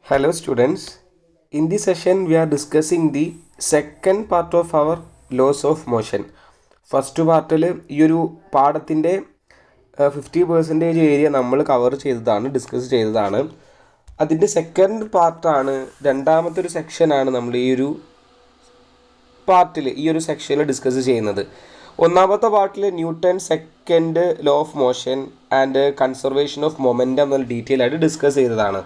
Hello students, in this session we are discussing the second part of our laws of motion. First പാർട്ടിൽ ഈ ഒരു പാഠത്തിൻ്റെ 50% area നമ്മൾ discuss ചെയ്തതാണ്. അതിൻ്റെ സെക്കൻഡ് പാർട്ടാണ്, രണ്ടാമത്തെ ഒരു സെക്ഷനാണ് നമ്മൾ ഈ ഒരു പാർട്ടിൽ ഈ ഒരു സെക്ഷനിൽ ഡിസ്കസ് ചെയ്യുന്നത്. ഒന്നാമത്തെ പാർട്ടിൽ newton second law of motion and conservation of momentum എന്നുള്ള ഡീറ്റെയിൽ ആയിട്ട് ഡിസ്കസ് ചെയ്തതാണ്.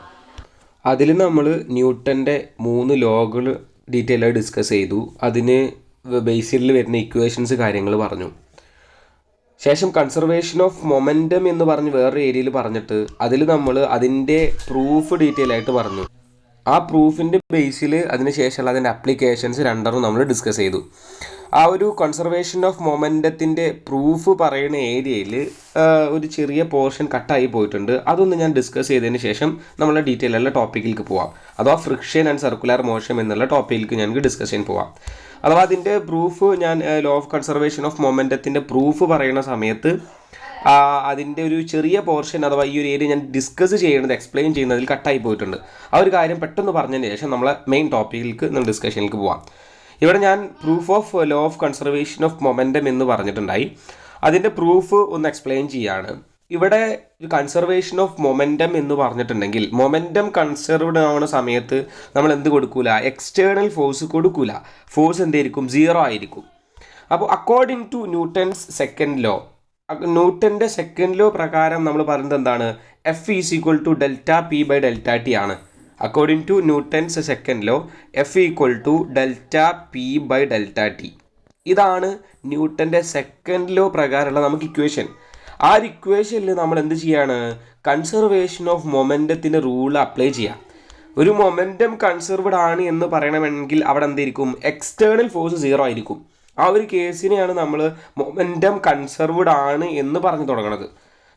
അതിൽ നമ്മൾ ന്യൂട്ടൻ്റെ 3 ലോകൾ ഡീറ്റെയിൽ ആയി ഡിസ്കസ് ചെയ്തു. അതിന് ബേസിൽ വരുന്ന ഇക്വേഷൻസ് കാര്യങ്ങൾ പറഞ്ഞു. ശേഷം കൺസർവേഷൻ ഓഫ് മൊമെൻറ്റം എന്ന് പറഞ്ഞ് വേറൊരു ഏരിയയിൽ പറഞ്ഞിട്ട് അതിൽ നമ്മൾ അതിൻ്റെ പ്രൂഫ് ഡീറ്റെയിൽ ആയിട്ട് പറഞ്ഞു. ആ പ്രൂഫിൻ്റെ ബേസിൽ അതിന് ശേഷമുള്ള അതിൻ്റെ അപ്ലിക്കേഷൻസ് രണ്ടെണ്ണം നമ്മൾ ഡിസ്കസ് ചെയ്തു. ആ ഒരു കൺസർവേഷൻ ഓഫ് മൊമെൻറ്റത്തിൻ്റെ പ്രൂഫ് പറയുന്ന ഏരിയയിൽ ഒരു ചെറിയ പോർഷൻ കട്ടായി പോയിട്ടുണ്ട്. അതൊന്ന് ഞാൻ ഡിസ്കസ് ചെയ്തതിന് ശേഷം നമ്മളെ ഡീറ്റെയിൽ ഉള്ള ടോപ്പിക്കിലേക്ക് പോവാം. അഥവാ ഫ്രിക്ഷൻ ആൻഡ് സർക്കുലർ മോഷൻ എന്നുള്ള ടോപ്പിക്കിലേക്ക് ഞങ്ങൾക്ക് ഡിസ്കസ് ചെയ്യാൻ പോവാം. അഥവാ അതിൻ്റെ പ്രൂഫ് ഞാൻ ലോ ഓഫ് കൺസർവേഷൻ ഓഫ് മൊമെൻറ്റത്തിൻ്റെ പ്രൂഫ് പറയുന്ന സമയത്ത് അതിൻ്റെ ഒരു ചെറിയ പോർഷൻ അഥവാ ഈ ഒരു ഏരിയ ഞാൻ ഡിസ്കസ് ചെയ്യുന്നത് എക്സ്പ്ലെയിൻ ചെയ്യുന്നതിൽ കട്ടായി പോയിട്ടുണ്ട്. ആ ഒരു കാര്യം പെട്ടെന്ന് പറഞ്ഞതിന് ശേഷം നമ്മളെ മെയിൻ ടോപ്പിക്കിലേക്ക് ഡിസ്കഷനിലേക്ക് പോവാം. ഇവിടെ ഞാൻ proof of law of conservation of momentum എന്ന് പറഞ്ഞിട്ടുണ്ടായി. അതിൻ്റെ പ്രൂഫ് ഒന്ന് എക്സ്പ്ലെയിൻ ചെയ്യാണ്. ഇവിടെ കൺസർവേഷൻ ഓഫ് മൊമെൻറ്റം എന്ന് പറഞ്ഞിട്ടുണ്ടെങ്കിൽ മൊമെൻറ്റം കൺസർവ്ഡ് ആവുന്ന സമയത്ത് നമ്മൾ എന്ത് കൊടുക്കൂല, എക്സ്റ്റേണൽ ഫോഴ്സ് കൊടുക്കൂല. ഫോഴ്സ് എന്തായിരിക്കും, 0 ആയിരിക്കും. അപ്പോൾ according to Newton's second law, ന്യൂട്ടൻ്റെ സെക്കൻഡ് ലോ പ്രകാരം നമ്മൾ പറയുന്നത് എന്താണ്, F is equal to delta p by delta t ആണ്. According to Newton's second law F equal to delta p by delta t. ഇതാണ് ന്യൂട്ടൻ്റെ സെക്കൻഡ് ലോ പ്രകാരമുള്ള നമുക്ക് ഇക്വേഷൻ. ആ ഒരു ഇക്വേഷനിൽ നമ്മൾ എന്ത് ചെയ്യാണ്, കൺസർവേഷൻ ഓഫ് മൊമെൻറ്റത്തിൻ്റെ റൂൾ അപ്ലൈ ചെയ്യാം. ഒരു മൊമെൻറ്റം കൺസർവ്ഡ് ആണ് എന്ന് പറയണമെങ്കിൽ അവിടെ എന്തായിരിക്കും, എക്സ്റ്റേണൽ ഫോഴ്സ് 0 ആയിരിക്കും. ആ ഒരു കേസിനെയാണ് നമ്മൾ മൊമെൻറ്റം കൺസർവ്ഡ് ആണ് എന്ന് പറഞ്ഞു തുടങ്ങുന്നത്.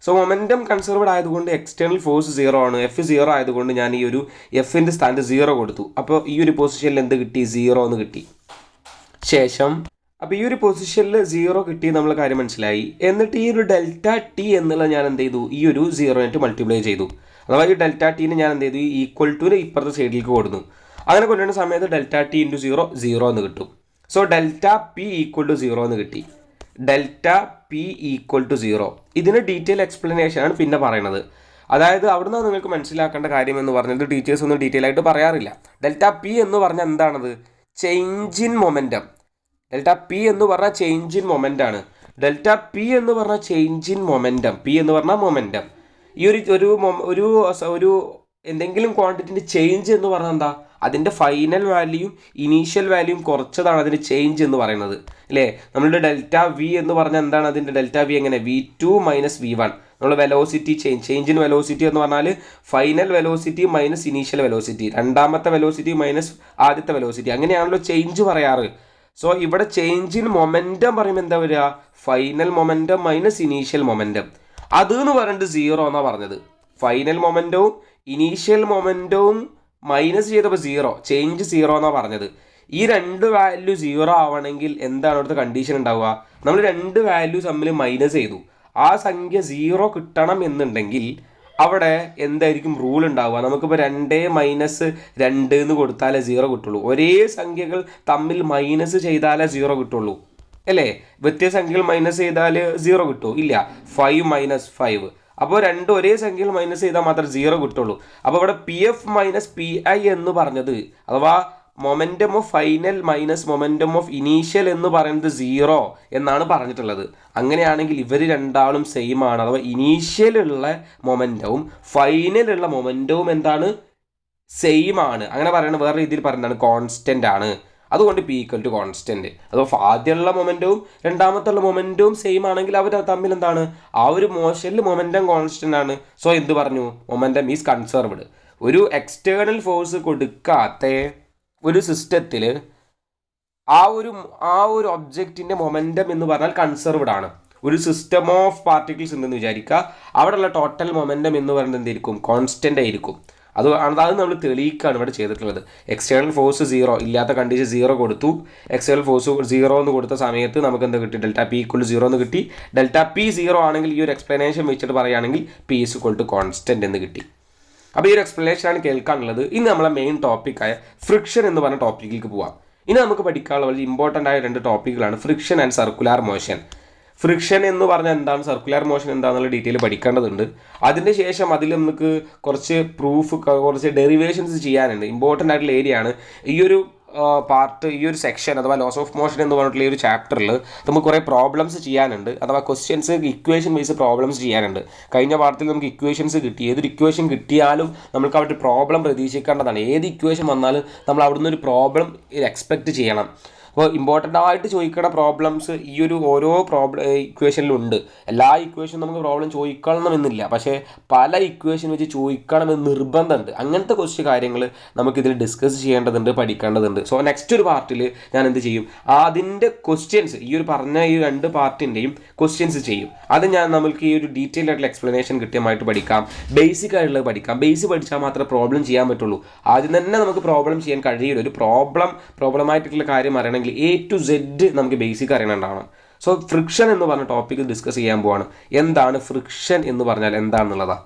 സോ മൊമെൻറ്റം കൺസർവ്ഡ് ആയതുകൊണ്ട് എക്സ്റ്റേണൽ ഫോഴ്സ് 0 ആണ്, എഫ് 0 ആയതുകൊണ്ട് ഞാൻ ഈ ഒരു എഫിൻ്റെ സ്ഥാനത്ത് 0 കൊടുത്തു. അപ്പോൾ ഈ ഒരു പൊസിഷനിൽ എന്ത് കിട്ടി, 0 എന്ന് കിട്ടി. ശേഷം അപ്പോൾ ഈ ഒരു പൊസിഷനിൽ 0 കിട്ടി, നമ്മൾ കാര്യം മനസ്സിലായി. എന്നിട്ട് ഈ ഒരു ഡെൽറ്റ ടി എന്നുള്ള ഞാൻ എന്ത് ചെയ്തു, ഈ ഒരു 0 ആയിട്ട് മൾട്ടിപ്ലൈ ചെയ്തു. അഥവാ ഈ ഡെൽറ്റ ടീനെ ഞാൻ എന്ത് ചെയ്തു, ഈ ഈക്വൽ ടുവിന് ഇപ്പുറത്തെ സൈഡിലേക്ക് കൊടുത്തു. അങ്ങനെ കൊണ്ടുവരുന്ന സമയത്ത് ഡെൽറ്റ ടി ഇൻറ്റു 0 0 എന്ന് കിട്ടും. So delta P equal to 0 എന്ന് കിട്ടി. Delta P equal to 0. ഇതിന് ഡീറ്റെയിൽ എക്സ്പ്ലനേഷനാണ് പിന്നെ പറയുന്നത്. അതായത് അവിടുന്ന് നിങ്ങൾക്ക് മനസ്സിലാക്കേണ്ട കാര്യം എന്ന് പറഞ്ഞത് ടീച്ചേഴ്സ് ഒന്നും ഡീറ്റെയിൽ ആയിട്ട് പറയാറില്ല. ഡെൽറ്റ പി എന്ന് പറഞ്ഞാൽ എന്താണത്, change in momentum. Delta P എന്ന് പറഞ്ഞാൽ ചേഞ്ച് ഇൻ മൊമെൻ്റ് ആണ്. ഡെൽറ്റ പി എന്ന് പറഞ്ഞാൽ ചേഞ്ച് ഇൻ മൊമെൻറ്റം. പി എന്ന് പറഞ്ഞാൽ മൊമെൻറ്റം. ഈ ഒരു എന്തെങ്കിലും ക്വാണ്ടിറ്റിൻ്റെ ചേഞ്ച് എന്ന് പറഞ്ഞാൽ എന്താ, അതിൻ്റെ ഫൈനൽ വാല്യൂയും ഇനീഷ്യൽ വാല്യൂയും കുറച്ചതാണ് അതിൻ്റെ ചേഞ്ച് എന്ന് പറയുന്നത്, അല്ലേ? നമ്മളുടെ ഡെൽറ്റ വി എന്ന് പറഞ്ഞാൽ എന്താണ്, അതിൻ്റെ ഡെൽറ്റ വി എങ്ങനെ, V2 മൈനസ് V1. നമ്മൾ വെലോസിറ്റി ചേഞ്ച് ഇൻ വെലോസിറ്റി എന്ന് പറഞ്ഞാൽ final velocity minus initial velocity, രണ്ടാമത്തെ വെലോസിറ്റി മൈനസ് ആദ്യത്തെ വെലോസിറ്റി, അങ്ങനെയാണല്ലോ ചേഞ്ച് പറയാറ്. സോ ഇവിടെ ചേഞ്ച് ഇൻ മൊമെൻറ്റം പറയുമ്പോൾ എന്താ വരിക, final momentum minus initial momentum. അത് എന്ന് പറഞ്ഞിട്ട് 0 എന്നാണ് പറഞ്ഞത്. ഫൈനൽ മൊമെൻറ്റവും ഇനീഷ്യൽ മൊമെൻറ്റവും മൈനസ് ചെയ്തപ്പോൾ 0, ചേഞ്ച് 0 എന്നാണ് പറഞ്ഞത്. ഈ 2 വാല്യൂ 0 ആവണമെങ്കിൽ എന്താണ് അവിടുത്തെ കണ്ടീഷൻ ഉണ്ടാവുക, നമ്മൾ 2 വാല്യൂ തമ്മിൽ മൈനസ് ചെയ്തു. ആ സംഖ്യ 0 കിട്ടണം എന്നുണ്ടെങ്കിൽ അവിടെ എന്തായിരിക്കും റൂൾ ഉണ്ടാവുക, നമുക്കിപ്പോൾ 2 മൈനസ് 2 എന്ന് കൊടുത്താലേ 0 കിട്ടുള്ളൂ. ഒരേ സംഖ്യകൾ തമ്മിൽ മൈനസ് ചെയ്താലേ 0 കിട്ടുള്ളൂ, അല്ലേ? വ്യത്യസ്ത സംഖ്യകൾ മൈനസ് ചെയ്താൽ 0 കിട്ടുമോ, ഇല്ല. 5 മൈനസ് 5, അപ്പോൾ 2 ഒരേ സംഖ്യയിൽ മൈനസ് ചെയ്താൽ മാത്രമേ 0 കിട്ടുള്ളൂ. അപ്പോൾ ഇവിടെ P F minus P I എന്ന് പറഞ്ഞത്, അഥവാ momentum of final minus momentum of initial എന്ന് പറയുന്നത് 0 എന്നാണ് പറഞ്ഞിട്ടുള്ളത്. അങ്ങനെയാണെങ്കിൽ ഇവർ രണ്ടാളും സെയിം ആണ്. അഥവാ ഇനീഷ്യലുള്ള മൊമെൻറ്റവും ഫൈനലുള്ള മൊമെൻറ്റവും എന്താണ്, സെയിം ആണ്. അങ്ങനെ പറയുന്നത് വേറെ രീതിയിൽ പറയുന്നതാണ്, കോൺസ്റ്റൻ്റ് ആണ്. അതുകൊണ്ട് പി ഈക്വൽ ടു കോൺസ്റ്റൻറ്റ്. അപ്പോൾ ആദ്യമുള്ള മൊമെൻറ്റവും രണ്ടാമത്തുള്ള മൊമെൻറ്റവും സെയിം ആണെങ്കിൽ അവർ തമ്മിൽ എന്താണ്, ആ ഒരു മോഷനിൽ മൊമെൻറ്റം കോൺസ്റ്റൻ്റ് ആണ്. സോ എന്ത് പറഞ്ഞു, മൊമെൻറ്റം ഈസ് കൺസർവ്ഡ്. ഒരു എക്സ്റ്റേണൽ ഫോഴ്സ് കൊടുക്കാത്ത ഒരു സിസ്റ്റത്തിൽ ആ ഒരു ഒബ്ജക്റ്റിൻ്റെ മൊമെൻറ്റം എന്ന് പറഞ്ഞാൽ കൺസർവ്ഡ് ആണ്. ഒരു സിസ്റ്റം ഓഫ് പാർട്ടിക്കിൾസ് ഉണ്ടെന്ന് വിചാരിക്കുക, അവിടെയുള്ള ടോട്ടൽ മൊമെൻറ്റം എന്ന് പറയുന്നത് എന്തായിരിക്കും, കോൺസ്റ്റൻ്റ് ആയിരിക്കും. അത് നമ്മൾ തെളിയിക്കുകയാണ് ഇവിടെ ചെയ്തിട്ടുള്ളത്. എക്സ്റ്റേണൽ ഫോഴ്സ് 0 ഇല്ലാത്ത കണ്ടീഷൻ 0 കൊടുത്തു. എക്സ്റ്റേണൽ ഫോഴ്സ് 0 എന്ന് കൊടുത്ത സമയത്ത് നമുക്ക് എന്താ കിട്ടി, ഡെൽറ്റ പി ഈക്വൽ ടു 0 എന്ന് കിട്ടി. ഡെൽറ്റ പി 0 ആണെങ്കിൽ ഈ ഒരു എക്സ്പ്ലനേഷൻ വെച്ചിട്ട് പറയുകയാണെങ്കിൽ P is equal to constant എന്ന് കിട്ടി. അപ്പോൾ ഈ ഒരു എക്സ്പ്ലനേഷനാണ് കേൾക്കാനുള്ളത്. ഇന്ന് നമ്മളെ മെയിൻ ടോപ്പിക്കായ ഫ്രിക്ഷൻ എന്ന് പറഞ്ഞ ടോപ്പിക്കിലേക്ക് പോവാം. ഇനി നമുക്ക് പഠിക്കാനുള്ള വളരെ ഇമ്പോർട്ടൻ്റ് ആയ 2 ടോപ്പിക്കുകളാണ് friction and circular motion. Friction എന്ന് പറഞ്ഞാൽ എന്താണ്, സർക്കുലർ മോഷൻ എന്താണെന്നുള്ള ഡീറ്റെയിൽ പഠിക്കേണ്ടതുണ്ട്. അതിന് ശേഷം അതിൽ നമുക്ക് കുറച്ച് പ്രൂഫ്, കുറച്ച് ഡെറിവേഷൻസ് ചെയ്യാനുണ്ട്. ഇമ്പോർട്ടൻ്റ് ആയിട്ടുള്ള ഏരിയ ആണ് ഈ ഒരു പാർട്ട്, ഈ ഒരു സെക്ഷൻ അഥവാ ലോസ് ഓഫ് മോഷൻ എന്ന് പറഞ്ഞിട്ടുള്ള ഈ ഒരു ചാപ്റ്ററിൽ നമുക്ക് കുറേ പ്രോബ്ലംസ് ചെയ്യാനുണ്ട്, അഥവാ ക്വസ്റ്റ്യൻസ് ഇക്വേഷൻ ബേസ് പ്രോബ്ലംസ് ചെയ്യാനുണ്ട്. കഴിഞ്ഞ പാർട്ടിൽ നമുക്ക് ഇക്വേഷൻസ് കിട്ടി. ഏതൊരു ഇക്വേഷൻ കിട്ടിയാലും നമുക്ക് അവിടെ പ്രോബ്ലം പ്രതീക്ഷിക്കേണ്ടതാണ്. ഏത് ഇക്വേഷൻ വന്നാലും നമ്മൾ അവിടുന്ന് ഒരു പ്രോബ്ലം എക്സ്പെക്റ്റ് ചെയ്യണം. അപ്പോൾ ഇമ്പോർട്ടൻ്റ് ആയിട്ട് ചോദിക്കുന്ന പ്രോബ്ലംസ് ഈ ഒരു ഓരോ ഇക്വേഷനിലുണ്ട്. എല്ലാ ഇക്വേഷനും നമുക്ക് പ്രോബ്ലം ചോദിക്കണമെന്നില്ല, പക്ഷേ പല ഇക്വേഷൻ വെച്ച് ചോദിക്കണമെന്ന് നിർബന്ധമുണ്ട്. അങ്ങനത്തെ കുറച്ച് കാര്യങ്ങൾ നമുക്കിതിൽ ഡിസ്കസ് ചെയ്യേണ്ടതുണ്ട്, പഠിക്കേണ്ടതുണ്ട്. സോ നെക്സ്റ്റ് ഒരു പാർട്ടിൽ ഞാൻ എന്ത് ചെയ്യും, അതിൻ്റെ ക്വസ്റ്റ്യൻസ്, ഈ ഒരു പറഞ്ഞ ഈ 2 പാർട്ടിൻ്റെയും ക്വസ്റ്റ്യൻസ് ചെയ്യും. അത് നമുക്ക് ഈ ഒരു ഡീറ്റെയിൽ ആയിട്ടുള്ള എക്സ്പ്ലനേഷൻ കൃത്യമായിട്ട് പഠിക്കാം, ബേസിക് ആയിട്ടുള്ളത് പഠിക്കാം. ബേസ് പഠിച്ചാൽ മാത്രമേ പ്രോബ്ലം ചെയ്യാൻ പറ്റുള്ളൂ. ആദ്യം തന്നെ നമുക്ക് പ്രോബ്ലം ചെയ്യാൻ കഴിയില്ല. ഒരു പ്രോബ്ലമായിട്ടുള്ള കാര്യം അറിയണമെങ്കിൽ A to Z നമുക്ക് ബേസിക് അറിയണതാണ്. സോ ഫ്രിക്ഷൻ എന്ന് പറഞ്ഞ ടോപ്പിക്ക് ഡിസ്കസ് ചെയ്യാൻ പോവാണ്. എന്താണ് ഫ്രിക്ഷൻ എന്ന് പറഞ്ഞാൽ എന്താണെന്നുള്ളതാണ്.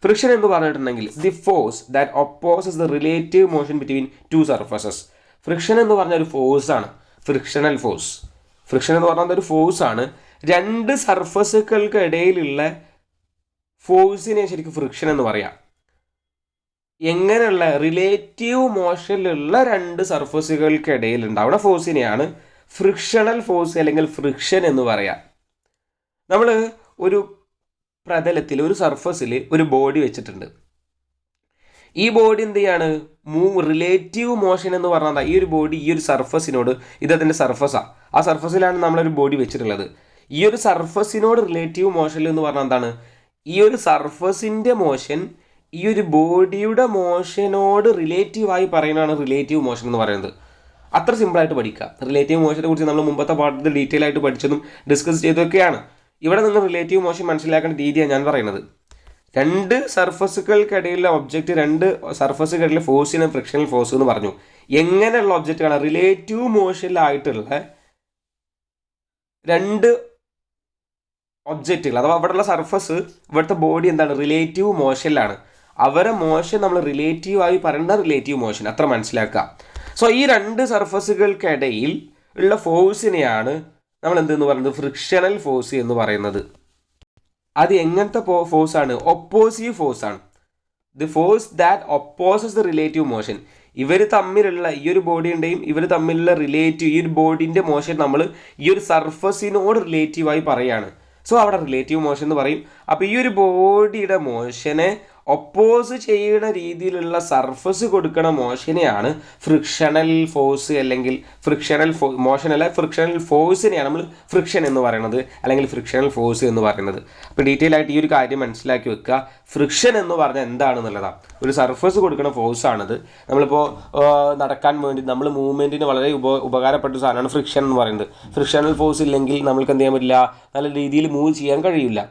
ഫ്രിക്ഷൻ എന്ന് പറഞ്ഞിട്ടുണ്ടെങ്കിൽ the force that opposes the relative motion between 2 surfaces. Friction എന്ന് പറഞ്ഞ ഒരു ഫോഴ്സാണ്, ഫ്രിക്ഷണൽ ഫോഴ്സ്. ഫ്രിക്ഷൻ എന്ന് പറഞ്ഞാൽ ഒരു ഫോഴ്സാണ്. 2 സർഫസുകൾക്ക് ഇടയിലുള്ള ഫോഴ്സിനെ ശരിക്കും ഫ്രിക്ഷൻ എന്ന് പറയാം. എങ്ങനെയുള്ള റിലേറ്റീവ് മോഷനിലുള്ള 2 സർഫസുകൾക്കിടയിൽ ഉണ്ടാവുന്ന ഫോഴ്സിനെയാണ് ഫ്രിക്ഷണൽ ഫോഴ്സ് അല്ലെങ്കിൽ ഫ്രിക്ഷൻ എന്ന് പറയാം. നമ്മൾ ഒരു പ്രതലത്തിൽ, ഒരു സർഫസിൽ ഒരു ബോഡി വെച്ചിട്ടുണ്ട്. ഈ ബോഡി എന്ത് ചെയ്യാണ്, റിലേറ്റീവ് മോഷൻ എന്ന് പറഞ്ഞാൽ ഈ ഒരു ബോഡി ഈ ഒരു സർഫസിനോട്, ഇതതിൻ്റെ സർഫസാണ്, ആ സർഫസിലാണ് നമ്മളൊരു ബോഡി വെച്ചിട്ടുള്ളത്. ഈ ഒരു സർഫസിനോട് റിലേറ്റീവ് മോഷൻ എന്ന് പറഞ്ഞാൽ എന്താണ്, ഈ ഒരു സർഫസിൻ്റെ മോഷൻ ഈ ഒരു ബോഡിയുടെ മോഷനോട് റിലേറ്റീവായി പറയുന്നതാണ് റിലേറ്റീവ് മോഷൻ എന്ന് പറയുന്നത്. അത്ര സിമ്പിളായിട്ട് പഠിക്കുക. റിലേറ്റീവ് മോഷനെ കുറിച്ച് നമ്മൾ മുമ്പത്തെ പാഠത്തിൽ ഡീറ്റെയിൽ ആയിട്ട് പഠിച്ചതും ഡിസ്കസ് ചെയ്തൊക്കെയാണ്. ഇവിടെ നിങ്ങൾ റിലേറ്റീവ് മോഷൻ മനസ്സിലാക്കേണ്ട രീതിയാണ് ഞാൻ പറയുന്നത്. 2 സർഫസുകൾക്കിടയിലുള്ള ഒബ്ജക്റ്റ്, 2 സർഫസുകളിലെ ഫോഴ്സിനെ ഫ്രിക്ഷണൽ ഫോഴ്സ് എന്ന് പറഞ്ഞു. എങ്ങനെയുള്ള ഒബ്ജക്റ്റാണ്, റിലേറ്റീവ് മോഷനിലായിട്ടുള്ള 2 ഒബ്ജക്റ്റുകൾ, അഥവാ അവിടെയുള്ള സർഫസ്, ഇവിടുത്തെ ബോഡി എന്താണ്, റിലേറ്റീവ് മോഷനിലാണ്. അവരെ മോഷൻ നമ്മൾ റിലേറ്റീവായി പറയുന്ന റിലേറ്റീവ് മോഷൻ, അത്ര മനസ്സിലാക്കുക. സോ ഈ 2 സർഫസുകൾക്കിടയിൽ ഉള്ള ഫോഴ്സിനെയാണ് നമ്മൾ എന്തെന്ന് പറയുന്നത്, ഫ്രിക്ഷണൽ ഫോഴ്സ് എന്ന് പറയുന്നത്. അത് എങ്ങനത്തെ ഫോഴ്സാണ്, ഒപ്പോസീവ് ഫോഴ്സാണ്. The force that opposes the relative motion. ഇവർ തമ്മിലുള്ള, ഈ ഒരു ബോഡിയുടെയും ഇവർ തമ്മിലുള്ള റിലേറ്റീവ്, ഈ ഒരു ബോഡിൻ്റെ മോഷൻ നമ്മൾ ഈ ഒരു സർഫസിനോട് റിലേറ്റീവായി പറയുകയാണ്. സോ അവിടെ റിലേറ്റീവ് മോഷൻ എന്ന് പറയും. അപ്പോൾ ഈ ഒരു ബോഡിയുടെ മോഷനെ ഒപ്പോസ് ചെയ്യുന്ന രീതിയിലുള്ള സർഫസ് കൊടുക്കുന്ന മോഷനെയാണ് ഫ്രിക്ഷണൽ ഫോഴ്സ്, അല്ലെങ്കിൽ ഫ്രിക്ഷണൽ മോഷൻ അല്ല, ഫ്രിക്ഷണൽ ഫോഴ്സിനെയാണ് നമ്മൾ ഫ്രിക്ഷൻ എന്ന് പറയുന്നത്, അല്ലെങ്കിൽ ഫ്രിക്ഷണൽ ഫോഴ്സ് എന്ന് പറയുന്നത്. അപ്പോൾ ഡീറ്റെയിൽ ആയിട്ട് ഈ ഒരു കാര്യം മനസ്സിലാക്കി വെക്കുക. ഫ്രിക്ഷൻ എന്ന് പറഞ്ഞാൽ എന്താണെന്നുള്ളതാണ്. ഒരു സർഫസ് കൊടുക്കുന്ന ഫോഴ്സാണിത്. നമ്മളിപ്പോൾ നടക്കാൻ വേണ്ടി നമ്മൾ മൂവ്മെൻറ്റിന് വളരെ ഉപകാരപ്പെട്ട സാധനമാണ് ഫ്രിക്ഷൻ എന്ന് പറയുന്നത്. ഫ്രിക്ഷണൽ ഫോഴ്സ് ഇല്ലെങ്കിൽ നമ്മൾക്ക് എന്ത് ചെയ്യാൻ പറ്റില്ല, നല്ല രീതിയിൽ മൂവ് ചെയ്യാൻ കഴിയില്ല.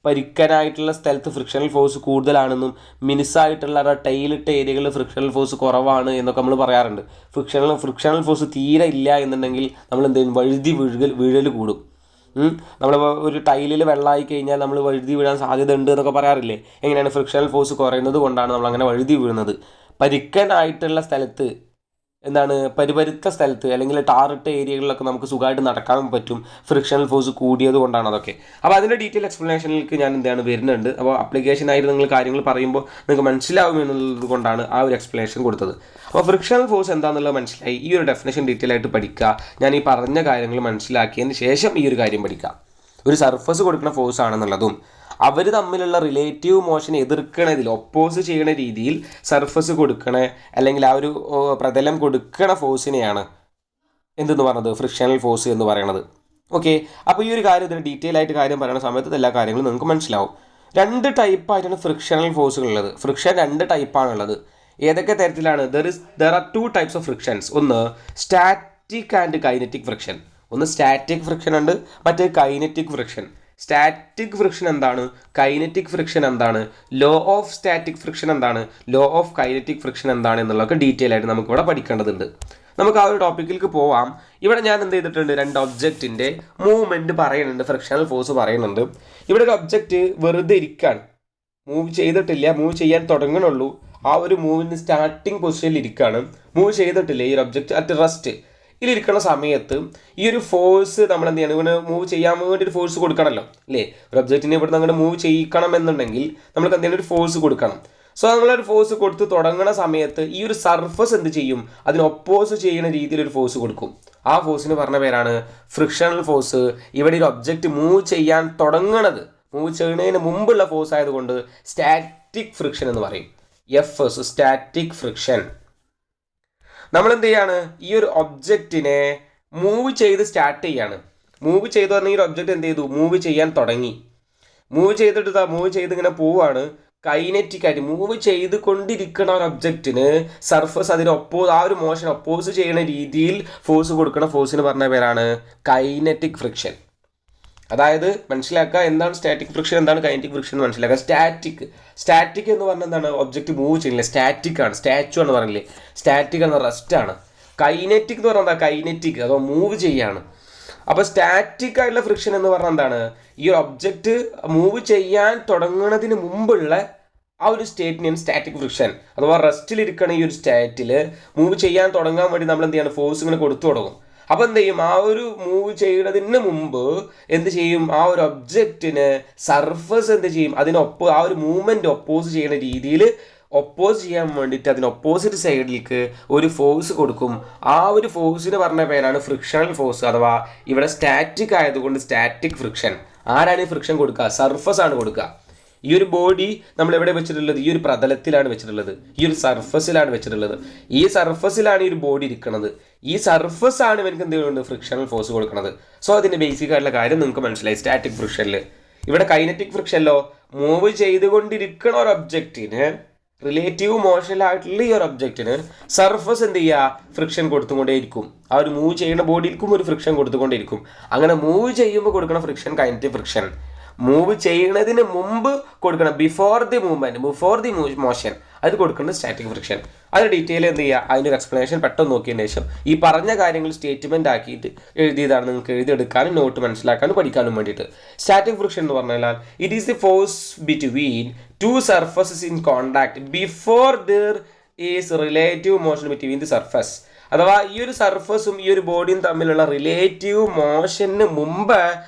പരിക്കനായിട്ടുള്ള സ്ഥലത്ത് ഫ്രിക്ഷണൽ ഫോഴ്സ് കൂടുതലാണെന്നും മിനുസായിട്ടുള്ള ടൈലിട്ട ഏരിയകളിൽ ഫ്രിക്ഷണൽ ഫോഴ്സ് കുറവാണ് എന്നൊക്കെ നമ്മൾ പറയാറുണ്ട്. ഫ്രിക്ഷണൽ ഫോഴ്സ് തീരെ ഇല്ല എന്നുണ്ടെങ്കിൽ നമ്മൾ എന്ത് ചെയ്യും, വീഴൽ കൂടും. നമ്മളിപ്പോൾ ഒരു ടൈലിൽ വെള്ളമായി കഴിഞ്ഞാൽ നമ്മൾ വഴുതി വീഴാൻ സാധ്യത ഉണ്ട് എന്നൊക്കെ പറയാറില്ലേ. എങ്ങനെയാണ്, ഫ്രിക്ഷണൽ ഫോഴ്സ് കുറയുന്നത് കൊണ്ടാണ് നമ്മൾ അങ്ങനെ വഴുതി വീഴുന്നത്. പരിക്കനായിട്ടുള്ള സ്ഥലത്ത് എന്താണ്, പരിപരുത്ത സ്ഥലത്ത് അല്ലെങ്കിൽ ടാറിട്ട ഏരിയകളിലൊക്കെ നമുക്ക് സുഖമായിട്ട് നടക്കാൻ പറ്റും, ഫ്രിക്ഷണൽ ഫോഴ്സ് കൂടിയത് കൊണ്ടാണ് അതൊക്കെ. അപ്പോൾ അതിൻ്റെ ഡീറ്റെയിൽ എക്സ്പ്ലനേഷനിലേക്ക് ഞാൻ എന്താണ് വരുന്നുണ്ട്. അപ്പോൾ അപ്ലിക്കേഷനായിട്ട് നിങ്ങൾ കാര്യങ്ങൾ പറയുമ്പോൾ നിങ്ങൾക്ക് മനസ്സിലാവും എന്നുള്ളത് കൊണ്ടാണ് ആ ഒരു എക്സ്പ്ലനേഷൻ കൊടുത്തത്. അപ്പോൾ ഫ്രിക്ഷണൽ ഫോഴ്സ് എന്താണെന്നുള്ളത് മനസ്സിലായി. ഈ ഒരു ഡെഫിനേഷൻ ഡീറ്റെയിൽ ആയിട്ട് പഠിക്കുക. ഞാൻ ഈ പറഞ്ഞ കാര്യങ്ങൾ മനസ്സിലാക്കിയതിന് ശേഷം ഈ ഒരു കാര്യം പഠിക്കുക. ഒരു സർഫസ് കൊടുക്കുന്ന ഫോഴ്സ് ആണെന്നുള്ളതും അവർ തമ്മിലുള്ള റിലേറ്റീവ് മോഷനെ എതിർക്കണതിൽ, ഒപ്പോസ് ചെയ്യണ രീതിയിൽ സർഫസ് കൊടുക്കണ അല്ലെങ്കിൽ ആ ഒരു പ്രതലം കൊടുക്കണ ഫോഴ്സിനെയാണ് എന്തെന്ന് പറയുന്നത്, ഫ്രിക്ഷണൽ ഫോഴ്സ് എന്ന് പറയുന്നത്. ഓക്കെ, അപ്പോൾ ഈ ഒരു കാര്യം, ഇതിന് ഡീറ്റെയിൽ ആയിട്ട് കാര്യം പറയുന്ന സമയത്ത് എല്ലാ കാര്യങ്ങളും നിങ്ങൾക്ക് മനസ്സിലാവും. 2 ടൈപ്പായിട്ടാണ് ഫ്രിക്ഷണൽ ഫോഴ്സുകളുള്ളത്. ഫ്രിക്ഷൻ 2 ടൈപ്പാണുള്ളത്. ഏതൊക്കെ തരത്തിലാണ്, there are 2 types of frictions. ഒന്ന് സ്റ്റാറ്റിക് ആൻഡ് കൈനറ്റിക് ഫ്രിക്ഷൻ. ഒന്ന് സ്റ്റാറ്റിക് ഫ്രിക്ഷൻ ഉണ്ട്, മറ്റേ കൈനറ്റിക് ഫ്രിക്ഷൻ. സ്റ്റാറ്റിക് ഫ്രിക്ഷൻ എന്താണ്, കൈനറ്റിക് ഫ്രിക്ഷൻ എന്താണ്, ലോ ഓഫ് സ്റ്റാറ്റിക് ഫ്രിക്ഷൻ എന്താണ്, ലോ ഓഫ് കൈനറ്റിക് ഫ്രിക്ഷൻ എന്താണ് എന്നുള്ളതൊക്കെ ഡീറ്റെയിൽ ആയിട്ട് നമുക്കിവിടെ പഠിക്കേണ്ടതുണ്ട്. നമുക്ക് ആ ഒരു ടോപ്പിക്കിലേക്ക് പോവാം. ഇവിടെ ഞാൻ എന്ത് ചെയ്തിട്ടുണ്ട്, 2 ഒബ്ജക്റ്റിൻ്റെ മൂവ്മെൻറ്റ് പറയുന്നുണ്ട്, ഫ്രിക്ഷണൽ ഫോഴ്സ് പറയുന്നുണ്ട്. ഇവിടെ ഒരു ഒബ്ജക്റ്റ് വെറുതെ ഇരിക്കുകയാണ്, മൂവ് ചെയ്തിട്ടില്ല, മൂവ് ചെയ്യാൻ തുടങ്ങണുള്ളൂ, ആ ഒരു മൂവിന് സ്റ്റാർട്ടിങ് പൊസിഷനിൽ ഇരിക്കുകയാണ്, മൂവ് ചെയ്തിട്ടില്ല, ഈ ഒരു ഒബ്ജക്റ്റ് അറ്റ് റെസ്റ്റ് ഇതിലിരിക്കുന്ന സമയത്ത് ഈ ഒരു ഫോഴ്സ് നമ്മൾ എന്ത് ചെയ്യണം, ഇങ്ങനെ മൂവ് ചെയ്യാൻ വേണ്ടി ഒരു ഫോഴ്സ് കൊടുക്കണമല്ലോ അല്ലേ. ഒരു ഒബ്ജക്റ്റിനെ ഇവിടെ നിന്ന് അങ്ങനെ മൂവ് ചെയ്യിക്കണം എന്നുണ്ടെങ്കിൽ നമ്മൾക്ക് എന്തെങ്കിലും ഒരു ഫോഴ്സ് കൊടുക്കണം. സോ നമ്മളൊരു ഫോഴ്സ് കൊടുത്ത് തുടങ്ങുന്ന സമയത്ത് ഈ ഒരു സർഫസ് എന്ത് ചെയ്യും, അതിന് ഒപ്പോസ് ചെയ്യുന്ന രീതിയിൽ ഒരു ഫോഴ്സ് കൊടുക്കും. ആ ഫോഴ്സിന് പറഞ്ഞ പേരാണ് ഫ്രിക്ഷണൽ ഫോഴ്സ്. ഇവിടെ ഒരു ഒബ്ജക്റ്റ് മൂവ് ചെയ്യാൻ തുടങ്ങണത്, മൂവ് ചെയ്യുന്നതിന് മുമ്പുള്ള ഫോഴ്സ് ആയതുകൊണ്ട് സ്റ്റാറ്റിക് ഫ്രിക്ഷൻ എന്ന് പറയും. F static friction. നമ്മൾ എന്ത് ചെയ്യാണ്, ഈ ഒരു ഒബ്ജക്റ്റിനെ മൂവ് ചെയ്ത് സ്റ്റാർട്ട് ചെയ്യാണ്. മൂവ് ചെയ്തു പറഞ്ഞാൽ ഈ ഒരു ഒബ്ജക്റ്റ് എന്ത് ചെയ്തു, മൂവ് ചെയ്യാൻ തുടങ്ങി. മൂവ് ചെയ്തിട്ട് മൂവ് ചെയ്ത് ഇങ്ങനെ പോവാണ്. കൈനറ്റിക് ആയിട്ട് മൂവ് ചെയ്ത് കൊണ്ടിരിക്കുന്ന ഒരു ഒബ്ജക്റ്റിന് സർഫസ് അതിന് ആ ഒരു മോഷൻ ഒപ്പോസ് ചെയ്യുന്ന രീതിയിൽ ഫോഴ്സ് കൊടുക്കുന്ന ഫോഴ്സിന് പറഞ്ഞ പേരാണ് കൈനറ്റിക് ഫ്രിക്ഷൻ. അതായത് മനസ്സിലാക്കുക എന്താണ് സ്റ്റാറ്റിക് ഫ്രിക്ഷൻ, എന്താണ് കൈനറ്റിക് ഫ്രിക്ഷൻ എന്ന് മനസ്സിലാക്കുക. സ്റ്റാറ്റിക് എന്ന് പറഞ്ഞാൽ എന്താണ്, ഒബ്ജക്റ്റ് മൂവ് ചെയ്യുന്നില്ല, സ്റ്റാറ്റിക് ആണ്. സ്റ്റാച്ചു എന്ന് പറഞ്ഞില്ലേ, സ്റ്റാറ്റിക് എന്ന റെസ്റ്റ് ആണ്. കൈനറ്റിക് എന്ന് പറഞ്ഞാൽ എന്താ, കൈനറ്റിക് അതോ മൂവ് ചെയ്യാണ്. അപ്പോൾ സ്റ്റാറ്റിക് ആയിട്ടുള്ള ഫ്രിക്ഷൻ എന്ന് പറഞ്ഞാൽ എന്താണ്, ഈ ഒരു ഒബ്ജക്റ്റ് മൂവ് ചെയ്യാൻ തുടങ്ങുന്നതിന് മുമ്പുള്ള ആ ഒരു സ്റ്റേറ്റിനെയാണ് സ്റ്റാറ്റിക് ഫ്രിക്ഷൻ. അഥവാ റെസ്റ്റിലിരിക്കണ ഈ ഒരു സ്റ്റേറ്റിൽ മൂവ് ചെയ്യാൻ തുടങ്ങാൻ വേണ്ടി നമ്മൾ എന്ത് ചെയ്യണം, ഫോഴ്സ് ഇങ്ങനെ കൊടുത്തു തുടങ്ങും. അപ്പോൾ എന്ത് ചെയ്യും, ആ ഒരു മൂവ് ചെയ്യുന്നതിന് മുമ്പ് എന്ത് ചെയ്യും, ആ ഒരു ഒബ്ജക്റ്റിന് സർഫസ് എന്ത് ചെയ്യും, ആ ഒരു മൂവ്മെൻറ്റ് ഒപ്പോസ് ചെയ്യുന്ന രീതിയിൽ ഒപ്പോസ് ചെയ്യാൻ വേണ്ടിയിട്ട് അതിന് ഒപ്പോസിറ്റ് സൈഡിലേക്ക് ഒരു ഫോഴ്സ് കൊടുക്കും. ആ ഒരു ഫോഴ്സിന് പറഞ്ഞ പേരാണ് ഫ്രിക്ഷണൽ ഫോഴ്സ്. അഥവാ ഇവിടെ സ്റ്റാറ്റിക് ആയതുകൊണ്ട് സ്റ്റാറ്റിക് ഫ്രിക്ഷൻ. ആരാണ് ഈ ഫ്രിക്ഷൻ കൊടുക്കുക, സർഫസ് ആണ് കൊടുക്കുക. ഈ ഒരു ബോഡി നമ്മൾ എവിടെ വെച്ചിട്ടുള്ളത്, ഈ ഒരു പ്രതലത്തിലാണ് വെച്ചിട്ടുള്ളത്, ഈ ഒരു സർഫസിലാണ് വെച്ചിട്ടുള്ളത്. ഈ സർഫസിലാണ് ഈ ഒരു ബോഡി ഇരിക്കുന്നത്. ഈ സർഫസ് ആണ് ഇവർക്ക് എന്ത് ചെയ്യുന്നത്, ഫ്രിക്ഷണൽ ഫോഴ്സ് കൊടുക്കുന്നത്. സോ അതിൻ്റെ ബേസിക് ആയിട്ടുള്ള കാര്യം നിങ്ങൾക്ക് മനസ്സിലായി സ്റ്റാറ്റിക് ഫ്രിക്ഷനിൽ. ഇവിടെ കൈനറ്റിക് ഫ്രിക്ഷനിലോ മൂവ് ചെയ്തുകൊണ്ടിരിക്കുന്ന ഒരു ഒബ്ജക്റ്റിന്, റിലേറ്റീവ് മോഷനിലായിട്ടുള്ള ഈ ഒരു ഒബ്ജക്റ്റിന് സർഫസ് എന്ത് ചെയ്യുക, ഫ്രിക്ഷൻ കൊടുത്തുകൊണ്ടേയിരിക്കും. ആ ഒരു മൂവ് ചെയ്യുന്ന ബോഡിയിൽക്കും ഒരു ഫ്രിക്ഷൻ കൊടുത്തുകൊണ്ടിരിക്കും. അങ്ങനെ മൂവ് ചെയ്യുമ്പോൾ കൊടുക്കുന്ന ഫ്രിക്ഷൻ കൈനറ്റിക് ഫ്രിക്ഷൻ. മൂവ് ചെയ്യുന്നതിന് മുമ്പ് കൊടുക്കണം, before the movement, before the motion, അത് കൊടുക്കുന്നത് സ്റ്റാറ്റിക് ഫ്രിക്ഷൻ. അത് ഡീറ്റെയിൽ എന്ത് ചെയ്യുക, അതിൻ്റെ ഒരു എക്സ്പ്ലനേഷൻ പെട്ടെന്ന് നോക്കിയതിന് ശേഷം ഈ പറഞ്ഞ കാര്യങ്ങൾ സ്റ്റേറ്റ്മെൻറ്റ് ആക്കിയിട്ട് എഴുതിയതാണ് നിങ്ങൾക്ക് എഴുതിയെടുക്കാനും നോട്ട് മനസ്സിലാക്കാനും പഠിക്കാനും വേണ്ടിയിട്ട്. സ്റ്റാറ്റിക് ഫ്രിക്ഷൻ എന്ന് പറഞ്ഞാൽ it is the force between two surfaces in contact before there is relative motion between the surface. അഥവാ ഈ ഒരു സർഫസും ഈ ഒരു ബോഡിയും തമ്മിലുള്ള റിലേറ്റീവ് മോഷന് മുമ്പ്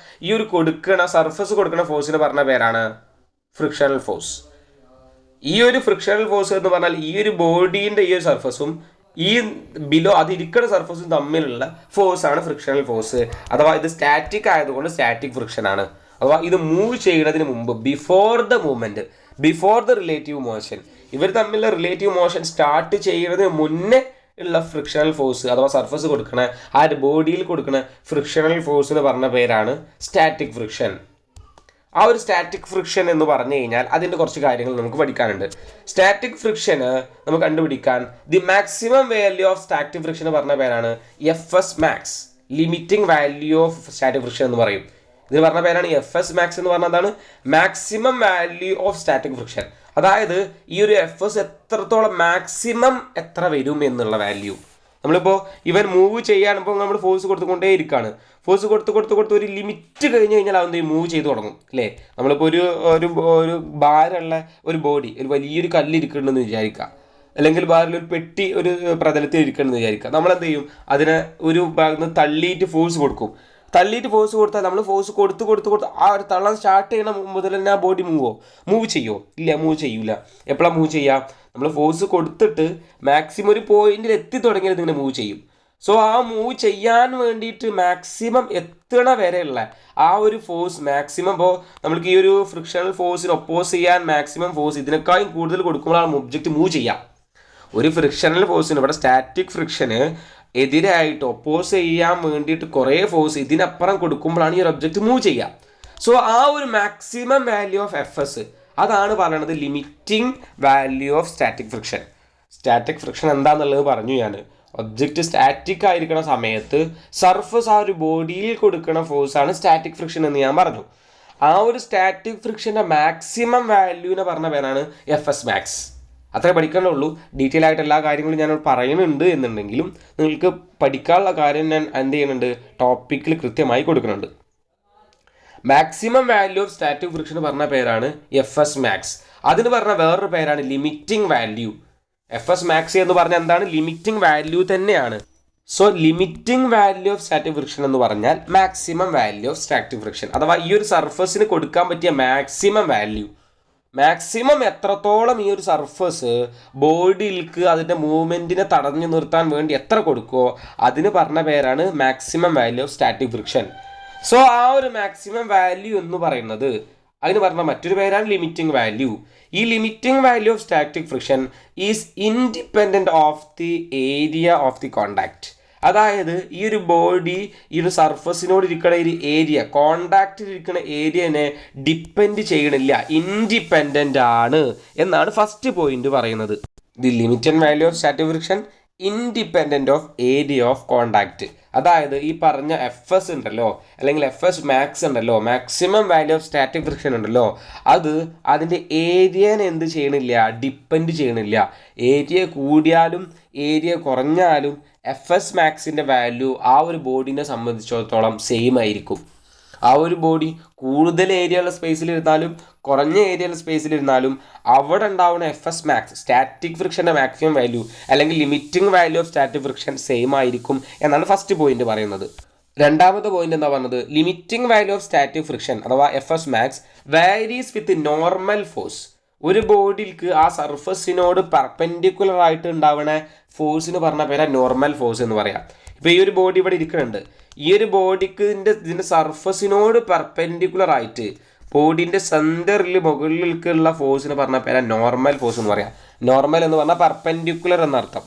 ഈ ഒരു സർഫസ് കൊടുക്കുന്ന ഫോഴ്സിന് പറഞ്ഞ പേരാണ് ഫ്രിക്ഷണൽ ഫോഴ്സ്. ഈ ഒരു ഫ്രിക്ഷണൽ ഫോഴ്സ് എന്ന് പറഞ്ഞാൽ ഈ ഒരു ബോഡീൻ്റെ ഈ ഒരു സർഫസും ഈ ബിലോ അതിരിക്കുന്ന സർഫസും തമ്മിലുള്ള ഫോഴ്സാണ് ഫ്രിക്ഷണൽ ഫോഴ്സ്. അഥവാ ഇത് സ്റ്റാറ്റിക് ആയതുകൊണ്ട് സ്റ്റാറ്റിക് ഫ്രിക്ഷൻ ആണ്. അഥവാ ഇത് മൂവ് ചെയ്യുന്നതിന് മുമ്പ്, before the movement, before the relative motion, ഇവർ തമ്മിലുള്ള റിലേറ്റീവ് മോഷൻ സ്റ്റാർട്ട് ചെയ്യുന്നതിന് മുന്നേ ഉള്ള ഫ്രിക്ഷണൽ ഫോഴ്സ് അഥവാ സർഫസ് കൊടുക്കണ ആ ഒരു ബോഡിയിൽ കൊടുക്കുന്ന ഫ്രിക്ഷണൽ ഫോഴ്സിന് പറഞ്ഞ പേരാണ് സ്റ്റാറ്റിക് ഫ്രിക്ഷൻ. ആ ഒരു സ്റ്റാറ്റിക് ഫ്രിക്ഷൻ എന്ന് പറഞ്ഞു കഴിഞ്ഞാൽ അതിൻ്റെ കുറച്ച് കാര്യങ്ങൾ നമുക്ക് പഠിക്കാനുണ്ട്. സ്റ്റാറ്റിക് ഫ്രിക്ഷന് നമുക്ക് കണ്ടുപിടിക്കാൻ the maximum value of static friction പറഞ്ഞ പേരാണ് F max, limiting value of static friction എന്ന് പറയും. ഇതിന് പറഞ്ഞ പേരാണ് എഫ് മാക്സ് എന്ന് പറഞ്ഞാൽ എന്താണ്, maximum value of static friction. അതായത് ഈ ഒരു എഫ് എത്രത്തോളം മാക്സിമം എത്ര വരും എന്നുള്ള വാല്യൂ. നമ്മളിപ്പോൾ ഇവൻ മൂവ് ചെയ്യാനിപ്പോൾ നമ്മൾ ഫോഴ്സ് കൊടുത്തുകൊണ്ടേ ഇരിക്കുകയാണ്. ഫോഴ്സ് കൊടുത്ത് ഒരു ലിമിറ്റ് കഴിഞ്ഞ് കഴിഞ്ഞാൽ അവൻ മൂവ് ചെയ്ത് തുടങ്ങും അല്ലേ. നമ്മളിപ്പോൾ ഒരു ഭാരമുള്ള ഒരു ബോഡി, ഒരു വലിയൊരു കല്ലിരിക്കണമെന്ന് വിചാരിക്കുക, അല്ലെങ്കിൽ ഭാരമുള്ള ഒരു പെട്ടി ഒരു പ്രതലത്തിൽ ഇരിക്കണമെന്ന് വിചാരിക്കുക. നമ്മളെന്ത് ചെയ്യും, അതിനെ ഒരു ഭാഗത്ത് നിന്ന് തള്ളിയിട്ട് ഫോഴ്സ് കൊടുക്കും. ഫോഴ്സ് കൊടുത്താൽ നമ്മൾ ഫോഴ്സ് കൊടുത്ത് ആ ഒരു തള്ളാൻ സ്റ്റാർട്ട് ചെയ്യണ മുതൽ തന്നെ ആ ബോഡി മൂവ് ചെയ്യുമോ? ഇല്ല, മൂവ് ചെയ്യൂല. എപ്പോഴാണ് മൂവ് ചെയ്യുക, നമ്മൾ ഫോഴ്സ് കൊടുത്തിട്ട് മാക്സിമം ഒരു പോയിന്റിൽ എത്തി തുടങ്ങിയാൽ ഇതിങ്ങനെ മൂവ് ചെയ്യും. സോ ആ മൂവ് ചെയ്യാൻ വേണ്ടിയിട്ട് മാക്സിമം എത്തണ വരെയുള്ള ആ ഒരു ഫോഴ്സ് മാക്സിമം, ഇപ്പോൾ നമുക്ക് ഈ ഒരു ഫ്രിക്ഷണൽ ഫോഴ്സിന് ഒപ്പോസ് ചെയ്യാൻ മാക്സിമം ഫോഴ്സ് ഇതിനേക്കാളും കൂടുതൽ കൊടുക്കുമ്പോഴാണ് ഒബ്ജക്റ്റ് മൂവ് ചെയ്യുക. ഒരു ഫ്രിക്ഷണൽ ഫോഴ്സിന്, ഇവിടെ സ്റ്റാറ്റിക് ഫ്രിക്ഷന് എതിരായിട്ട് ഒപ്പോസ് ചെയ്യാൻ വേണ്ടിയിട്ട് കുറേ ഫോഴ്സ് ഇതിനപ്പുറം കൊടുക്കുമ്പോഴാണ് ഈ ഒരു ഒബ്ജക്റ്റ് മൂവ് ചെയ്യുക. സോ ആ ഒരു maximum value of F S അതാണ് പറയുന്നത് limiting value of static friction. Static friction എന്താണെന്നുള്ളത് പറഞ്ഞു ഞാൻ. ഒബ്ജക്റ്റ് സ്റ്റാറ്റിക് ആയിരിക്കുന്ന സമയത്ത് സർഫസ് ആ ഒരു ബോഡിയിൽ കൊടുക്കുന്ന ഫോഴ്സാണ് സ്റ്റാറ്റിക് ഫ്രിക്ഷൻ എന്ന് ഞാൻ പറഞ്ഞു. ആ ഒരു സ്റ്റാറ്റിക് ഫ്രിക്ഷൻ്റെ മാക്സിമം വാല്യൂവിനെ പറഞ്ഞ പേരാണ് എഫ് എസ് മാക്സ്. അത്രേ പഠിക്കാനുള്ളൂ. ഡീറ്റെയിൽ ആയിട്ട് എല്ലാ കാര്യങ്ങളും ഞാൻ പറയുന്നുണ്ട് എന്നുണ്ടെങ്കിലും നിങ്ങൾക്ക് പഠിക്കാനുള്ള കാര്യം ഞാൻ എന്ത് ചെയ്യുന്നുണ്ട്, ടോപ്പിക്കിൽ കൃത്യമായി കൊടുക്കുന്നുണ്ട്. Maximum value of static friction പറഞ്ഞ പേരാണ് എഫ് എസ് മാക്സ്. അതിന് പറഞ്ഞ വേറൊരു പേരാണ് limiting value. F S max എന്ന് പറഞ്ഞാൽ എന്താണ്? ലിമിറ്റിംഗ് വാല്യൂ തന്നെയാണ്. So limiting value of static friction എന്ന് പറഞ്ഞാൽ maximum value of static friction, അഥവാ ഈ ഒരു സർഫസിന് കൊടുക്കാൻ പറ്റിയ മാക്സിമം വാല്യൂ. മാക്സിമം എത്രത്തോളം ഈ ഒരു സർഫസ് ബോഡിയിലേക്ക് അതിൻ്റെ മൂവ്മെൻറ്റിനെ തടഞ്ഞു നിർത്താൻ വേണ്ടി എത്ര കൊടുക്കുമോ അതിന് പറഞ്ഞ പേരാണ് maximum value of static friction. So ആ ഒരു മാക്സിമം വാല്യൂ എന്ന് പറയുന്നത് അതിന് പറഞ്ഞ മറ്റൊരു പേരാണ് ലിമിറ്റിംഗ് വാല്യൂ. ഈ limiting value of static friction is independent of the area of the contact. അതായത് ഈ ഒരു ബോഡി ഈ ഒരു സർഫസിനോട് ഇരിക്കുന്ന ഒരു ഏരിയ, കോണ്ടാക്റ്റിൽ ഇരിക്കുന്ന ഏരിയനെ ഡിപ്പെൻഡ് ചെയ്യണില്ല, ഇൻഡിപെൻഡൻ്റ് ആണ് എന്നാണ് ഫസ്റ്റ് പോയിന്റ് പറയുന്നത്. The limited value of static friction independent of area of contact. അതായത് ഈ പറഞ്ഞ എഫ് എസ് ഉണ്ടല്ലോ, അല്ലെങ്കിൽ എഫ് എസ് മാക്സ് ഉണ്ടല്ലോ, maximum value of static friction ഉണ്ടല്ലോ, അത് അതിൻ്റെ ഏരിയനെ എന്ത് ചെയ്യണില്ല? ഡിപ്പെൻഡ് ചെയ്യണില്ല. ഏരിയ കൂടിയാലും ഏരിയ കുറഞ്ഞാലും എഫ് എസ് മാക്സിൻ്റെ വാല്യൂ ആ ഒരു ബോഡീനെ സംബന്ധിച്ചിടത്തോളം സെയിം ആയിരിക്കും. ആ ഒരു ബോഡി കൂടുതൽ ഏരിയയുള്ള സ്പേസിലിരുന്നാലും കുറഞ്ഞ ഏരിയയുള്ള സ്പേസിലിരുന്നാലും അവിടെ ഉണ്ടാവുന്ന എഫ് എസ് മാക്സ്, സ്റ്റാറ്റിക് ഫ്രിക്ഷൻ്റെ മാക്സിമം വാല്യൂ അല്ലെങ്കിൽ limiting value of static friction same ആയിരിക്കും എന്നാണ് ഫസ്റ്റ് പോയിന്റ് പറയുന്നത്. രണ്ടാമത്തെ പോയിന്റ് എന്താ പറഞ്ഞത്? Limiting value of static friction അഥവാ F S max varies with normal force. ഒരു ബോഡിക്ക് ആ സർഫസിനോട് പെർപെൻഡിക്കുലർ ആയിട്ട് ഉണ്ടാവുന്ന ഫോഴ്സിന് പറഞ്ഞ പേരാ നോർമൽ ഫോഴ്സ് എന്ന് പറയാം. ഇപ്പോൾ ഈ ഒരു ബോഡി ഇവിടെ ഇരിക്കുന്നുണ്ട്, ഈ ഒരു ബോഡിക്ക് ഇതിൻ്റെ സർഫസിനോട് പെർപെൻഡിക്കുലർ ആയിട്ട് ബോഡിൻ്റെ സെൻറ്ററിൽ മുകളിലേക്കുള്ള ഫോഴ്സിന് പറഞ്ഞ പേരാ നോർമൽ ഫോഴ്സ് എന്ന് പറയാം. നോർമൽ എന്ന് പറഞ്ഞാൽ പെർപെൻഡിക്കുലർ എന്നർത്ഥം.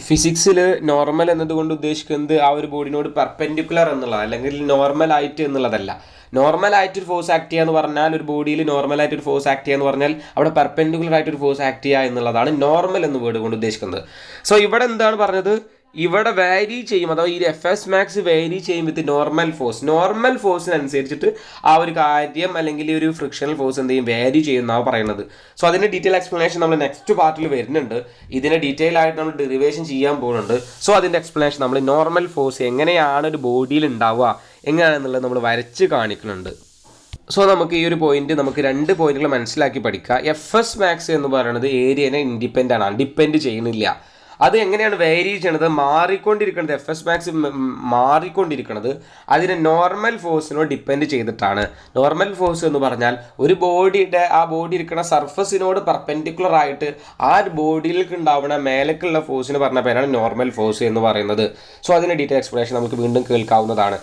ഫിസിക്സിൽ നോർമൽ എന്നതുകൊണ്ട് ഉദ്ദേശിക്കുന്നത് ആ ഒരു ബോഡിനോട് പെർപെൻഡിക്കുലർ എന്നുള്ളത്, അല്ലെങ്കിൽ നോർമൽ ആയിട്ട് എന്നുള്ളതല്ല. നോർമൽ ആയിട്ടൊരു ഫോഴ്സ് ആക്ട് ചെയ്യുക എന്ന് പറഞ്ഞാൽ, ഒരു ബോഡിയിൽ നോർമൽ ആയിട്ടൊരു ഫോഴ്സ് ആക്ട് ചെയ്യുക എന്ന് പറഞ്ഞാൽ അവിടെ പെർപെൻഡിക്കുലർ ആയിട്ടൊരു ഫോഴ്സ് ആക്ട് ചെയ്യുക എന്നുള്ളതാണ് നോർമൽ എന്ന് വേർഡ് കൊണ്ട് ഉദ്ദേശിക്കുന്നത്. സോ ഇവിടെ എന്താണ് പറഞ്ഞത്? ഇവിടെ വാരി ചെയ്യും, അഥവാ ഈ എഫ് എസ് മാക്സ് വാരി ചെയ്യും വിത്ത് നോർമൽ ഫോഴ്സ്. നോർമൽ ഫോഴ്സിനനുസരിച്ചിട്ട് ആ ഒരു കാര്യം അല്ലെങ്കിൽ ഒരു ഫ്രിക്ഷണൽ ഫോഴ്സ് എന്ത് ചെയ്യും? വാരി ചെയ്യുന്നതാണ് പറയുന്നത്. സോ അതിൻ്റെ ഡീറ്റെയിൽ എക്സ്പ്ലനേഷൻ നമ്മൾ നെക്സ്റ്റ് പാർട്ടിൽ വരുന്നുണ്ട്. ഇതിനെ ഡീറ്റെയിൽ ആയിട്ട് നമ്മൾ ഡെറിവേഷൻ ചെയ്യാൻ പോകുന്നുണ്ട്. സോ അതിൻ്റെ എക്സ്പ്ലനേഷൻ നമ്മൾ നോർമൽ ഫോഴ്സ് എങ്ങനെയാണ് ഒരു ബോഡിയിൽ ഉണ്ടാവുക എങ്ങനെയാണെന്നുള്ളത് നമ്മൾ വരച്ച് കാണിക്കുന്നുണ്ട്. സോ നമുക്ക് ഈ ഒരു പോയിന്റ്, നമുക്ക് രണ്ട് പോയിന്റുകൾ മനസ്സിലാക്കി പഠിക്കുക. എഫ് എസ് മാക്സ് എന്ന് പറയുന്നത് ഏരിയനെ ഇൻഡിപെൻഡൻ്റ് ആണ്, ഡിപ്പെൻഡ് ചെയ്യുന്നില്ല. അത് എങ്ങനെയാണ് വേരി ചെയ്യണത്? മാറിക്കൊണ്ടിരിക്കുന്നത്, എഫ് എസ് മാക്സ് മാറിക്കൊണ്ടിരിക്കുന്നത് അതിനെ നോർമൽ ഫോഴ്സിനോട് ഡിപ്പെൻഡ് ചെയ്തിട്ടാണ്. നോർമൽ ഫോഴ്സ് എന്ന് പറഞ്ഞാൽ ഒരു ബോഡിയുടെ ആ ബോഡി ഇരിക്കുന്ന സർഫസിനോട് പെർപെൻഡിക്കുലർ ആയിട്ട് ആ ഒരു ബോഡിയിലേക്ക് ഉണ്ടാവുന്ന മേലേക്കുള്ള ഫോഴ്സിന് പറഞ്ഞ പേരാണ് നോർമൽ ഫോഴ്സ് എന്ന് പറയുന്നത്. സോ അതിൻ്റെ ഡീറ്റെയിൽ എക്സ്പ്ലനേഷൻ നമുക്ക് വീണ്ടും കേൾക്കാവുന്നതാണ്.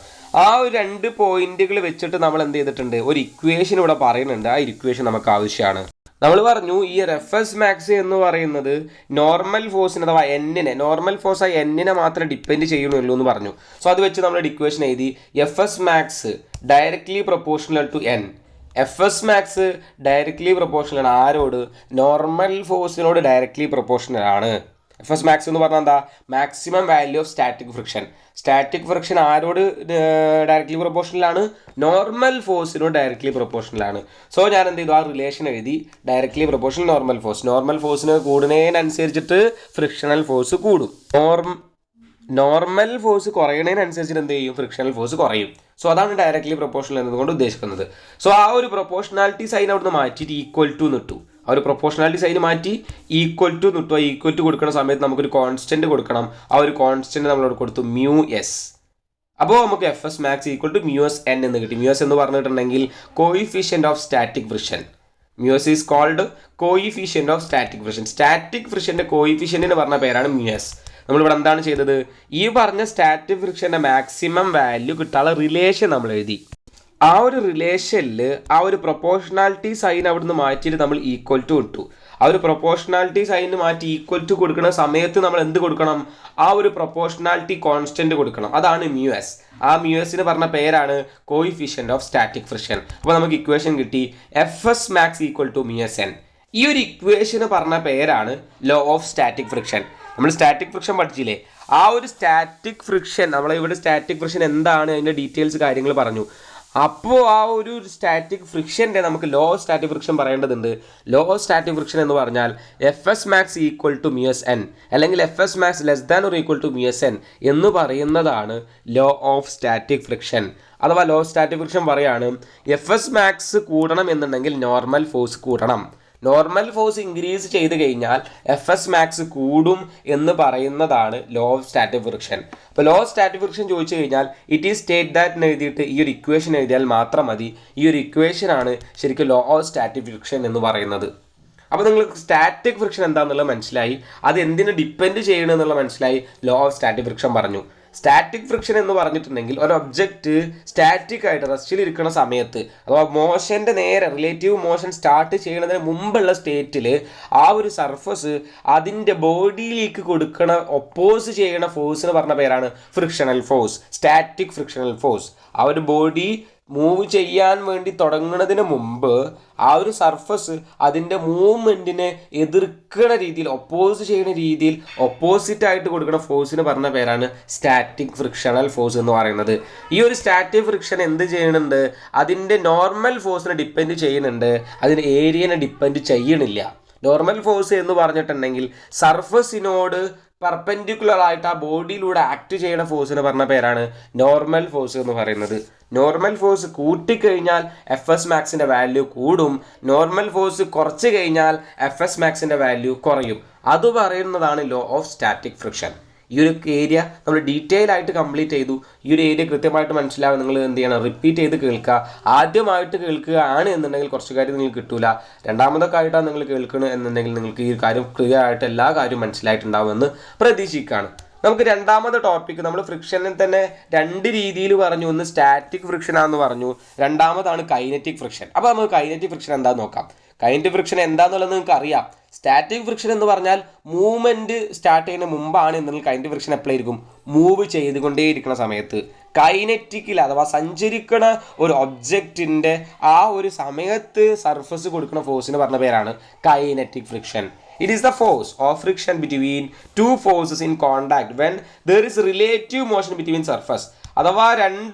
ആ ഒരു രണ്ട് പോയിന്റുകൾ വെച്ചിട്ട് നമ്മൾ എന്ത് ചെയ്തിട്ടുണ്ട്? ഒരു ഇക്വേഷൻ ഇവിടെ പറയുന്നുണ്ട്. ആ ഇക്വേഷൻ നമുക്ക് ആവശ്യമാണ്. നമ്മൾ പറഞ്ഞു ഈ എഫ് എസ് മാക്സ് എന്ന് പറയുന്നത് നോർമൽ ഫോഴ്സിന് അഥവാ എന്നിനെ, നോർമൽ ഫോഴ്സ് ആ എന്നിനെ മാത്രമേ ഡിപ്പെൻഡ് ചെയ്യുന്നുള്ളൂ എന്ന് പറഞ്ഞു. സോ അത് വെച്ച് നമ്മൾ ഇക്വേഷൻ എഴുതി. F S max directly proportional to N. F S max directly proportional ആണ് ആരോട്? നോർമൽ ഫോഴ്സിനോട് ഡയറക്ട്ലി പ്രൊപ്പോർഷണൽ ആണ്. എഫ് എസ് മാക്സ് എന്ന് പറഞ്ഞാൽ എന്താ? Maximum value of static friction. Static friction ആരോട് ഡയറക്ട്ലി പ്രൊപ്പോർഷണലാണ്? നോർമൽ ഫോഴ്സിനോട് ഡയറക്ട്ലി പ്രൊപ്പോർഷണലാണ്. സോ ഞാൻ എന്ത് ചെയ്തു? ആ റിലേഷൻ എഴുതി. Directly proportional normal force. Normal ഫോഴ്സിന് കൂടുന്നതിനനുസരിച്ചിട്ട് ഫ്രിക്ഷണൽ ഫോഴ്സ് കൂടും. നോർമൽ ഫോഴ്സ് കുറയുന്നതിനനുസരിച്ചിട്ട് എന്ത് ചെയ്യും? ഫ്രിക്ഷണൽ ഫോഴ്സ് കുറയും. സോ അതാണ് ഡയറക്ട്ലി പ്രൊപ്പോർഷണൽ എന്നതുകൊണ്ട് ഉദ്ദേശിക്കുന്നത്. സോ ആ ഒരു പ്രൊപ്പോർഷണാലിറ്റി സൈൻ അവിടുന്ന് മാറ്റിയിട്ട് ഈക്വൽ ടു നിട്ടു. ആ ഒരു പ്രൊപ്പോർഷണാലിറ്റി സൈൻ മാറ്റി ഈക്വൽ ടു നിട്ടു. ആ ഈക്വൽ ടു കൊടുക്കുന്ന സമയത്ത് നമുക്കൊരു കോൺസ്റ്റന്റ് കൊടുക്കണം. ആ ഒരു കോൺസ്റ്റന്റ് നമ്മളോട് കൊടുത്തു മ്യൂ എസ്. അപ്പോൾ നമുക്ക് F S max equal to mu S N എന്ന് കിട്ടി. മ്യൂ എസ് എന്ന് പറഞ്ഞിട്ടുണ്ടെങ്കിൽ coefficient of static friction. Mu S is called coefficient of static friction. Static ഫ്രിക്ഷന്റെ കോയിഫിഷ്യന്റിന് പറഞ്ഞ പേരാണ് മ്യൂ എസ്. നമ്മളിവിടെ എന്താണ് ചെയ്തത്? ഈ പറഞ്ഞ സ്റ്റാറ്റിക് ഫ്രിക്ഷന്റെ മാക്സിമം വാല്യൂ കിട്ടാനുള്ള റിലേഷൻ നമ്മൾ എഴുതി. ആ ഒരു റിലേഷനിൽ ആ ഒരു പ്രൊപ്പോർഷണാലിറ്റി സൈൻ അവിടുന്ന് മാറ്റിയിട്ട് നമ്മൾ ഈക്വൽ ടു ഇട്ടു. ആ ഒരു പ്രൊപ്പോർഷണാലിറ്റി സൈന് മാറ്റി ഈക്വൽ ടു കൊടുക്കുന്ന സമയത്ത് നമ്മൾ എന്ത് കൊടുക്കണം? ആ ഒരു പ്രൊപ്പോർഷണാലിറ്റി കോൺസ്റ്റന്റ് കൊടുക്കണം. അതാണ് മ്യൂ എസ്. ആ മ്യൂ എസിന് പറഞ്ഞ പേരാണ് കോയിഫിഷ്യന്റ് ഓഫ് സ്റ്റാറ്റിക് ഫ്രിക്ഷൻ. അപ്പോൾ നമുക്ക് ഇക്വേഷൻ കിട്ടി. F S max equal to mu S N. ഈ ഒരു ഇക്വേഷന് പറഞ്ഞ പേരാണ് ലോ ഓഫ് സ്റ്റാറ്റിക് ഫ്രിക്ഷൻ. നമ്മൾ സ്റ്റാറ്റിക് ഫ്രിക്ഷൻ പഠിച്ചില്ലേ? ആ ഒരു സ്റ്റാറ്റിക് ഫ്രിക്ഷൻ, നമ്മളിവിടെ സ്റ്റാറ്റിക് ഫ്രിക്ഷൻ എന്താണ് അതിൻ്റെ ഡീറ്റെയിൽസ് കാര്യങ്ങൾ പറഞ്ഞു. അപ്പോൾ ആ ഒരു സ്റ്റാറ്റിക് ഫ്രിക്ഷൻ്റെ നമുക്ക് ലോ ഓഫ് സ്റ്റാറ്റിക് ഫ്രിക്ഷൻ പറയേണ്ടതുണ്ട്. ലോ ഓഫ് സ്റ്റാറ്റിക് ഫ്രിക്ഷൻ എന്ന് പറഞ്ഞാൽ F S max equal to mu S N അല്ലെങ്കിൽ F S max less than or equal to mu S N എന്ന് പറയുന്നതാണ് ലോ ഓഫ് സ്റ്റാറ്റിക് ഫ്രിക്ഷൻ. അഥവാ law of static friction പറയാണ് F S max കൂടണം എന്നുണ്ടെങ്കിൽ normal force കൂടണം. Normal force increase ചെയ്ത് കഴിഞ്ഞാൽ എഫ് എസ് മാക്സ് കൂടും എന്ന് പറയുന്നതാണ് ലോ ഓഫ് സ്റ്റാറ്റിക് ഫ്രിക്ഷൻ. അപ്പോൾ ലോ ഓഫ് സ്റ്റാറ്റിക് ഫ്രിക്ഷൻ ചോദിച്ചു കഴിഞ്ഞാൽ ഇറ്റ് ഈസ് സ്റ്റേറ്റ് ദാറ്റ് എന്ന് എഴുതിയിട്ട് ഈ ഒരു ഇക്വേഷൻ എഴുതിയാൽ മാത്രം മതി. ഈ ഒരു ഇക്വേഷനാണ് ശരിക്കും ലോ ഓഫ് സ്റ്റാറ്റിക് ഫ്രിക്ഷൻ എന്ന് പറയുന്നത്. അപ്പോൾ നിങ്ങൾക്ക് സ്റ്റാറ്റിക് ഫ്രിക്ഷൻ എന്താണെന്നുള്ളത് മനസ്സിലായി, അത് എന്തിനു ഡിപ്പെൻഡ് ചെയ്യണമെന്നുള്ളത് മനസ്സിലായി. ലോ ഓഫ് സ്റ്റാറ്റിക് ഫ്രിക്ഷൻ പറഞ്ഞു. സ്റ്റാറ്റിക് ഫ്രിക്ഷൻ എന്ന് പറഞ്ഞിട്ടുണ്ടെങ്കിൽ ഒരു ഒബ്ജക്റ്റ് സ്റ്റാറ്റിക് ആയിട്ട് റെസ്റ്റിൽ ഇരിക്കുന്ന സമയത്ത് അഥവാ മോഷൻ്റെ നേരെ റിലേറ്റീവ് മോഷൻ സ്റ്റാർട്ട് ചെയ്യുന്നതിന് മുമ്പുള്ള സ്റ്റേറ്റിൽ ആ ഒരു സർഫസ് അതിൻ്റെ ബോഡിയിലേക്ക് കൊടുക്കണ ഒപ്പോസ് ചെയ്യണ ഫോഴ്സിന് പറഞ്ഞ പേരാണ് frictional force, static frictional force. ആ ഒരു ബോഡി മൂവ് ചെയ്യാൻ വേണ്ടി തുടങ്ങുന്നതിന് മുമ്പ് ആ ഒരു സർഫസ് അതിൻ്റെ മൂവ്മെൻറ്റിനെ എതിർക്കുന്ന രീതിയിൽ ഒപ്പോസ് ചെയ്യുന്ന രീതിയിൽ ഒപ്പോസിറ്റ് ആയിട്ട് കൊടുക്കുന്ന ഫോഴ്സിന് പറഞ്ഞ പേരാണ് സ്റ്റാറ്റിക് ഫ്രിക്ഷണൽ ഫോഴ്സ് എന്ന് പറയുന്നത്. ഈ ഒരു സ്റ്റാറ്റിക് ഫ്രിക്ഷൻ എന്ത് ചെയ്യുന്നുണ്ട്? അതിൻ്റെ നോർമൽ ഫോഴ്സിനെ ഡിപ്പെൻഡ് ചെയ്യുന്നുണ്ട്, അതിന് ഏരിയനെ ഡിപ്പെൻഡ് ചെയ്യണില്ല. നോർമൽ ഫോഴ്സ് എന്ന് പറഞ്ഞിട്ടുണ്ടെങ്കിൽ സർഫസിനോട് പെർപെൻഡിക്കുലർ ആയിട്ട് ആ ബോഡിയിലൂടെ ആക്ട് ചെയ്യുന്ന ഫോഴ്സിന് പറഞ്ഞ പേരാണ് നോർമൽ ഫോഴ്സ് എന്ന് പറയുന്നത്. നോർമൽ ഫോഴ്സ് കൂട്ടിക്കഴിഞ്ഞാൽ എഫ് എസ് മാക്സിൻ്റെ വാല്യൂ കൂടും, നോർമൽ ഫോഴ്സ് കുറച്ച് കഴിഞ്ഞാൽ എഫ് എസ് മാക്സിൻ്റെ വാല്യൂ കുറയും. അത് പറയുന്നതാണ് ലോ ഓഫ് സ്റ്റാറ്റിക് ഫ്രിക്ഷൻ. ഈ ഒരു ഏരിയ നമ്മൾ ഡീറ്റെയിൽ ആയിട്ട് കംപ്ലീറ്റ് ചെയ്തു. ഈ ഒരു ഏരിയ കൃത്യമായിട്ട് മനസ്സിലാവും. നിങ്ങൾ എന്ത് ചെയ്യണം? റിപ്പീറ്റ് ചെയ്ത് കേൾക്കുക. ആദ്യമായിട്ട് കേൾക്കുകയാണ് എന്നുണ്ടെങ്കിൽ കുറച്ച് കാര്യം നിങ്ങൾക്ക് കിട്ടൂല. രണ്ടാമതൊക്കെ ആയിട്ടാണ് നിങ്ങൾ കേൾക്കുന്നത് എന്നുണ്ടെങ്കിൽ നിങ്ങൾക്ക് ഈ കാര്യം ക്ലിയർ ആയിട്ട് എല്ലാ കാര്യവും മനസ്സിലായിട്ടുണ്ടാവുമെന്ന് പ്രതീക്ഷിക്കുകയാണ്. നമുക്ക് രണ്ടാമത്തെ ടോപ്പിക്ക്, നമ്മൾ ഫ്രിക്ഷനിൽ തന്നെ രണ്ട് രീതിയിൽ പറഞ്ഞു. ഒന്ന് സ്റ്റാറ്റിക് ഫ്രിക്ഷൻ ആണെന്ന് പറഞ്ഞു, രണ്ടാമതാണ് കൈനറ്റിക് ഫ്രിക്ഷൻ. അപ്പോൾ നമുക്ക് കൈനറ്റിക് ഫ്രിക്ഷൻ എന്താണെന്ന് നോക്കാം. കൈനറ്റിക് ഫ്രിക്ഷൻ എന്താണെന്നുള്ളത് നിങ്ങൾക്ക് അറിയാം. സ്റ്റാറ്റിക് ഫ്രിക്ഷൻ എന്ന് പറഞ്ഞാൽ മൂവ്മെൻറ്റ് സ്റ്റാർട്ട് ചെയ്യുന്ന മുമ്പാണ് എന്നുണ്ടെങ്കിൽ കൈനറ്റിക് ഫ്രിക്ഷൻ എപ്പോഴായിരിക്കും? മൂവ് ചെയ്തുകൊണ്ടേയിരിക്കുന്ന സമയത്ത്. കൈനറ്റിക്കിൽ അഥവാ സഞ്ചരിക്കണ ഒരു ഒബ്ജക്റ്റിൻ്റെ ആ ഒരു സമയത്ത് സർഫസ് കൊടുക്കുന്ന ഫോഴ്സിന് പറഞ്ഞ പേരാണ് kinetic friction. It is the force of friction between two forces in contact when there is relative motion between surface. അഥവാ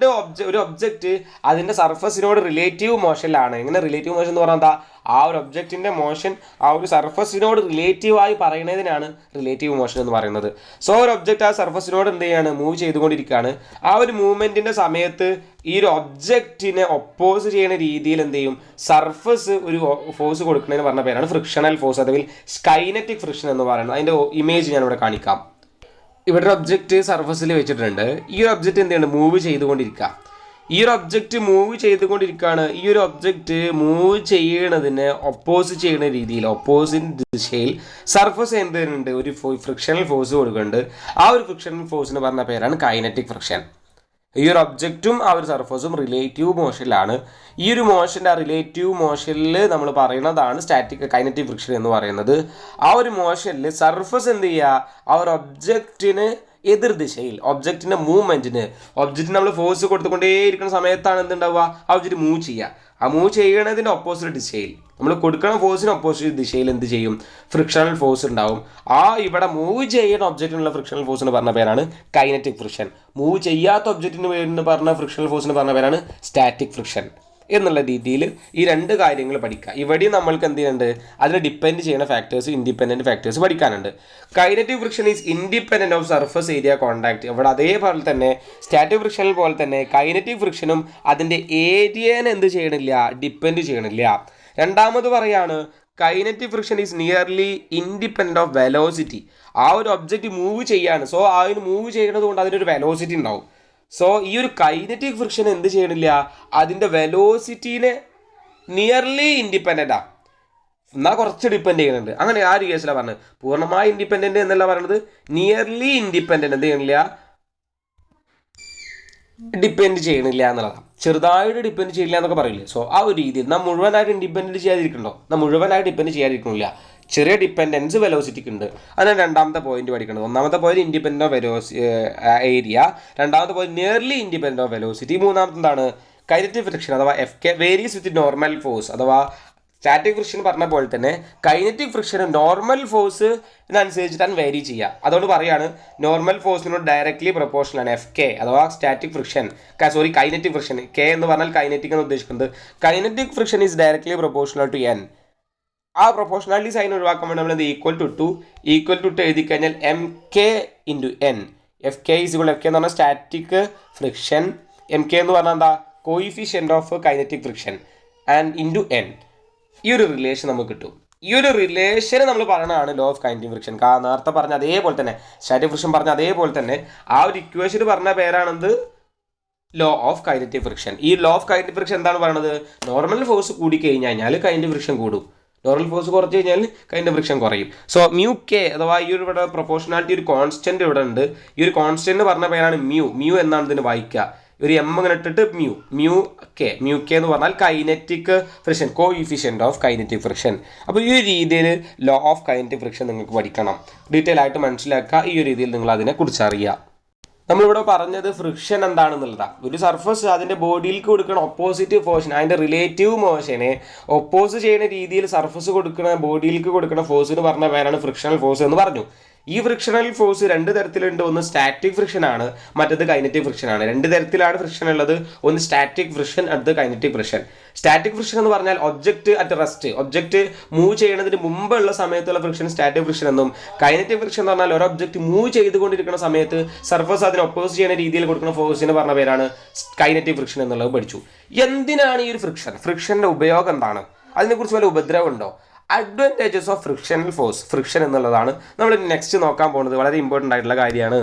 ഒരു ഒബ്ജക്റ്റ് അതിൻ്റെ സർഫസിനോട് റിലേറ്റീവ് മോഷനിലാണ്. എങ്ങനെ റിലേറ്റീവ് മോഷൻ എന്ന് പറഞ്ഞാൽ എന്താ? ആ ഒരു ഒബ്ജക്റ്റിൻ്റെ മോഷൻ ആ ഒരു സർഫസിനോട് റിലേറ്റീവായി പറയുന്നതിനാണ് റിലേറ്റീവ് മോഷൻ എന്ന് പറയുന്നത്. സോ ഒരു ഒബ്ജക്റ്റ് ആ സർഫസിനോട് എന്ത് ചെയ്യാണ്? മൂവ് ചെയ്തുകൊണ്ടിരിക്കുകയാണ്. ആ ഒരു മൂവ്മെൻറ്റിൻ്റെ സമയത്ത് ഈ ഒരു ഒബ്ജക്റ്റിനെ ഒപ്പോസ് ചെയ്യുന്ന രീതിയിൽ എന്ത് ചെയ്യും? സർഫസ് ഒരു ഫോഴ്സ് കൊടുക്കുന്നതിന് പറഞ്ഞ പേരാണ് ഫ്രിക്ഷണൽ ഫോഴ്സ്, അല്ലെങ്കിൽ കൈനറ്റിക് ഫ്രിക്ഷൻ എന്ന് പറയുന്നത്. അതിൻ്റെ ഇമേജ് ഞാനിവിടെ കാണിക്കാം. ഇവിടെ ഒരു ഒബ്ജക്റ്റ് സർഫസിൽ വെച്ചിട്ടുണ്ട്. ഈ ഒരു ഒബ്ജക്റ്റ് എന്ത് ചെയ്യുന്നത്? മൂവ് ചെയ്തുകൊണ്ടിരിക്കുക. ഈ ഒരു ഒബ്ജക്റ്റ് മൂവ് ചെയ്തുകൊണ്ടിരിക്കുകയാണ്. ഈ ഒരു ഒബ്ജക്റ്റ് മൂവ് ചെയ്യണതിന് ഒപ്പോസ് ചെയ്യുന്ന രീതിയിൽ ഓപ്പോസിറ്റ് ദിശയിൽ സർഫസ് എന്ത് ചെയ്യുന്നുണ്ട്? ഒരു ഫ്രിക്ഷണൽ ഫോഴ്സ് കൊടുക്കുന്നുണ്ട്. ആ ഒരു ഫ്രിക്ഷണൽ ഫോഴ്സിന് പറഞ്ഞ പേരാണ് കൈനറ്റിക് ഫ്രിക്ഷൻ. ഈ ഒരു ഒബ്ജക്റ്റും ആ ഒരു സർഫസും റിലേറ്റീവ് മോഷനിലാണ്. ഈ ഒരു മോഷൻ്റെ ആ റിലേറ്റീവ് മോഷനിൽ നമ്മൾ പറയുന്നതാണ് സ്റ്റാറ്റിക് കൈനറ്റിക് ഫ്രിക്ഷൻ എന്ന് പറയുന്നത്. ആ ഒരു മോഷനിൽ സർഫസ് എന്ത് ചെയ്യുക? ആ ഒരു ഒബ്ജക്റ്റിന് എതിർദിശയിൽ ഒബ്ജക്റ്റിൻ്റെ മൂവ്മെൻറ്റിന് നമ്മൾ ഫോഴ്സ് കൊടുത്തുകൊണ്ടേയിരിക്കുന്ന സമയത്താണ് എന്തുണ്ടാവുക? ആ ഒബ്ജക്റ്റ് മൂവ് ചെയ്യുക. ആ മൂവ് ചെയ്യണതിൻ്റെ ഓപ്പോസിറ്റ് ദിശയിൽ നമ്മൾ കൊടുക്കുന്ന ഫോഴ്സിന് ഓപ്പോസിറ്റ് ദിശയിൽ എന്ത് ചെയ്യും? ഫ്രിക്ഷണൽ ഫോഴ്സ് ഉണ്ടാവും. ആ ഇവിടെ മൂവ് ചെയ്യുന്ന ഒബ്ജക്റ്റിനുള്ള ഫ്രിക്ഷണൽ ഫോഴ്സിന് പറഞ്ഞ പേരാണ് കൈനറ്റിക് ഫ്രിക്ഷൻ. മൂവ് ചെയ്യാത്ത ഒബ്ജക്റ്റിന് വേണ്ടി പറഞ്ഞ ഫ്രിക്ഷണൽ ഫോഴ്സിന് പറഞ്ഞ പേരാണ് സ്റ്റാറ്റിക് ഫ്രിക്ഷൻ എന്നുള്ള രീതിയിൽ ഈ രണ്ട് കാര്യങ്ങൾ പഠിക്കുക. ഇവിടെയും നമ്മൾക്ക് എന്ത് ചെയ്യുന്നുണ്ട്? അതിനെ ഡിപ്പെൻഡ് ചെയ്യുന്ന ഫാക്ടേഴ്സ്, ഇൻഡിപെൻഡൻറ്റ് ഫാക്ടേഴ്സ് പഠിക്കാനുണ്ട്. Kinetic friction is independent of surface area contact. ഇവിടെ അതേപോലെ തന്നെ സ്റ്റാറ്റിക് ഫ്രിക്ഷനിൽ പോലെ തന്നെ കൈനറ്റിക് ഫ്രിക്ഷനും അതിൻ്റെ ഏരിയനെ എന്ത് ചെയ്യണില്ല? ഡിപ്പെൻഡ് ചെയ്യണില്ല. രണ്ടാമത് പറയാണ് kinetic friction is nearly independent of velocity. ആ ഒരു ഒബ്ജക്റ്റ് മൂവ് ചെയ്യാണ്. സോ ആ ഒരു മൂവ് ചെയ്യുന്നത് കൊണ്ട് അതിനൊരു വെലോസിറ്റി ഉണ്ടാവും. സോ ഈ ഒരു കൈനറ്റിക് ഫ്രിക്ഷൻ എന്ത് ചെയ്യണില്ല? അതിൻ്റെ വെലോസിറ്റീനെ നിയർലി ഇൻഡിപെൻഡൻ്റ് ആണ്, എന്നാൽ കുറച്ച് ഡിപ്പെൻഡ് ചെയ്യുന്നുണ്ട്. അങ്ങനെ ആ ഒരു കേസിലാണ് പറഞ്ഞത്. പൂർണ്ണമായി ഇൻഡിപെൻഡൻ്റ് എന്നല്ല പറയുന്നത്, നിയർലി ഇൻഡിപെൻഡൻ്റ് എന്ത് ചെയ്യണില്ല? ഡിപ്പെൻഡ് ചെയ്യണില്ല എന്നുള്ളതാണ്. ചെറുതായിട്ട് ഡിപ്പെൻഡ് ചെയ്യില്ല എന്നൊക്കെ പറയില്ലേ? സോ ആ ഒരു രീതിയിൽ നാം മുഴുവനായിട്ട് ഇൻഡിപെൻഡൻറ്റ് ചെയ്യാതിരിക്കണ്ടോ? നാം മുഴുവനായിട്ട് ഡിപ്പെൻഡ് ചെയ്യാതിരിക്കണില്ല. ചെറിയ ഡിപ്പെൻഡൻസ് വെലോസിറ്റിക്ക് ഉണ്ട്. അതാണ് രണ്ടാമത്തെ പോയിന്റ് പഠിക്കുന്നത്. ഒന്നാമത്തെ പോയിന്റ് ഇൻഡിപെൻഡൻ്റ് ഓഫ് ഏരിയ, രണ്ടാമത്തെ point nearly independent of velocity, മൂന്നാമത്തെ എന്താണ്? കൈനറ്റിക് ഫ്രിക്ഷൻ അഥവാ FK varies with normal force. അഥവാ സ്റ്റാറ്റിക് ഫ്രിക്ഷൻ പറഞ്ഞ പോലെ തന്നെ കൈനറ്റിക് ഫ്രിക്ഷന് നോർമൽ ഫോഴ്സിനനുസരിച്ചിട്ടാണ് വേരി ചെയ്യുക. അതുകൊണ്ട് പറയാണ് നോർമൽ ഫോഴ്സിനോട് ഡയറക്ട്ലി പ്രൊപ്പോർഷനാണ് FK അഥവാ static friction, kinetic friction. K എന്ന് പറഞ്ഞാൽ കൈനറ്റിക് എന്ന് ഉദ്ദേശിക്കുന്നത്. Kinetic friction is directly proportional to N. ആ പ്രൊപ്പോർഷണാലിറ്റി സൈൻ ഒഴിവാക്കാൻ വേണ്ടി നമ്മൾ ഈക്വൽ ടു എഴുതി കഴിഞ്ഞാൽ MK × N. FK is equal FK എന്ന് പറഞ്ഞാൽ സ്റ്റാറ്റിക് ഫ്രിക്ഷൻ, MK എന്ന് പറഞ്ഞാൽ എന്താ? Coefficient of kinetic friction and into N. ഈ ഒരു റിലേഷൻ നമുക്ക് കിട്ടും. ഈ ഒരു റിലേഷന് നമ്മൾ പറയുന്നതാണ് ലോ ഓഫ് കൈനറ്റിക് ഫ്രിക്ഷൻ. നേരത്തെ പറഞ്ഞ അതേപോലെ തന്നെ സ്റ്റാറ്റിക് ഫ്രിക്ഷൻ പറഞ്ഞ അതേപോലെ തന്നെ ആ ഒരു ഇക്വേഷൻ പറഞ്ഞ പേരാണെന്ത്, ലോ ഓഫ് കൈനറ്റിക് ഫ്രിക്ഷൻ. ഈ ലോ ഓഫ് കൈനറ്റിക് ഫ്രിക്ഷൻ എന്താണ് പറയുന്നത്? നോർമൽ ഫോഴ്സ് കൂടി കഴിഞ്ഞാൽ കൈനറ്റിക് ഫ്രിക്ഷൻ കൂടും, നോർമൽ ഫോഴ്സ് കുറച്ച് കഴിഞ്ഞാൽ കൈനറ്റിക് ഫ്രിക്ഷൻ കുറയും. സോ മ്യൂ കെ അഥവാ ഈ ഒരു ഇവിടെ പ്രൊപ്പോർഷണാലിറ്റി ഒരു കോൺസ്റ്റന്റ് ഇവിടെ ഉണ്ട്. ഈ ഒരു കോൺസ്റ്റന്റ് പറഞ്ഞ പേരാണ് മ്യൂ എന്നാണ് ഇതിന് വായിക്കുക. ഒരു എം ഇങ്ങനെ ഇട്ടിട്ട് മ്യൂ കെ എന്ന് പറഞ്ഞാൽ kinetic friction, coefficient of kinetic friction. അപ്പോൾ ഈ ഒരു രീതിയിൽ ലോ ഓഫ് കൈനറ്റിക് ഫ്രിക്ഷൻ നിങ്ങൾക്ക് പഠിക്കണം, ഡീറ്റെയിൽ ആയിട്ട് മനസ്സിലാക്കുക. ഈ ഒരു രീതിയിൽ നിങ്ങൾ അതിനെക്കുറിച്ച് അറിയുക. നമ്മളിവിടെ പറഞ്ഞത് ഫ്രിക്ഷൻ എന്താണെന്നുള്ളതാണ്. ഒരു സർഫസ് അതിൻ്റെ ബോഡിയിലേക്ക് കൊടുക്കുന്ന ഓപ്പോസിറ്റ് ഫോഴ്സിന്, അതിൻ്റെ റിലേറ്റീവ് മോഷനെ ഒപ്പോസ് ചെയ്യുന്ന രീതിയിൽ സർഫസ് കൊടുക്കുന്ന ബോഡിയിലേക്ക് കൊടുക്കുന്ന ഫോഴ്സിന് പറഞ്ഞ പേരാണ് ഫ്രിക്ഷണൽ ഫോഴ്സ് എന്ന് പറഞ്ഞു. ഈ ഫ്രിക്ഷണൽ ഫോഴ്സ് രണ്ട് തരത്തിലുണ്ട്. ഒന്ന് സ്റ്റാറ്റിക് ഫ്രിക്ഷൻ ആണ്, മറ്റത് കൈനറ്റിക് ഫ്രിക്ഷൻ ആണ്. രണ്ട് തരത്തിലാണ് ഫ്രിക്ഷൻ ഉള്ളത്. ഒന്ന് സ്റ്റാറ്റിക് ഫ്രിക്ഷൻ, അടുത്ത് കൈനറ്റിക് ഫ്രിക്ഷൻ. സ്റ്റാറ്റിക് ഫ്രിക്ഷൻ എന്ന് പറഞ്ഞാൽ object at rest, object move ചെയ്യുന്നതിന് മുമ്പുള്ള സമയത്തുള്ള ഫ്രിക്ഷൻ സ്റ്റാറ്റിക് ഫ്രിക്ഷൻ എന്നും, കൈനറ്റിക് ഫ്രിക്ഷൻ എന്ന് പറഞ്ഞാൽ ഒരു ഒബ്ജക്റ്റ് മൂവ് ചെയ്തുകൊണ്ടിരിക്കുന്ന സമയത്ത് സർഫസ് അതിന് ഒപ്പോസ് ചെയ്യുന്ന രീതിയിൽ കൊടുക്കുന്ന ഫോഴ്സിന് പറഞ്ഞ പേരാണ് കൈനറ്റിക് ഫ്രിക്ഷൻ എന്നുള്ളത് പഠിച്ചു. എന്തിനാണ് ഈ ഒരു ഫ്രിക്ഷൻ്റെ ഉപയോഗം എന്താണ്? അതിനെക്കുറിച്ച് വല്ല ഉപദ്രവം ഉണ്ടോ? Advantages of frictional force, friction എന്നുള്ളതാണ് നമ്മൾ നെക്സ്റ്റ് നോക്കാൻ പോകുന്നത്. വളരെ ഇമ്പോർട്ടൻ്റ് ആയിട്ടുള്ള കാര്യമാണ്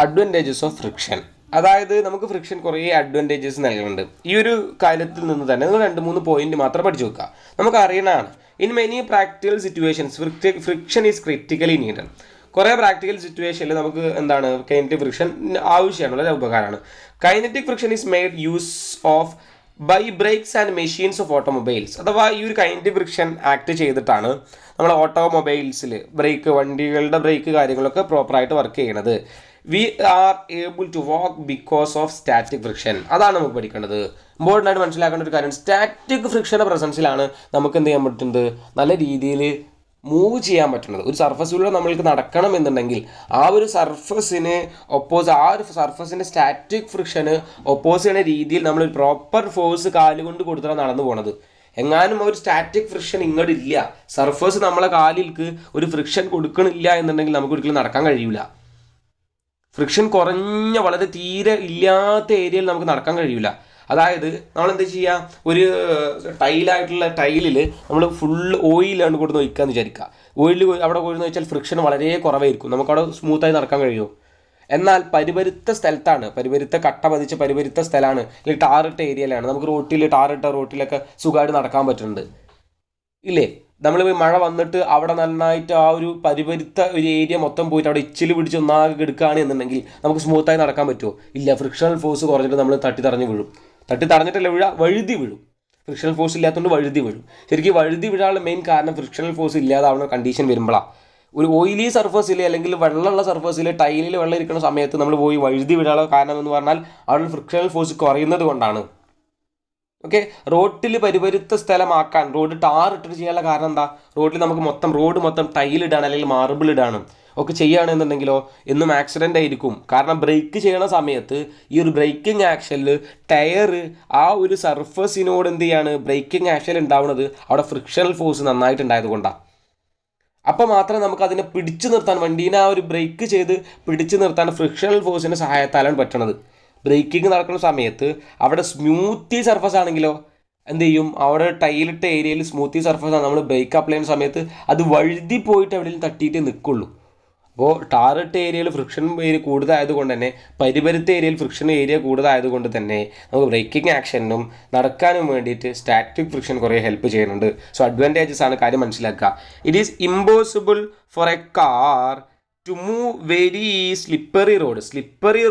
അഡ്വാൻറ്റേജസ് ഓഫ് ഫ്രിക്ഷൻ. അതായത് നമുക്ക് ഫ്രിക്ഷൻ കുറേ അഡ്വാൻറ്റേജസ് നൽകുന്നുണ്ട്. ഈ ഒരു കാര്യത്തിൽ നിന്ന് തന്നെ നിങ്ങൾ 2-3 പോയിന്റ് മാത്രം പഠിച്ചു വെക്കുക. നമുക്ക് അറിയണതാണ്, in many practical situations friction is critically needed. കുറേ പ്രാക്ടിക്കൽ സിറ്റുവേഷനിൽ നമുക്ക് എന്താണ് കൈനറ്റിക് ഫ്രിക്ഷൻ ആവശ്യമാണ്, വളരെ ഉപകാരമാണ്. Kinetic friction is made use of by brakes and machines of automobiles. അഥവാ ഈ ഒരു കൈനറ്റിക് ഫ്രിക്ഷൻ ആക്ട് ചെയ്തിട്ടാണ് നമ്മൾ ഓട്ടോമൊബൈൽസിൽ ബ്രേക്ക്, വണ്ടികളുടെ ബ്രേക്ക് കാര്യങ്ങളൊക്കെ പ്രോപ്പറായിട്ട് വർക്ക് ചെയ്യണത്. We are able to walk because of static friction. അതാണ് നമുക്ക് പഠിക്കേണ്ടത്. ഇമ്പോർട്ടൻ്റ് ആയിട്ട് മനസ്സിലാക്കേണ്ട ഒരു കാര്യം, സ്റ്റാറ്റിക് ഫ്രിക്ഷൻ്റെ പ്രസൻസിലാണ് നമുക്ക് എന്ത് ചെയ്യാൻ പറ്റുന്നത്, നല്ല രീതിയിൽ മൂവ് ചെയ്യാൻ പറ്റുന്നത്. ഒരു സർഫസിലൂടെ നമ്മൾക്ക് നടക്കണം എന്നുണ്ടെങ്കിൽ ആ ഒരു സർഫസിന് ആ ഒരു സർഫസിൻ്റെ സ്റ്റാറ്റിക് ഫ്രിക്ഷന് ഒപ്പോസ് ചെയ്യുന്ന രീതിയിൽ നമ്മളൊരു പ്രോപ്പർ ഫോഴ്സ് കാലുകൊണ്ട് കൊടുത്തിട്ടാണ് നടന്നു പോണത്. എങ്ങാനും ഒരു സ്റ്റാറ്റിക് ഫ്രിക്ഷൻ ഇങ്ങോട്ട് ഇല്ല, സർഫസ് നമ്മളെ കാലിലേക്ക് ഒരു ഫ്രിക്ഷൻ കൊടുക്കണില്ല എന്നുണ്ടെങ്കിൽ നമുക്ക് ഒരിക്കലും നടക്കാൻ കഴിയില്ല. ഫ്രിക്ഷൻ കുറഞ്ഞ വളരെ തീരെ ഇല്ലാത്ത ഏരിയയിൽ നമുക്ക് നടക്കാൻ കഴിയില്ല. അതായത് നമ്മൾ എന്താ ചെയ്യുക, ഒരു ടൈലിൽ നമ്മൾ ഫുൾ ഓയിലാണ് കൊടുത്ത് ഒഴിക്കാന്ന് വിചാരിക്കുക. ഓയിൽ അവിടെ കൊടുന്ന് വെച്ചാൽ ഫ്രിക്ഷൻ വളരെ കുറവായിരിക്കും, നമുക്കവിടെ സ്മൂത്തായി നടക്കാൻ കഴിയുമോ? എന്നാൽ പരിപരുത്ത സ്ഥലത്താണ്, കട്ട പതിച്ച പരിപരുത്ത സ്ഥലമാണ്, അല്ലെങ്കിൽ ടാറിട്ട ഏരിയയിലാണ്, നമുക്ക് ടാറിട്ട റോട്ടിലൊക്കെ സുഖമായിട്ട് നടക്കാൻ പറ്റുന്നുണ്ട് ഇല്ലേ? നമ്മൾ മഴ വന്നിട്ട് അവിടെ നന്നായിട്ട് ആ ഒരു പരിപരുത്ത ഒരു ഏരിയ മൊത്തം പോയിട്ട് അവിടെ ഇച്ചിൽ പിടിച്ച് ഒന്നാകെ എടുക്കുകയാണ് എന്നുണ്ടെങ്കിൽ നമുക്ക് സ്മൂത്തായി നടക്കാൻ പറ്റുമോ? ഇല്ല. ഫ്രിക്ഷണൽ ഫോഴ്സ് കുറഞ്ഞിട്ട് നമ്മൾ തടഞ്ഞിട്ടല്ല വഴുതി വീഴും. ഫ്രിക്ഷണൽ ഫോഴ്സ് ഇല്ലാത്തതുകൊണ്ട് വഴുതി വീഴും. ശരിക്കും വഴുതി വീഴാനുള്ള മെയിൻ കാരണം ഫ്രിക്ഷണൽ ഫോഴ്സ് ഇല്ലാതാവുന്ന കണ്ടീഷൻ വരുമ്പോഴാണ്. ഒരു ഓയിലി സർഫസിൽ അല്ലെങ്കിൽ വെള്ളമുള്ള സർഫസിൽ ടൈലിൽ വെള്ളം ഇരിക്കുന്ന സമയത്ത് നമ്മൾ പോയി വഴുതി വീഴാനുള്ള കാരണം എന്ന് പറഞ്ഞാൽ അവിടെ ഫ്രിക്ഷണൽ ഫോഴ്സ് കുറയുന്നത് കൊണ്ടാണ്. ഓക്കെ, റോഡിൽ പരിപരുത്ത സ്ഥലമാക്കാൻ റോഡ് ടാറിട്ടിട്ട് ചെയ്യാനുള്ള കാരണം എന്താ? റോഡ് മൊത്തം ടൈലിടാണ് അല്ലെങ്കിൽ മാർബിൾ ഇടാണ് ഒക്കെ ചെയ്യുകയാണെന്നുണ്ടെങ്കിലോ എന്നും ആക്സിഡൻ്റ് ആയിരിക്കും. കാരണം ബ്രേക്ക് ചെയ്യണ സമയത്ത് ഈ ഒരു ബ്രേക്കിംഗ് ആക്ഷനിൽ ടയർ ആ ഒരു സർഫസിനോട് എന്ത് ചെയ്യാണ്, ബ്രേക്കിംഗ് ആക്ഷൻ ഉണ്ടാവുന്നത് അവിടെ ഫ്രിക്ഷണൽ ഫോഴ്സ് നന്നായിട്ട് ഉണ്ടായത് കൊണ്ടാണ്. അപ്പോൾ മാത്രമേ നമുക്ക് അതിനെ പിടിച്ചു നിർത്താൻ, വണ്ടീനെ ആ ഒരു ബ്രേക്ക് ചെയ്ത് പിടിച്ചു നിർത്താൻ ഫ്രിക്ഷണൽ ഫോഴ്സിൻ്റെ സഹായത്താലാണ് പറ്റണത്. ബ്രേക്കിംഗ് നടക്കുന്ന സമയത്ത് അവിടെ സ്മൂത്തി സർഫസ് ആണെങ്കിലോ എന്ത് ചെയ്യും, അവിടെ ടൈലിട്ട ഏരിയയിൽ സ്മൂത്തി സർഫസ് ആണ്, നമ്മൾ ബ്രേക്ക് അപ്ലൈ ചെയ്യുന്ന സമയത്ത് അത് വഴുതി പോയിട്ട് എവിടെയും തട്ടിയിട്ടേ നിൽക്കുള്ളൂ. അപ്പോൾ ടാറിട്ട ഏരിയയിൽ ഫ്രിക്ഷൻ ഏരിയ കൂടുതലായതുകൊണ്ട് തന്നെ, പരിപരുത്ത ഏരിയയിൽ ഫ്രിക്ഷൻ ഏരിയ കൂടുതലായതുകൊണ്ട് തന്നെ നമുക്ക് ബ്രേക്കിംഗ് ആക്ഷനും നടക്കാനും വേണ്ടിയിട്ട് സ്റ്റാറ്റിക് ഫ്രിക്ഷൻ കുറേ ഹെൽപ്പ് ചെയ്യുന്നുണ്ട്. സോ അഡ്വാൻറ്റേജസ് ആണ്, കാര്യം മനസ്സിലാക്കുക. It is impossible for a car to move very slippery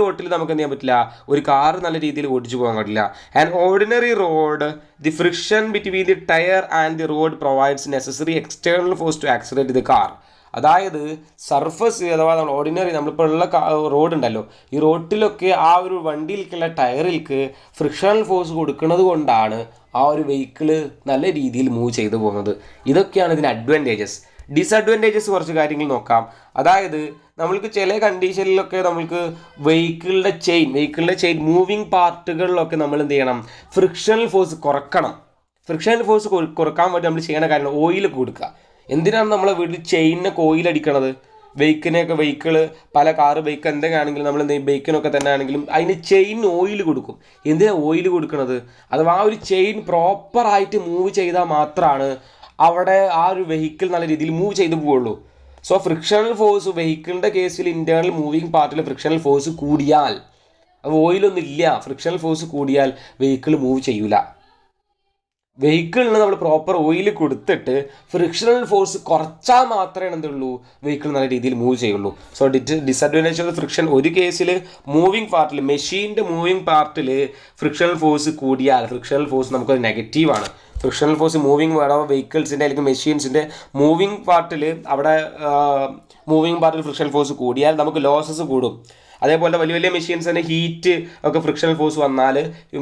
റോഡിൽ നമുക്ക് എന്ത് ചെയ്യാൻ പറ്റില്ല, ഒരു കാർ നല്ല രീതിയിൽ ഓടിച്ചു പോകാൻ പറ്റില്ല. And ordinary road, the friction between the tyre and the road provides necessary external force to accelerate the car. അതായത് സർഫസ് അഥവാ നമ്മൾ ഓർഡിനറി നമ്മളിപ്പോൾ ഉള്ള റോഡ് ഉണ്ടല്ലോ, ഈ റോഡിലൊക്കെ ആ ഒരു വണ്ടിയിലേക്കുള്ള ടയറിലേക്ക് ഫ്രിക്ഷണൽ ഫോഴ്സ് കൊടുക്കുന്നത് കൊണ്ടാണ് ആ ഒരു വെഹിക്കിള് നല്ല രീതിയിൽ മൂവ് ചെയ്തു പോകുന്നത്. ഇതൊക്കെയാണ് ഇതിൻ്റെ അഡ്വാൻറ്റേജസ്. ഡിസഡ്വാൻറ്റേജസ് കുറച്ച് കാര്യങ്ങൾ നോക്കാം. അതായത് നമ്മൾക്ക് ചില കണ്ടീഷനിലൊക്കെ നമ്മൾക്ക് വെഹിക്കിളിൻ്റെ ചെയിൻ മൂവിങ് പാർട്ടുകളിലൊക്കെ നമ്മൾ എന്ത് ചെയ്യണം, ഫ്രിക്ഷണൽ ഫോഴ്സ് കുറക്കണം. ഫ്രിക്ഷണൽ ഫോഴ്സ് കുറക്കാൻ വേണ്ടി നമ്മൾ ചെയ്യണ കാര്യം ഓയിൽ കൊടുക്കുക. എന്തിനാണ് നമ്മളെ വീട്ടിൽ ചെയിനൊക്കെ ഓയിലടിക്കണത്? വെഹിക്കിള് പല കാറ് ബൈക്ക് എന്തെങ്കിലും നമ്മൾ ബൈക്കിനൊക്കെ തന്നെ ആണെങ്കിലും അതിന് ചെയിൻ ഓയിൽ കൊടുക്കും. എന്തിനാണ് ഓയിൽ കൊടുക്കുന്നത്? അഥവാ ആ ഒരു ചെയിൻ പ്രോപ്പറായിട്ട് മൂവ് ചെയ്താൽ മാത്രമാണ് അവിടെ ആ ഒരു വെഹിക്കിൾ നല്ല രീതിയിൽ മൂവ് ചെയ്തു പോവുള്ളൂ. സോ ഫ്രിക്ഷണൽ ഫോഴ്സ് വെഹിക്കിളിൻ്റെ കേസിൽ ഇൻറ്റേർണൽ മൂവിങ് പാർട്ടിൽ ഫ്രിക്ഷണൽ ഫോഴ്സ് കൂടിയാൽ, അത് ഓയിലൊന്നും ഇല്ല, ഫ്രിക്ഷണൽ ഫോഴ്സ് കൂടിയാൽ വെഹിക്കിൾ മൂവ് ചെയ്യൂല. വെഹിക്കിളിന് നമ്മൾ പ്രോപ്പർ ഓയിൽ കൊടുത്തിട്ട് ഫ്രിക്ഷണൽ ഫോഴ്സ് കുറച്ചാൽ മാത്രമേ എന്തുള്ളൂ വെഹിക്കിൾ നല്ല രീതിയിൽ മൂവ് ചെയ്യുള്ളൂ. സോ ഡിസഡ്വാൻറ്റേജ് ഓഫ് ഫ്രിക്ഷൻ, ഒരു കേസിൽ മൂവിങ് പാർട്ടിൽ മെഷീൻ്റെ മൂവിങ് പാർട്ടിൽ ഫ്രിക്ഷണൽ ഫോഴ്സ് കൂടിയാൽ ഫ്രിക്ഷണൽ ഫോഴ്സ് നമുക്കൊരു നെഗറ്റീവാണ്. ഫ്രിക്ഷണൽ ഫോഴ്സ് മൂവിങ് വെഹിക്കിൾസിൻ്റെ അല്ലെങ്കിൽ മെഷീൻസിൻ്റെ മൂവിങ് പാർട്ടിൽ അവിടെ മൂവിങ് പാർട്ടിൽ ഫ്രിക്ഷണൽ ഫോഴ്സ് കൂടിയാൽ നമുക്ക് ലോസസ് കൂടും. അതേപോലെ വലിയ വലിയ മെഷീൻസ് തന്നെ ഹീറ്റ് ഒക്കെ ഫ്രിക്ഷണൽ ഫോഴ്സ് വന്നാൽ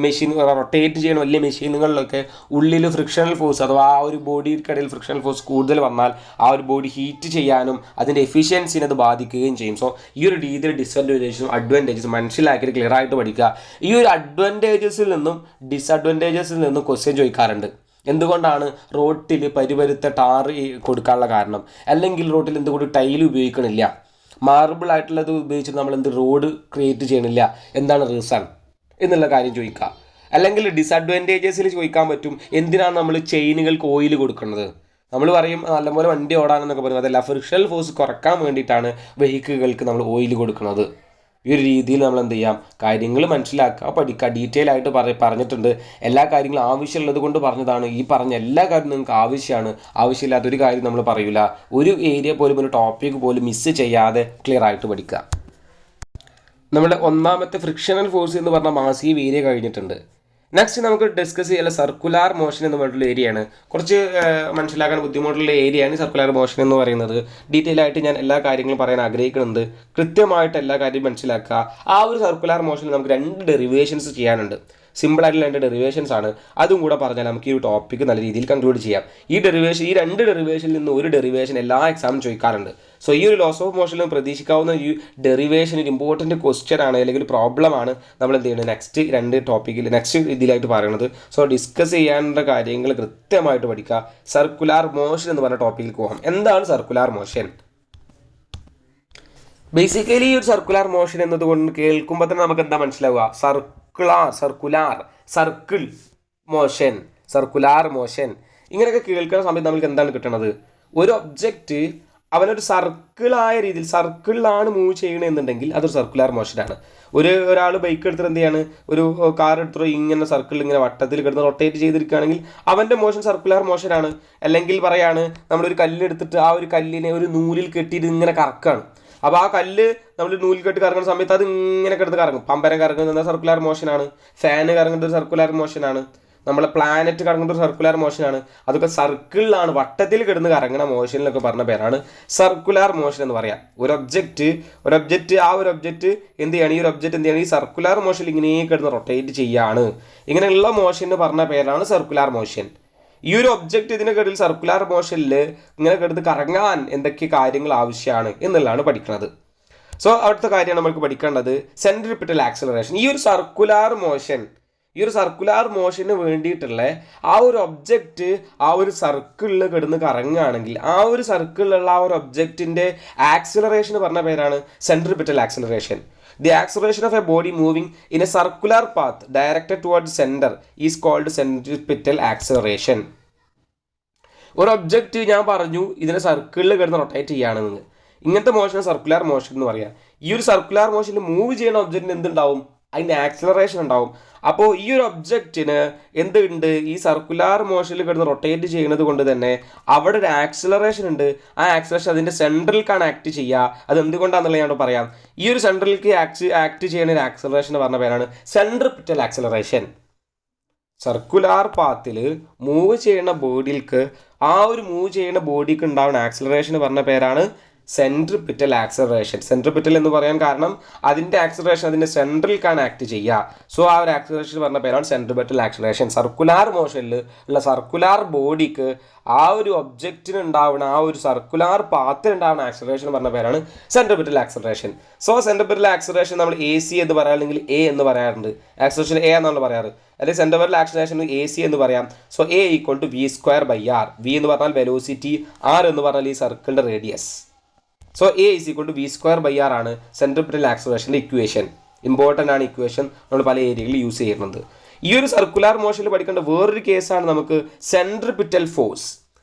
മെഷീൻ റൊട്ടേറ്റ് ചെയ്യുന്ന വലിയ മെഷീനുകളിലൊക്കെ ഉള്ളിൽ ഫ്രിക്ഷണൽ ഫോഴ്സ് അഥവാ ആ ഒരു ബോഡിക്കിടയിൽ ഫ്രിക്ഷണൽ ഫോഴ്സ് കൂടുതൽ വന്നാൽ ആ ഒരു ബോഡി ഹീറ്റ് ചെയ്യാനും അതിൻ്റെ എഫിഷ്യൻസിനെ അത് ബാധിക്കുകയും ചെയ്യും. സോ ഈ ഒരു രീതിയിൽ ഡിസഡ്വാൻറ്റേജസും അഡ്വാൻറ്റേജസും മനസ്സിലാക്കിയിട്ട് ക്ലിയർ ആയിട്ട് പഠിക്കുക. ഈ ഒരു അഡ്വാൻറ്റേജസിൽ നിന്നും ഡിസഡ്വാൻറ്റേജസിൽ നിന്നും ക്വസ്റ്റ്യൻ ചോദിക്കാറുണ്ട്. എന്തുകൊണ്ടാണ് റോട്ടിൽ പരിപരുത്ത ടാർ കൊടുക്കാനുള്ള കാരണം, അല്ലെങ്കിൽ റോട്ടിൽ എന്തുകൊണ്ട് ടൈൽ ഉപയോഗിക്കണില്ല, മാർബിൾ ആയിട്ടുള്ളത് ഉപയോഗിച്ചിട്ട് നമ്മൾ റോഡ് ക്രിയേറ്റ് ചെയ്യണില്ല, എന്താണ് റീസൺ എന്നുള്ള കാര്യം ചോദിക്കുക. അല്ലെങ്കിൽ ഡിസഡ്വാൻറ്റേജസിൽ ചോദിക്കാൻ പറ്റും, എന്തിനാണ് നമ്മൾ ചെയിനുകൾക്ക് ഓയിൽ കൊടുക്കുന്നത്. നമ്മൾ പറയും നല്ലപോലെ വണ്ടി ഓടാനെന്നൊക്കെ പറയും, അതല്ല ഫ്രിക്ഷണൽ ഫോഴ്സ് കുറക്കാൻ വേണ്ടിയിട്ടാണ് വെഹിക്കിളുകൾക്ക് നമ്മൾ ഓയിൽ കൊടുക്കുന്നത്. ഈ ഒരു രീതിയിൽ നമ്മൾ എന്ത് ചെയ്യാം, കാര്യങ്ങൾ മനസ്സിലാക്കുക, പഠിക്കുക. ഡീറ്റെയിൽ ആയിട്ട് പറഞ്ഞിട്ടുണ്ട്. എല്ലാ കാര്യങ്ങളും ആവശ്യമുള്ളത് കൊണ്ട് പറഞ്ഞതാണ്. ഈ പറഞ്ഞ എല്ലാ കാര്യവും നിങ്ങൾക്ക് ആവശ്യമാണ്. ആവശ്യമില്ലാത്തൊരു കാര്യം നമ്മൾ പറയില്ല. ഒരു ഏരിയ പോലും ഒരു ടോപ്പിക് പോലും മിസ് ചെയ്യാതെ ക്ലിയർ ആയിട്ട് പഠിക്കുക. നമ്മുടെ ഒന്നാമത്തെ ഫ്രിക്ഷണൽ ഫോഴ്സ് എന്ന് പറഞ്ഞ മാസീവ് ഏരിയ കഴിഞ്ഞിട്ടുണ്ട്. നെക്സ്റ്റ് നമുക്ക് ഡിസ്കസ് ചെയ്യാൻ സർക്കുലാർ മോഷൻ എന്ന് പറഞ്ഞിട്ടുള്ള ഏരിയയാണ്. കുറച്ച് മനസ്സിലാക്കാൻ ബുദ്ധിമുട്ടുള്ള ഏരിയയാണ് സർക്കുലാർ മോഷൻ എന്ന് പറയുന്നത്. ഡീറ്റെയിൽ ആയിട്ട് ഞാൻ എല്ലാ കാര്യങ്ങളും പറയാൻ ആഗ്രഹിക്കുന്നുണ്ട്. കൃത്യമായിട്ട് എല്ലാ കാര്യവും മനസ്സിലാക്കുക. ആ ഒരു സർക്കുലാർ മോഷനിൽ നമുക്ക് 2 ഡെറിവേഷൻസ് ചെയ്യാനുണ്ട്. സിമ്പിളായിട്ടുള്ള 2 ഡെറിവേഷൻസ് ആണ്. അതും കൂടെ പറഞ്ഞാൽ നമുക്ക് ഈ ഒരു ടോപ്പിക്ക് നല്ല രീതിയിൽ കൺക്ലൂഡ് ചെയ്യാം. ഈ 2 ഡെറിവേഷനിൽ നിന്ന് ഒരു ഡെറിവേഷൻ എല്ലാ എക്സാമിനും ചോദിക്കാറുണ്ട്. സോ ഈ ഒരു ലോസ് ഓഫ് മോഷനിൽ പ്രതീക്ഷിക്കാവുന്ന ഈ ഡെറിവേഷൻ ഒരു ഇമ്പോർട്ടൻറ്റ് ക്വസ്റ്റ്യൻ ആണ്, അല്ലെങ്കിൽ ഒരു പ്രോബ്ലം ആണ്. നമ്മൾ എന്ത് ചെയ്യുന്നത് നെക്സ്റ്റ് 2 ടോപ്പിക്കിൽ നെക്സ്റ്റ് ഇതിലായിട്ട് പറയുന്നത്. സോ ഡിസ്കസ് ചെയ്യാനുള്ള കാര്യങ്ങൾ കൃത്യമായിട്ട് പഠിക്കുക. സർക്കുലാർ മോഷൻ എന്ന് പറഞ്ഞ ടോപ്പിക്കിലേക്ക് പോകാം. എന്താണ് സർക്കുലാർ മോഷൻ? ബേസിക്കലി ഈ ഒരു സർക്കുലാർ മോഷൻ എന്നതുകൊണ്ട് കേൾക്കുമ്പോൾ തന്നെ നമുക്ക് എന്താ മനസ്സിലാവുക? സർക്കിൾ മോഷൻ, സർക്കുലാർ മോഷൻ, ഇങ്ങനെയൊക്കെ കേൾക്കുന്ന സമയത്ത് നമുക്ക് എന്താണ് കിട്ടുന്നത്? ഒരു ഒബ്ജക്റ്റ് അവനൊരു സർക്കിളായ രീതിയിൽ സർക്കിളിലാണ് മൂവ് ചെയ്യണമെന്നുണ്ടെങ്കിൽ അതൊരു സർക്കുലാർ മോഷനാണ്. ഒരാൾ ബൈക്ക് എടുത്തിട്ട് എന്ത് ചെയ്യാണ്, ഒരു കാർ എടുത്തിട്ട് ഇങ്ങനെ സർക്കിൾ ഇങ്ങനെ വട്ടത്തിൽ കിടന്ന് റൊട്ടേറ്റ് ചെയ്തിരിക്കുകയാണെങ്കിൽ അവൻ്റെ മോഷൻ സർക്കുലാർ മോഷനാണ്. അല്ലെങ്കിൽ പറയാണ് നമ്മളൊരു കല്ലെടുത്തിട്ട് ആ ഒരു കല്ലിനെ ഒരു നൂലിൽ കെട്ടിയിട്ട് ഇങ്ങനെ കറക്കുകയാണ്. അപ്പോൾ ആ കല്ല് നമ്മൾ നൂലിൽ കെട്ടി കറങ്ങുന്ന സമയത്ത് അത് ഇങ്ങനെ കിടന്ന് കറങ്ങും. പമ്പരം കറങ്ങുന്നത് സർക്കുലാർ മോഷനാണ്. ഫാന് കറങ്ങുന്നത് ഒരു സർക്കുലാർ മോഷനാണ്. നമ്മളെ പ്ലാനറ്റ് കറങ്ങുന്ന ഒരു സർക്കുലാർ മോഷനാണ്. അതൊക്കെ സർക്കിളിലാണ്, വട്ടത്തിൽ കിടന്ന് കറങ്ങുന്ന മോഷനിലൊക്കെ പറഞ്ഞ പേരാണ് സർക്കുലാർ മോഷൻ എന്ന് പറയാം. ഒരു ഒബ്ജക്റ്റ് എന്ത് ചെയ്യാണ്, ഈ ഒരു ഒബ്ജക്റ്റ് എന്ത് ചെയ്യാണ്, ഈ സർക്കുലാർ മോഷനിൽ ഇങ്ങനെ കിടന്ന് റൊട്ടേറ്റ് ചെയ്യാണ്. ഇങ്ങനെയുള്ള മോഷൻ എന്ന് പറഞ്ഞ പേരാണ് സർക്കുലാർ മോഷൻ. ഈ ഒരു ഒബ്ജക്റ്റ് ഇതിനെക്കിടയിൽ സർക്കുലാർ മോഷനിൽ ഇങ്ങനെ കിടന്ന് കറങ്ങാൻ എന്തൊക്കെ കാര്യങ്ങൾ ആവശ്യമാണ് എന്നുള്ളതാണ് പഠിക്കുന്നത്. സോ അടുത്ത കാര്യമാണ് നമുക്ക് പഠിക്കേണ്ടത് സെൻട്രിപിറ്റൽ ആക്സിലറേഷൻ. ഈ ഒരു സർക്കുലാർ മോഷന് വേണ്ടിയിട്ടുള്ള ആ ഒരു ഒബ്ജക്റ്റ് ആ ഒരു സർക്കിളിൽ കിടന്ന് കറങ്ങുകയാണെങ്കിൽ ആ ഒരു സർക്കിളിലുള്ള ആ ഒരു ഒബ്ജക്റ്റിൻ്റെ ആക്സിലറേഷൻ പറഞ്ഞ പേരാണ് centripetal acceleration. The acceleration of a body moving in a circular path directed towards center is called centripetal acceleration. ഒരു ഒബ്ജക്റ്റ് ഞാൻ പറഞ്ഞു ഇതിനെ സർക്കിളിൽ കിടന്ന് റൊട്ടേറ്റ് ചെയ്യുകയാണെന്ന്. ഇങ്ങനത്തെ മോഷൻ സർക്കുലാർ മോഷൻ എന്ന് പറയാം. ഈ ഒരു സർക്കുലാർ മോഷനിൽ മൂവ് ചെയ്യുന്ന ഒബ്ജക്റ്റിന് എന്തുണ്ടാവും? അതിൻ്റെ ആക്സിലറേഷൻ ഉണ്ടാവും. അപ്പോൾ ഈ ഒരു ഒബ്ജക്റ്റിന് എന്തുണ്ട്? ഈ സർക്കുലാർ മോഷനിൽ കിടന്ന് റൊട്ടേറ്റ് ചെയ്യുന്നത് കൊണ്ട് തന്നെ അവിടെ ഒരു ആക്സിലറേഷൻ ഉണ്ട്. ആ ആക്സിലറേഷൻ അതിൻ്റെ സെൻട്രലിലേക്കാണ് ആക്ട് ചെയ്യുക. അത് എന്തുകൊണ്ടാണെന്നുള്ളത് ഞാൻ പറയാം. ഈ ഒരു സെൻട്രലിലേക്ക് ആക്ട് ചെയ്യുന്ന ഒരു ആക്സിലറേഷൻ എന്ന് പറഞ്ഞ പേരാണ് സെൻട്രിപിറ്റൽ ആക്സിലറേഷൻ. സർക്കുലാർ പാത്തിൽ മൂവ് ചെയ്യുന്ന ബോഡിക്ക് ആ ഒരു മൂവ് ചെയ്യുന്ന ബോഡിക്ക് ഉണ്ടാവുന്ന ആക്സിലറേഷൻ പറഞ്ഞ പേരാണ് സെൻട്രിപിറ്റൽ ആക്സിലറേഷൻ. സെൻട്രിപിറ്റൽ എന്ന് പറയാൻ കാരണം അതിൻ്റെ ആക്സിലറേഷൻ അതിൻ്റെ സെൻട്രലിലേക്കാണ് ആക്ട് ചെയ്യുക. സോ ആ ഒരു ആക്സിലറേഷൻ പറഞ്ഞ പേരാണ് സെൻട്രിപിറ്റൽ ആക്സിലറേഷൻ. സർക്കുലാർ മോഷനിൽ ഉള്ള സർക്കുലാർ ബോഡിക്ക് ആ ഒരു ഒബ്ജക്റ്റിന് ഉണ്ടാവുന്ന ആ ഒരു സർക്കുലാർ പാത്തിൽ ഉണ്ടാവുന്ന ആക്സിലറേഷൻ പറഞ്ഞ പേരാണ് centripetal acceleration. So centripetal acceleration നമ്മൾ AC എന്ന് പറയാം, അല്ലെങ്കിൽ A എന്ന് പറയാറുണ്ട്. ആക്സിലറേഷൻ A എന്നാണ് പറയാറ്, അല്ലെങ്കിൽ സെൻട്രിപിറ്റൽ ആക്സിലറേഷൻ AC എന്ന് പറയാം. So A = v²/r. V എന്ന് പറഞ്ഞാൽ വെലോസിറ്റി, R എന്ന് പറഞ്ഞാൽ ഈ സർക്കിളിൻ്റെ റേഡിയസ്. സോ A = v²/r ആണ് സെൻട്രിപിറ്റൽ ആക്സിലറേഷൻ്റെ ഇക്വേഷൻ. ഇമ്പോർട്ടൻ്റ് ആണ് ഇക്വേഷൻ, നമ്മൾ പല ഏരിയകളിൽ യൂസ് ചെയ്യുന്നത്. ഈ ഒരു സർക്കുലാർ മോഷനിൽ പഠിക്കേണ്ട വേറൊരു കേസാണ് നമുക്ക് സെൻട്രിപിറ്റൽ ഫോഴ്സ്.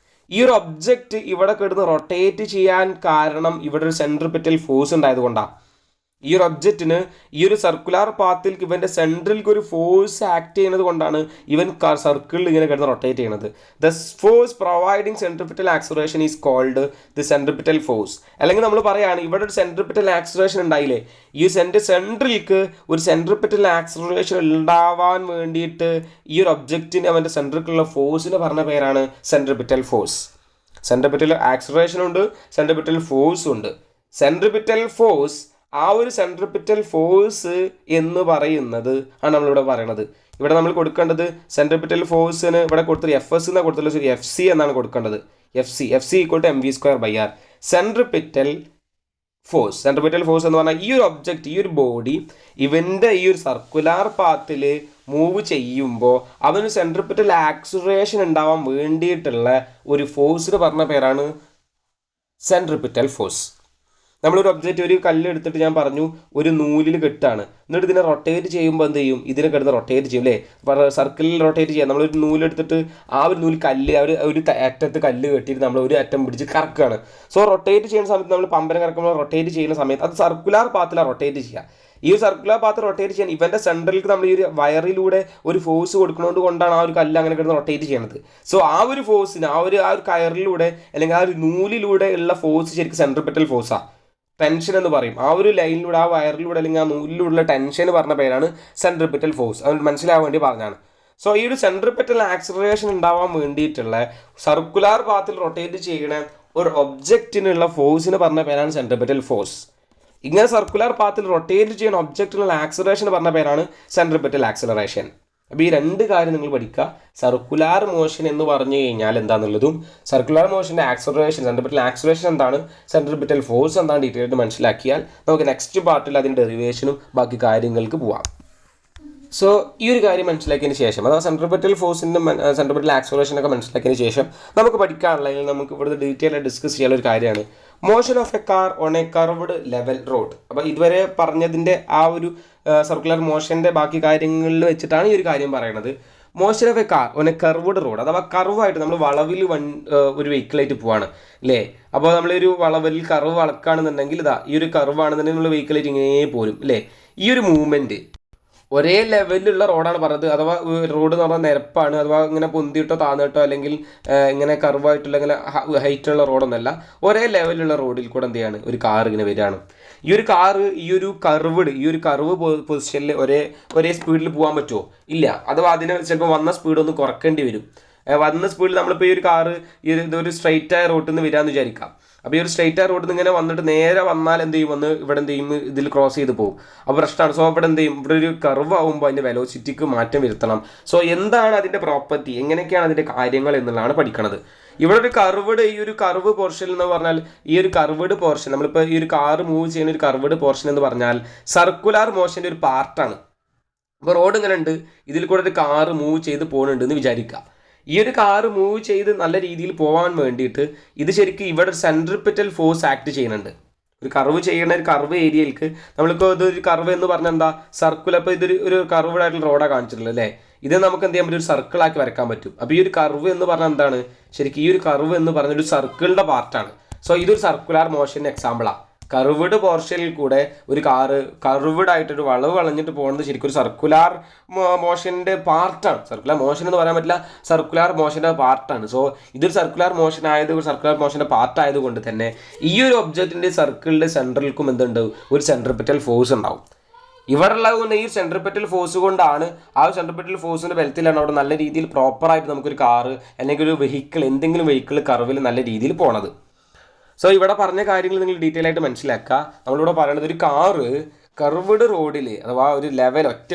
ഈ ഒരു ഒബ്ജക്റ്റ് ഇവിടെ കിടന്ന് റൊട്ടേറ്റ് ചെയ്യാൻ കാരണം ഇവിടെ ഒരു സെൻട്രിപിറ്റൽ ഫോഴ്സ് ഉണ്ടായതുകൊണ്ടാണ്. ഈ ഒരു ഒബ്ജക്റ്റിന് ഈ ഒരു സർക്കുലർ പാത്തിൽ ഇവൻ്റെ സെൻട്രലിലേക്ക് ഒരു ഫോഴ്സ് ആക്ട് ചെയ്യുന്നത് കൊണ്ടാണ് ഇവൻ സർക്കിളിൽ ഇങ്ങനെ കിടന്ന് റൊട്ടേറ്റ് ചെയ്യുന്നത്. The force providing centripetal acceleration is called the centripetal force. അല്ലെങ്കിൽ നമ്മൾ പറയുകയാണ് ഇവിടെ ഒരു സെൻട്രിപിറ്റൽ ആക്സലറേഷൻ ഉണ്ടായില്ലേ, ഈ സെൻട്രലിലേക്ക് ഒരു സെൻട്രിപിറ്റൽ ആക്സലറേഷൻ ഉണ്ടാവാൻ വേണ്ടിയിട്ട് ഈ ഒരു ഒബ്ജക്റ്റിന് അവൻ്റെ സെൻട്രിലുള്ള ഫോഴ്സിന് പറഞ്ഞ പേരാണ് സെൻട്രിപിറ്റൽ ഫോഴ്സ്. സെൻട്രിപിറ്റൽ ആക്സലറേഷൻ ഉണ്ട്, സെൻട്രിപിറ്റൽ ഫോഴ്സ് ഉണ്ട്. സെൻട്രിപിറ്റൽ ഫോഴ്സ്, ആ ഒരു സെൻട്രിപിറ്റൽ ഫോഴ്സ് എന്ന് പറയുന്നത് ആണ് നമ്മളിവിടെ പറയണത്. ഇവിടെ നമ്മൾ കൊടുക്കേണ്ടത് സെൻട്രിപിറ്റൽ ഫോഴ്സിന് ഇവിടെ കൊടുത്തത് FS എന്നാണ് കൊടുത്തുള്ളത്, FC എന്നാണ് കൊടുക്കേണ്ടത്. FC equal to mv²/r. Centripetal force എന്ന് പറഞ്ഞാൽ ഈ ഒരു ഒബ്ജക്റ്റ്, ഈ ഒരു ബോഡി ഇവൻ്റെ ഈ ഒരു സർക്കുലാർ പാത്തിൽ മൂവ് ചെയ്യുമ്പോൾ അവന് സെൻട്രിപിറ്റൽ ആക്സിലറേഷൻ ഉണ്ടാവാൻ വേണ്ടിയിട്ടുള്ള ഒരു ഫോഴ്സിന് പറഞ്ഞ പേരാണ് സെൻട്രിപിറ്റൽ ഫോഴ്സ്. നമ്മളൊരു ഒബ്ജക്റ്റ്, ഒരു കല്ല് എടുത്തിട്ട് ഞാൻ പറഞ്ഞു ഒരു നൂലിൽ കെട്ടാണ്, എന്നിട്ട് ഇതിനെ റൊട്ടേറ്റ് ചെയ്യുമ്പോൾ എന്ത് ചെയ്യും, ഇതിനെ കിടന്ന് റൊട്ടേറ്റ് ചെയ്യും അല്ലേ, സർക്കിളിൽ റൊട്ടേറ്റ് ചെയ്യാം. നമ്മളൊരു നൂലെടുത്തിട്ട് ആ ഒരു നൂല് കല്ല് ഒരു അറ്റത്ത് കല്ല് കെട്ടിയിട്ട് നമ്മൾ ഒരു അറ്റം പിടിച്ച് കറക്കുകയാണ്. സോ റൊട്ടേറ്റ് ചെയ്യുന്ന സമയത്ത് നമ്മൾ പമ്പരം കറക്കുമ്പോൾ റൊട്ടേറ്റ് ചെയ്യുന്ന സമയത്ത് അത് സർക്കുലാർ പാത്തിലാണ് റൊട്ടേറ്റ് ചെയ്യുക. ഈ ഒരു സർക്കുലർ പാത്ത് റൊട്ടേറ്റ് ചെയ്യാൻ ഇവൻ്റെ സെൻട്രലിലേക്ക് നമ്മൾ ഈ ഒരു വയറിലൂടെ ഒരു ഫോഴ്സ് കൊടുക്കുന്നത് കൊണ്ടാണ് ആ ഒരു കല്ല് അങ്ങനെ കിടന്ന് റൊട്ടേറ്റ് ചെയ്യുന്നത്. സോ ആ ഒരു ഫോഴ്സിന് ആ ഒരു കയറിലൂടെ അല്ലെങ്കിൽ ആ ഒരു നൂലിലൂടെ ഉള്ള ഫോഴ്സ് ശരിക്കും സെൻട്രിപിറ്റൽ ഫോഴ്സാണ്. ടെൻഷൻ എന്ന് പറയും. ആ ഒരു ലൈനിലൂടെ, ആ വയറിലൂടെ അല്ലെങ്കിൽ ആ നൂലിലൂടെയുള്ള ടെൻഷൻ പറഞ്ഞ പേരാണ് സെൻട്രിപിറ്റൽ ഫോഴ്സ്. അത് മനസ്സിലാവാൻ വേണ്ടി പറഞ്ഞാണ്. സോ ഈ ഒരു സെൻട്രിപിറ്റൽ ആക്സിലറേഷൻ ഉണ്ടാവാൻ വേണ്ടിയിട്ടുള്ള സർക്കുലാർ പാത്തിൽ റൊട്ടേറ്റ് ചെയ്യണ ഒരു ഒബ്ജക്റ്റിനുള്ള ഫോഴ്സിന് പറഞ്ഞ പേരാണ് സെൻട്രിപിറ്റൽ ഫോഴ്സ്. ഇങ്ങനെ സർക്കുലാർ പാത്തിൽ റൊട്ടേറ്റ് ചെയ്യുന്ന ഒബ്ജക്റ്റിനുള്ള ആക്സിലറേഷൻ പറഞ്ഞ പേരാണ് സെൻട്രിപിറ്റൽ ആക്സിലറേഷൻ. അപ്പോൾ ഈ രണ്ട് കാര്യം നിങ്ങൾ പഠിക്കുക. സർക്കുലാർ മോഷൻ എന്ന് പറഞ്ഞു കഴിഞ്ഞാൽ എന്താണെന്നുള്ളതും, സർക്കുലാർ മോഷൻ്റെ ആക്സിലറേഷൻ, സെൻട്രിപിറ്റൽ ആക്സിലറേഷൻ എന്താണ്, സെൻട്രിപിറ്റൽ ഫോഴ്സ് എന്താണ് ഡീറ്റെയിൽ ആയിട്ട് മനസ്സിലാക്കിയാൽ നമുക്ക് നെക്സ്റ്റ് പാർട്ടിൽ അതിൻ്റെ ഡെറിവേഷനും ബാക്കി കാര്യങ്ങൾക്ക് പോവാം. സോ ഈ ഒരു കാര്യം മനസ്സിലാക്കിയതിന് ശേഷം, അഥവാ സെൻട്രിപിറ്റൽ ഫോഴ്സിൻ്റെ സെൻട്രിപിറ്റൽ ആക്സിലറേഷനൊക്കെ മനസ്സിലാക്കിയതിന് ശേഷം നമുക്ക് പഠിക്കാനുള്ള, നമുക്ക് ഇവിടുത്തെ ഡീറ്റെയിൽ ആയിട്ട് ഡിസ്കസ് ചെയ്യാനുള്ള ഒരു കാര്യമാണ് motion of a car on A curved level road. അപ്പോൾ ഇതുവരെ പറഞ്ഞതിൻ്റെ ആ ഒരു സർക്കുലർ മോഷൻ്റെ ബാക്കി കാര്യങ്ങളിൽ വെച്ചിട്ടാണ് ഈ ഒരു കാര്യം പറയുന്നത്. Motion of a car on A curved road, അഥവാ കർവായിട്ട് നമ്മൾ വളവിൽ ഒരു വെഹിക്കിളായിട്ട് പോവാണ് അല്ലേ. അപ്പോൾ നമ്മളൊരു വളവിൽ കർവ് വളക്കുകയാണെന്നുണ്ടെങ്കിൽ ഇതാ ഈ ഒരു കർവാണെന്നുണ്ടെങ്കിൽ നമ്മൾ വെഹിക്കിളായിട്ട് ഇങ്ങനെ പോരും അല്ലേ. ഈ ഒരു മൂവ്മെൻറ്റ് ഒരേ ലെവലിലുള്ള റോഡാണ് പറഞ്ഞത്. അഥവാ റോഡ് എന്ന് പറഞ്ഞാൽ നിരപ്പാണ്, അഥവാ ഇങ്ങനെ പൊന്തിയിട്ടോ താന്നിട്ടോ അല്ലെങ്കിൽ ഇങ്ങനെ കർവായിട്ടുള്ള ഇങ്ങനെ ഹൈറ്റുള്ള റോഡൊന്നുമല്ല. ഒരേ ലെവലിലുള്ള റോഡിൽ കൂടെ എന്ത് ചെയ്യാണ്, ഒരു കാർ ഇങ്ങനെ വരികയാണ്. ഈ ഒരു കാറ് ഈ ഒരു കർവ് പൊസിഷനിൽ ഒരേ സ്പീഡിൽ പോകാൻ പറ്റുമോ? ഇല്ല. അഥവാ അതിന് ചിലപ്പോൾ വന്ന സ്പീഡ് ഒന്ന് കുറക്കേണ്ടി വരും. വന്ന സ്പീഡിൽ നമ്മളിപ്പോൾ ഈ ഒരു കാറ് ഇതൊരു സ്ട്രൈറ്റ് ആയ റോഡിൽ നിന്ന് വരാമെന്ന് വിചാരിക്കാം. അപ്പോൾ ഈ ഒരു സ്ട്രൈറ്റ് ആയ റോഡിൽ നിന്ന് ഇങ്ങനെ വന്നിട്ട് നേരെ വന്നാൽ എന്ത് ചെയ്യും, വന്ന് ഇവിടെ എന്ത് ചെയ്യും, ഇതിൽ ക്രോസ് ചെയ്ത് പോകും. അപ്പോൾ പ്രശ്നമാണ്. സോ ഇവിടെ എന്ത് ചെയ്യും, ഇവിടെ ഒരു കർവ് ആകുമ്പോൾ അതിൻ്റെ വെലോസിറ്റിക്ക് മാറ്റം വരുത്തണം. സോ എന്താണ് അതിൻ്റെ പ്രോപ്പർട്ടി, എങ്ങനെയൊക്കെയാണ് അതിൻ്റെ കാര്യങ്ങൾ എന്നുള്ളതാണ് പഠിക്കുന്നത്. ഇവിടെ ഒരു ഈ ഒരു കർവ് പോർഷൻ എന്ന് പറഞ്ഞാൽ, ഈ ഒരു കർവ്ഡ് പോർഷൻ, നമ്മളിപ്പോൾ ഈ ഒരു കാർ മൂവ് ചെയ്യുന്ന ഒരു കർവ്ഡ് പോർഷൻ എന്ന് പറഞ്ഞാൽ സർക്കുലാർ മോഷൻ്റെ ഒരു പാർട്ടാണ്. അപ്പോൾ റോഡ് ഇങ്ങനെ ഉണ്ട്, ഇതിൽ കൂടെ ഒരു കാർ മൂവ് ചെയ്ത് പോകുന്നുണ്ട് എന്ന് വിചാരിക്കുക. ഈ ഒരു കാറ് മൂവ് ചെയ്ത് നല്ല രീതിയിൽ പോകാൻ വേണ്ടിയിട്ട് ഇത് ശരിക്കും ഇവിടെ ഒരു സെൻട്രിപിറ്റൽ ഫോഴ്സ് ആക്ട് ചെയ്യുന്നുണ്ട്. ഒരു കർവ് ചെയ്യുന്ന ഒരു കർവ് ഏരിയയിലേക്ക് നമ്മളിപ്പോൾ ഇതൊരു കർവ് എന്ന് പറഞ്ഞാൽ എന്താ, സർക്കുലർ. അപ്പോൾ ഒരു കർവ്ഡ് ആയിട്ടുള്ള റോഡാണ് കാണിച്ചിട്ടുള്ളത് അല്ലേ. ഇത് നമുക്ക് എന്ത് ചെയ്യാൻ പറ്റും, ഒരു സർക്കിളാക്കി വരക്കാൻ പറ്റും. അപ്പോൾ ഈ ഒരു കർവ് എന്ന് പറഞ്ഞാൽ എന്താണ്, ശരിക്കും ഈ ഒരു കർവ് എന്ന് പറഞ്ഞൊരു സർക്കിളിൻ്റെ പാർട്ടാണ്. സോ ഇതൊരു സർക്കുലാർ മോഷൻ്റെ എക്സാമ്പിളാണ്. കർവ്ഡ് പോർഷനിൽ കൂടെ ഒരു കാറ് കർവ്ഡ് ആയിട്ടൊരു വളവ് വളഞ്ഞിട്ട് പോകുന്നത് ശരിക്കും ഒരു സർക്കുലാർ മോഷൻ്റെ പാർട്ടാണ്. സർക്കുലാർ മോഷൻ എന്ന് പറയാൻ പറ്റില്ല, സർക്കുലാർ മോഷൻ്റെ പാർട്ടാണ്. സോ ഇതൊരു സർക്കുലാർ മോഷൻ്റെ പാർട്ട് ആയതുകൊണ്ട് തന്നെ ഈ ഒരു ഒബ്ജക്റ്റിൻ്റെ സർക്കിളിൻ്റെ സെൻട്രലിൽക്കും എന്തുണ്ട്, ഒരു സെൻട്രിപിറ്റൽ ഫോഴ്സ് ഉണ്ടാവും. ഇവിടെ ഉള്ളത് കൊണ്ട് ഈ സെൻട്രിപിറ്റൽ ഫോഴ്സ് കൊണ്ടാണ്, ആ ഒരു സെൻട്രിപിറ്റൽ ഫോഴ്സിൻ്റെ ബലത്തിലാണ് അവിടെ നല്ല രീതിയിൽ പ്രോപ്പറായിട്ട് നമുക്കൊരു കാറ് അല്ലെങ്കിൽ ഒരു വെഹിക്കിൾ, എന്തെങ്കിലും വെഹിക്കിൾ കർവിൽ നല്ല രീതിയിൽ പോണത്. സോ ഇവിടെ പറഞ്ഞ കാര്യങ്ങൾ നിങ്ങൾ ഡീറ്റെയിൽ ആയിട്ട് മനസ്സിലാക്കുക. നമ്മളിവിടെ പറയുന്നത് ഒരു കാറ് കർവ്ഡ് റോഡിൽ, അഥവാ ഒരു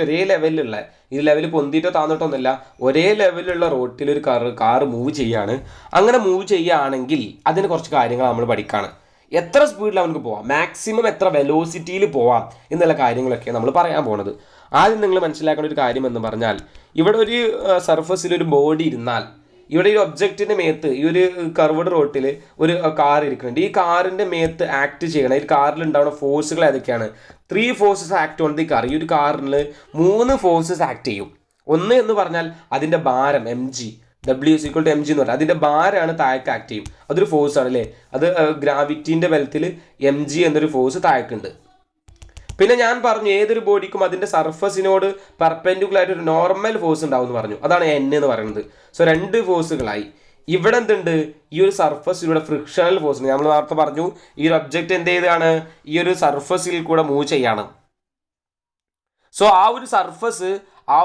ഒരേ ലെവലിലുള്ള, ഈ ലെവൽ പൊന്തിയിട്ടോ താന്നിട്ടോ ഒന്നുമില്ല, ഒരേ ലെവലിലുള്ള റോഡിൽ ഒരു കാറ് മൂവ് ചെയ്യാണ്. അങ്ങനെ മൂവ് ചെയ്യുകയാണെങ്കിൽ അതിന് കുറച്ച് കാര്യങ്ങൾ നമ്മൾ പഠിക്കുകയാണ്. എത്ര സ്പീഡിൽ അവർക്ക് പോവാം, മാക്സിമം എത്ര വെലോസിറ്റിയിൽ പോവാം എന്നുള്ള കാര്യങ്ങളൊക്കെ നമ്മൾ പറയാൻ പോകുന്നത്. ആദ്യം നിങ്ങൾ മനസ്സിലാക്കേണ്ട ഒരു കാര്യം എന്ന് പറഞ്ഞാൽ, ഇവിടെ ഒരു സർഫസിൽ ഒരു ബോഡി ഇരുന്നാൽ, ഇവിടെ ഈ ഒബ്ജക്റ്റിൻ്റെ മേത്ത് ഈ ഒരു കർവ്ഡ് റോട്ടിൽ ഒരു കാർ ഇരിക്കുന്നുണ്ട്. ഈ കാറിൻ്റെ മേത്ത് ആക്ട് ചെയ്യണം, ഈ കാറിൽ ഉണ്ടാവുന്ന ഫോഴ്സുകൾ ഏതൊക്കെയാണ്? 3 forces act on the car. ഈ ഒരു കാറിൽ 3 ഫോഴ്സസ് ആക്ട് ചെയ്യും. ഒന്ന് എന്ന് പറഞ്ഞാൽ അതിൻ്റെ ഭാരം mg, W=mg എന്ന് പറഞ്ഞാൽ അതിൻ്റെ ഭാരമാണ് താഴേക്ക് ആക്ട് ചെയ്യും. അതൊരു ഫോഴ്സ് ആണ് അല്ലേ, അത് ഗ്രാവിറ്റീൻ്റെ ബലത്തിൽ mg എന്നൊരു ഫോഴ്സ് താഴേക്കുണ്ട്. പിന്നെ ഞാൻ പറഞ്ഞു ഏതൊരു ബോഡിക്കും അതിൻ്റെ സർഫസിനോട് പെർപെൻഡിക്കുലർ ആയിട്ട് ഒരു നോർമൽ ഫോഴ്സ് ഉണ്ടാവും എന്ന് പറഞ്ഞു. അതാണ് n എന്ന് പറയുന്നത്. സോ 2 ഫോഴ്സുകളായി. ഇവിടെ എന്തുണ്ട്, ഈ ഒരു സർഫസിലൂടെ ഫ്രിക്ഷണൽ ഫോഴ്സ്. നമ്മൾ നേരത്തെ പറഞ്ഞു ഈ ഒരു ഒബ്ജക്റ്റ് എന്ത് ചെയ്താണ്, ഈ ഒരു സർഫസിൽ കൂടെ മൂവ് ചെയ്യാണ്. സോ ആ ഒരു സർഫസ് ആ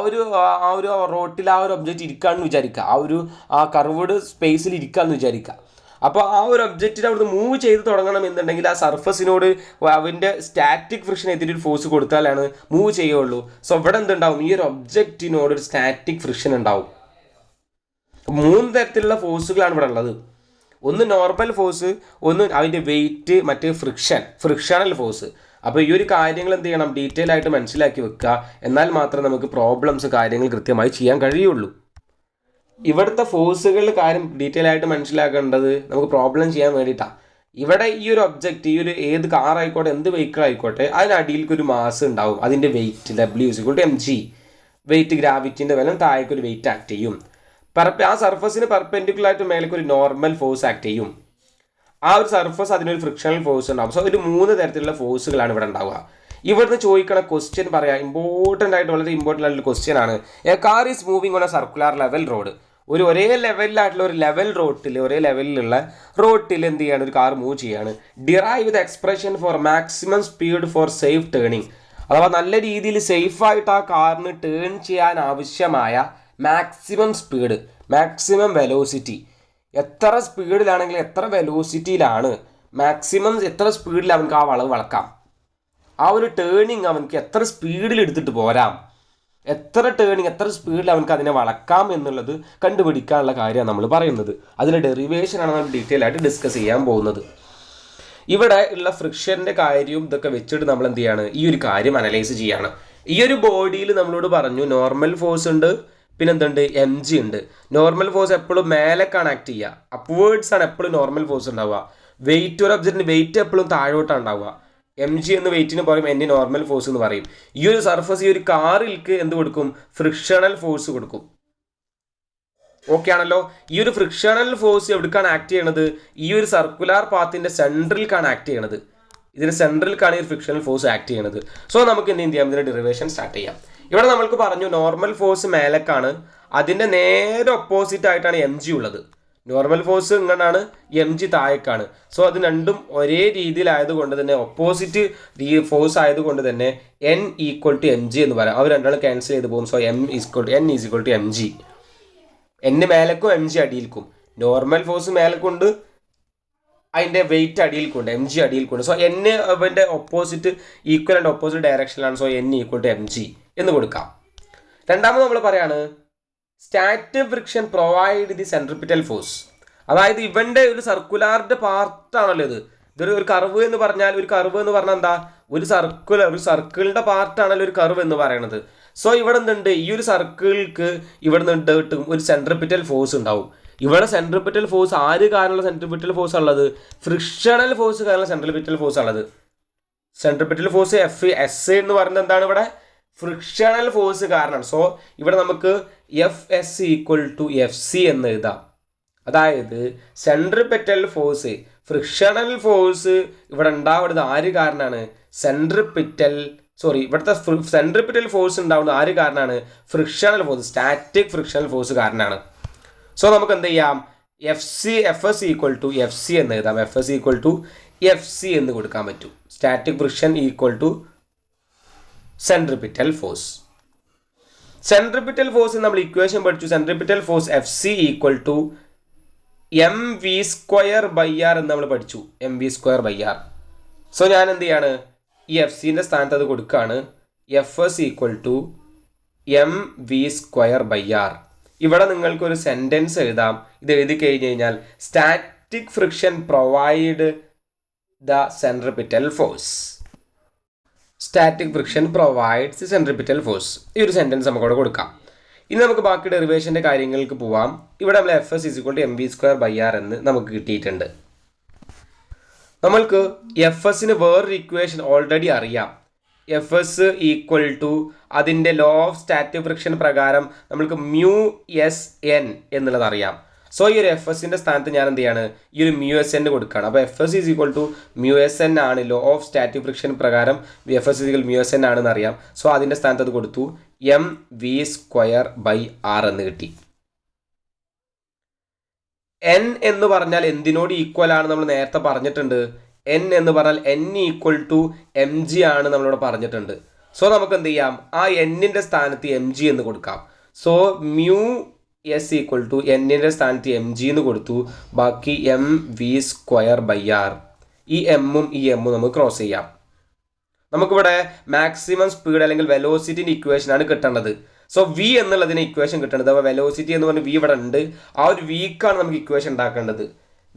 ഒരു റോട്ടിൽ ആ ഒരു ഒബ്ജക്റ്റ് ഇരിക്കാമെന്ന് വിചാരിക്കുക, ആ കർവ്ഡ് സ്പേസിൽ ഇരിക്കാമെന്ന് വിചാരിക്കുക. അപ്പോൾ ആ ഒരു ഒബ്ജക്റ്റിന് അവിടുന്ന് മൂവ് ചെയ്ത് തുടങ്ങണം എന്നുണ്ടെങ്കിൽ ആ സർഫസിനോട് അവൻ്റെ സ്റ്റാറ്റിക് ഫ്രിക്ഷൻ എത്തിയിട്ട് ഒരു ഫോഴ്സ് കൊടുത്താലാണ് മൂവ് ചെയ്യുള്ളൂ. സോ ഇവിടെ എന്തുണ്ടാവും, ഈ ഒരു ഒബ്ജക്റ്റിനോട് ഒരു സ്റ്റാറ്റിക് ഫ്രിക്ഷൻ ഉണ്ടാവും. 3 തരത്തിലുള്ള ഫോഴ്സുകളാണ് ഇവിടെ ഉള്ളത്. ഒന്ന് നോർമൽ ഫോഴ്സ്, ഒന്ന് അതിൻ്റെ വെയിറ്റ്, മറ്റേ ഫ്രിക്ഷണൽ ഫോഴ്സ്. അപ്പോൾ ഈ ഒരു കാര്യങ്ങൾ എന്ത് ചെയ്യണം, ഡീറ്റെയിൽ ആയിട്ട് മനസ്സിലാക്കി വെക്കുക. എന്നാൽ മാത്രമേ നമുക്ക് പ്രോബ്ലംസ് കാര്യങ്ങൾ കൃത്യമായി ചെയ്യാൻ കഴിയുള്ളൂ. ഇവിടുത്തെ ഫോഴ്സുകളുടെ കാര്യം ഡീറ്റെയിൽ ആയിട്ട് മനസ്സിലാക്കേണ്ടത് നമുക്ക് പ്രോബ്ലം ചെയ്യാൻ വേണ്ടിയിട്ടാണ്. ഇവിടെ ഈ ഒരു ഒബ്ജക്റ്റ്, ഈ ഒരു ഏത് കാർ ആയിക്കോട്ടെ, എന്ത് വെഹിക്കിൾ ആയിക്കോട്ടെ, അതിനടിയിലേക്ക് ഒരു മാസ് ഉണ്ടാവും. അതിൻ്റെ വെയിറ്റ് W=mg. വെയിറ്റ് ഗ്രാവിറ്റിൻ്റെ ബലം താഴേക്ക് ഒരു വെയിറ്റ് ആക്ട് ചെയ്യും. ആ സർഫസിന് പെർപെൻഡിക്കുലർ ആയിട്ട് മേലേക്ക് ഒരു നോർമൽ ഫോഴ്സ് ആക്ട് ചെയ്യും. ആ ഒരു സർഫസ് അതിനൊരു ഫ്രിക്ഷണൽ ഫോഴ്സ് ഉണ്ടാവും. സോ ഒരു 3 തരത്തിലുള്ള ഫോഴ്സുകളാണ് ഇവിടെ ഉണ്ടാവുക. ഇവിടുന്ന് ചോദിക്കണ ക്വസ്റ്റ്യൻ പറയാം, വളരെ ഇമ്പോർട്ടൻ്റ് ആയിട്ടുള്ള ക്വസ്റ്റ്യൻ ആണ്. A car is moving on A circular level road. ഒരേ ലെവലിലായിട്ടുള്ള ഒരു ലെവൽ റോട്ടിൽ, ഒരേ ലെവലിലുള്ള റോട്ടിൽ എന്ത് ചെയ്യാണ്, ഒരു കാർ മൂവ് ചെയ്യാണ്. Derive the expression for maximum speed for safe turning. അഥവാ നല്ല രീതിയിൽ സേഫായിട്ട് ആ കാറിന് ടേൺ ചെയ്യാൻ ആവശ്യമായ മാക്സിമം സ്പീഡ്, മാക്സിമം വെലോസിറ്റി. എത്ര സ്പീഡിലാണെങ്കിൽ എത്ര വെലോസിറ്റിയിലാണ് മാക്സിമം, എത്ര സ്പീഡിൽ അവർക്ക് ആ വളവ് വളക്കാം, ആ ഒരു ടേണിങ് അവർക്ക് എത്ര സ്പീഡിൽ എടുത്തിട്ട് പോരാം, എത്ര ടേണിങ് എത്ര സ്പീഡിൽ അവർക്ക് അതിനെ വളക്കാം എന്നുള്ളത് കണ്ടുപിടിക്കാനുള്ള കാര്യമാണ് നമ്മൾ പറയുന്നത്. അതിൻ്റെ ഡെറിവേഷനാണ് നമ്മൾ ഡീറ്റെയിൽ ആയിട്ട് ഡിസ്കസ് ചെയ്യാൻ പോകുന്നത്. ഇവിടെ ഉള്ള ഫ്രിക്ഷൻ്റെ കാര്യവും ഇതൊക്കെ വെച്ചിട്ട് നമ്മൾ എന്ത് ചെയ്യാണ്, ഈ ഒരു കാര്യം അനലൈസ് ചെയ്യാണ്. ഈ ഒരു ബോഡിയിൽ നമ്മളോട് പറഞ്ഞു നോർമൽ ഫോഴ്സ് ഉണ്ട്, പിന്നെന്തുണ്ട്, mg ഉണ്ട്. നോർമൽ ഫോഴ്സ് എപ്പോഴും മേലേക്കാണ് ആക്ട് ചെയ്യുക, അപ്വേർഡ്സ് ആണ് എപ്പോഴും നോർമൽ ഫോഴ്സ് ഉണ്ടാവുക. വെയിറ്റ്, ഒരു ഒബ്ജക്റ്റിന് വെയിറ്റ് എപ്പോഴും താഴോട്ടാണ് ഉണ്ടാവുക. mg എന്ന് വെയിറ്റിന് പറയും, n നോർമൽ ഫോഴ്സ് എന്ന് പറയും. ഈ ഒരു സർഫസ്, ഈ ഒരു കാറിൽക്ക് എന്ത് കൊടുക്കും, ഫ്രിക്ഷണൽ ഫോഴ്സ് കൊടുക്കും. ഓക്കെ ആണല്ലോ. ഈ ഒരു ഫ്രിക്ഷണൽ ഫോഴ്സ് എവിടേക്കാണ് ആക്ട് ചെയ്യണത്, ഈ ഒരു സർക്കുലർ പാത്തിൻ്റെ സെൻട്രലിലേക്കാണ് ആക്ട് ചെയ്യണത്. ഇതിന് സെൻട്രലിലേക്കാണ് ഈ ഫ്രിക്ഷണൽ ഫോഴ്സ് ആക്ട് ചെയ്യണത്. സോ നമുക്ക് എന്ത് ചെയ്യാം, ഇതിൻ്റെ ഡെറിവേഷൻ സ്റ്റാർട്ട് ചെയ്യാം. ഇവിടെ നമ്മൾക്ക് പറഞ്ഞു നോർമൽ ഫോഴ്സ് മേലേക്കാണ്, അതിൻ്റെ നേരെ ഓപ്പോസിറ്റ് ആയിട്ടാണ് mg ഉള്ളത്. നോർമൽ ഫോഴ്സ് ഇങ്ങനെയാണ്, mg താഴേക്കാണ്. സോ അത് രണ്ടും ഒരേ രീതിയിലായതുകൊണ്ട് തന്നെ, ഓപ്പോസിറ്റ് ഫോഴ്സ് ആയതുകൊണ്ട് തന്നെ n=mg എന്ന് പറയാം. അവർ രണ്ടാളും ക്യാൻസൽ ചെയ്ത് പോകും. So n=mg. n മേലേക്കും mg അടിയിൽക്കും. നോർമൽ ഫോഴ്സ് മേലേക്കുണ്ട്, അതിൻ്റെ വെയിറ്റ് അടിയിൽക്കുണ്ട്, mg അടിയിൽക്കുണ്ട്. സോ n അവൻ്റെ ഓപ്പോസിറ്റ്, ഈക്വൽ ആൻഡ് ഓപ്പോസിറ്റ് ഡയറക്ഷനിലാണ്. സോ n=mg എന്ന് കൊടുക്കാം. രണ്ടാമത് നമ്മൾ പറയാണ് static friction provide the centripetal force. അതായത് ഇവൻ്റെ ഒരു സർക്കുലാറിൻ്റെ പാർട്ടാണല്ലോ ഇത്. ഒരു കർവ് എന്ന് പറഞ്ഞാൽ, എന്താ, ഒരു സർക്കിളിൻ്റെ പാർട്ടാണല്ലോ ഒരു കർവ് എന്ന് പറയുന്നത്. സോ ഇവിടെ എന്തുണ്ട്, ഈ ഒരു സർക്കിൾക്ക് ഇവിടെ നിന്ന് ഒരു സെൻട്രിപിറ്റൽ ഫോഴ്സ് ഉണ്ടാവും. ഇവിടെ സെൻട്രിപിറ്റൽ ഫോഴ്സ് ആര് കാരണമുള്ള സെൻട്രിപിറ്റൽ ഫോഴ്സ് ഉള്ളത്, ഫ്രിക്ഷണൽ ഫോഴ്സ് കാരണമുള്ള സെൻട്രിപിറ്റൽ ഫോഴ്സ് ഉള്ളത്. സെൻട്രിപിറ്റൽ ഫോഴ്സ് S എന്ന് പറയുന്നത് എന്താണ്, ഇവിടെ ഫ്രിക്ഷണൽ ഫോഴ്സ് കാരണം. സോ ഇവിടെ നമുക്ക് Fs=Fc എന്ന് എഴുതാം. അതായത് സെൻട്രിപിറ്റൽ ഫോഴ്സ്, ഫ്രിക്ഷണൽ ഫോഴ്സ് ഇവിടെ ഉണ്ടാവുന്നത് ആര് കാരണമാണ്, ഇവിടുത്തെ സെൻട്രിപിറ്റൽ ഫോഴ്സ് ഉണ്ടാവുന്നത് ആര് കാരണമാണ്, frictional force, static frictional force കാരണമാണ്. സോ നമുക്ക് എന്ത് ചെയ്യാം, Fs=Fc എന്ന് എഴുതാം. Fs=Fc എന്ന് കൊടുക്കാൻ പറ്റും. Static friction centripetal force. Centripetal force നമ്മൾ ഇക്വേഷൻ പഠിച്ചു. സെൻട്രിപിറ്റൽ ഫോഴ്സ് Fc=mv²/r എന്ന് നമ്മൾ പഠിച്ചു. mv²/r. സോ ഞാൻ എന്ത് ചെയ്യാണ്, ഈ എഫ്സിൻ്റെ സ്ഥാനത്ത് അത് കൊടുക്കുകയാണ്. Fs=mv²/r. ഇവിടെ നിങ്ങൾക്കൊരു സെൻറ്റൻസ് എഴുതാം. ഇത് എഴുതി കഴിഞ്ഞ് കഴിഞ്ഞാൽ static friction provide the centripetal force. Static friction provides centripetal force. ഈ ഒരു സെൻറ്റൻസ് നമുക്കവിടെ കൊടുക്കാം. ഇനി നമുക്ക് ബാക്കി ഡെറിവേഷൻ്റെ കാര്യങ്ങൾക്ക് പോവാം. ഇവിടെ നമ്മൾ Fs=mv²/r എന്ന് നമുക്ക് കിട്ടിയിട്ടുണ്ട്. നമ്മൾക്ക് Fsന് വേറൊരു ഇക്വേഷൻ ഓൾറെഡി അറിയാം. എഫ് എസ് ഈക്വൽ ടു അതിൻ്റെ ലോ ഓഫ് സ്റ്റാറ്റിക് ഫ്രിക്ഷൻ പ്രകാരം നമ്മൾക്ക് മ്യൂ എസ് എൻ എന്നുള്ളത് അറിയാം. സോ ഈ ഒരു എഫ് എസിൻ്റെ സ്ഥാനത്ത് ഞാൻ എന്ത് ചെയ്യാണ്, ഈ ഒരു മ്യൂ എസ് എൻ കൊടുക്കുകയാണ്. അപ്പോൾ F S is equal to mu S N ആണ്, ലോ ഓഫ് സ്റ്റാറ്റിക് ഫ്രിക്ഷൻ പ്രകാരം F S equal mu S N ആണെന്ന് അറിയാം. സോ അതിൻ്റെ സ്ഥാനത്ത് അത് കൊടുത്തു, M V square by R എന്ന് കിട്ടി. എൻ എന്ന് പറഞ്ഞാൽ എന്തിനോട് ഈക്വൽ ആണ് നമ്മൾ നേരത്തെ പറഞ്ഞിട്ടുണ്ട്. എൻ എന്ന് പറഞ്ഞാൽ N equal to M G ആണ് നമ്മളിവിടെ പറഞ്ഞിട്ടുണ്ട്. സോ നമുക്ക് എന്ത് ചെയ്യാം, ആ എന്നിൻ്റെ സ്ഥാനത്ത് എം ജി എന്ന് കൊടുക്കാം. So mu S equal to എന്നിൻ്റെ സ്ഥാനത്ത് എം ജി എന്ന് കൊടുത്തു. ബാക്കി m V square by R. ഈ എമ്മും ഈ എമ്മും നമുക്ക് ക്രോസ് ചെയ്യാം. നമുക്കിവിടെ മാക്സിമം സ്പീഡ് അല്ലെങ്കിൽ വെലോസിറ്റിൻ്റെ ഇക്വേഷനാണ് കിട്ടേണ്ടത്. സോ വി എന്നുള്ളതിന് ഇക്വേഷൻ കിട്ടേണ്ടത്. അപ്പോൾ വെലോസിറ്റി എന്ന് പറഞ്ഞാൽ വി ഇവിടെ ഉണ്ട്. ആ ഒരു വീക്കാണ് നമുക്ക് ഇക്വേഷൻ ഉണ്ടാക്കേണ്ടത്.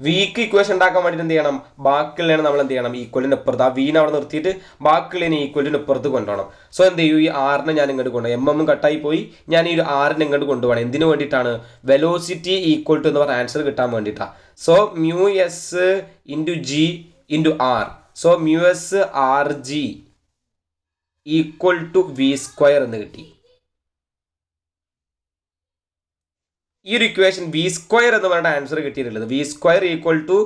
വീക്ക് ഇക്വേഷൻ ഉണ്ടാക്കാൻ വേണ്ടിയിട്ട് എന്ത് ചെയ്യണം, ബാക്കിയുള്ളതിനെ നമ്മൾ എന്ത് ചെയ്യണം, ഈക്വലിന് ഇപ്പുറത്ത്, ആ വീനെ അവിടെ നിർത്തിയിട്ട് ബാക്കിയുള്ളതിനെ ഈക്വലിന് ഇപ്പുറത്ത് കൊണ്ടുപോകണം. സോ എന്ത് ചെയ്യും, ഈ ആറിനെ ഞാൻ ഇങ്ങോട്ട് കൊണ്ടുപോകും. എം കട്ടായി പോയി, ഞാൻ ഈ ഒരു ആറിനെ ഇങ്ങോട്ട് കൊണ്ടുപോകണം. എന്തിനു വേണ്ടിയിട്ടാണ്, വെലോസിറ്റി ഈക്വൽ ടു എന്ന് പറഞ്ഞ ആൻസർ കിട്ടാൻ വേണ്ടിയിട്ടാണ്. So mu S into G into R. So mu S R G equal to V square എന്ന് കിട്ടി. ഈ ഒരു ഇക്വേഷൻ വി സ്ക്വയർ എന്ന് പറഞ്ഞ ആൻസർ കിട്ടിയിട്ടുള്ളത്. V square equal to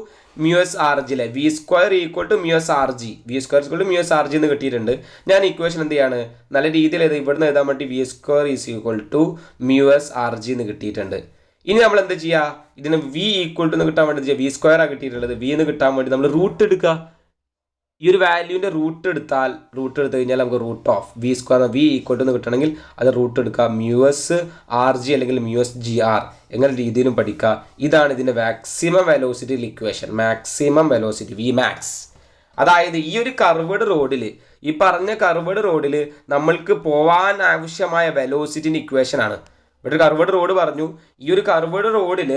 mu S R G അല്ലേ, V square equal to mu S R G, V square equal to mu S R G എന്ന് കിട്ടിയിട്ടുണ്ട്. ഞാൻ ഇക്വേഷൻ എന്ത് ചെയ്യാണ്, നല്ല രീതിയിൽ ഇവിടുന്ന് എഴുതാൻ വേണ്ടി V square is equal to mu S R G എന്ന് കിട്ടിയിട്ടുണ്ട്. ഇനി നമ്മൾ എന്ത് ചെയ്യുക, ഇതിന് വി ഈക്വൽ ടു എന്ന് കിട്ടാൻ വേണ്ടി ചെയ്യുക, വി സ്ക്വയർ ആണ് കിട്ടിയിട്ടുള്ളത്. വി എന്ന് കിട്ടാൻ വേണ്ടി നമ്മൾ റൂട്ട് എടുക്കുക. ഈ ഒരു വാല്യൂവിൻ്റെ റൂട്ട് എടുത്ത് കഴിഞ്ഞാൽ നമുക്ക് root of V square V equal to എന്ന് കിട്ടണമെങ്കിൽ അത് റൂട്ട് എടുക്കുക. മ്യൂ എസ് ആർ ജി അല്ലെങ്കിൽ മ്യൂ എസ് ജി ആർ എങ്ങനെ രീതിയിലും പഠിക്കുക. ഇതാണ് ഇതിൻ്റെ maximum velocity equation, maximum velocity V max. അതായത് ഈ ഒരു കർവ്ഡ് റോഡിൽ, ഈ പറഞ്ഞ കർവ്ഡ് റോഡിൽ നമ്മൾക്ക് പോവാൻ ആവശ്യമായ വെലോസിറ്റിൻ്റെ ഇക്വേഷനാണ്. ഇവിടെ കർവ്ഡ് റോഡ് പറഞ്ഞു. ഈ ഒരു കർവ്ഡ് റോഡിൽ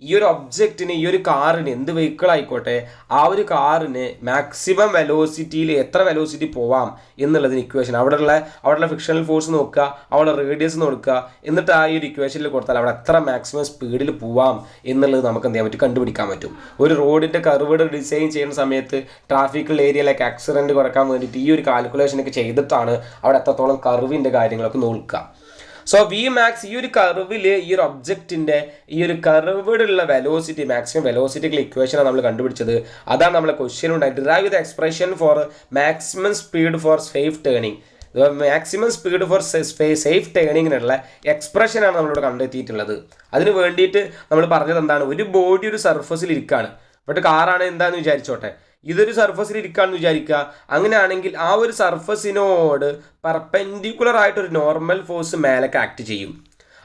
ഈ ഒരു ഒബ്ജക്റ്റിന്, ഈ ഒരു കാറിന്, എന്ത് വെഹിക്കിൾ ആയിക്കോട്ടെ, ആ ഒരു കാറിന് മാക്സിമം വെലോസിറ്റിയിൽ എത്ര വെലോസിറ്റി പോവാം എന്നുള്ളതിന് ഇക്വേഷൻ, അവിടെയുള്ള ഫ്രിക്ഷണൽ ഫോഴ്സ് നോക്കുക, അവിടെ റേഡിയസ് നോക്കുക, എന്നിട്ട് ആ ഒരു ഇക്വേഷനിൽ കൊടുത്താൽ അവിടെ എത്ര മാക്സിമം സ്പീഡിൽ പോവാം എന്നുള്ളത് നമുക്ക് എന്ത് ചെയ്യാൻ പറ്റും, കണ്ടുപിടിക്കാൻ പറ്റും. ഒരു റോഡിൻ്റെ കർവ്ഡ് ഡിസൈൻ ചെയ്യുന്ന സമയത്ത് ട്രാഫിക്കൽ ഏരിയയിലേക്ക് ആക്സിഡൻറ്റ് കുറക്കാൻ വേണ്ടിയിട്ട് ഈ ഒരു കാൽക്കുലേഷനൊക്കെ ചെയ്തിട്ടാണ് അവിടെ എത്രത്തോളം കർവിൻ്റെ കാര്യങ്ങളൊക്കെ നോക്കുക. സോ വി മാക്സ് ഈ ഒരു കർവിൽ, ഈ ഒരു ഒബ്ജക്റ്റിൻ്റെ ഈ ഒരു കർവിലുള്ള വെലോസിറ്റി, മാക്സിമം വെലോസിറ്റിക്കൽ ഇക്വേഷനാണ് നമ്മൾ കണ്ടുപിടിച്ചത്. അതാണ് നമ്മളെ ക്വസ്റ്റ്യൻ ഉണ്ടായി. Derive the expression for maximum speed for safe turning. Maximum speed for safe ടേണിങ്ങിനുള്ള എക്സ്പ്രഷനാണ് നമ്മളിവിടെ കണ്ടെത്തിയിട്ടുള്ളത്. അതിന് വേണ്ടിയിട്ട് നമ്മൾ പറഞ്ഞത് എന്താണ്, ഒരു ബോഡി ഒരു സർഫസിൽ ഇരിക്കുകയാണ്. ബട്ട് കാറാണ് എന്താണെന്ന് വിചാരിച്ചോട്ടെ, ഇതൊരു സർഫസിൽ ഇരിക്കുകയാണെന്ന് വിചാരിക്കുക. അങ്ങനെയാണെങ്കിൽ ആ ഒരു സർഫസിനോട് പെർപെൻഡിക്കുലർ ആയിട്ടൊരു നോർമൽ ഫോഴ്സ് മേലേക്ക് ആക്ട് ചെയ്യും.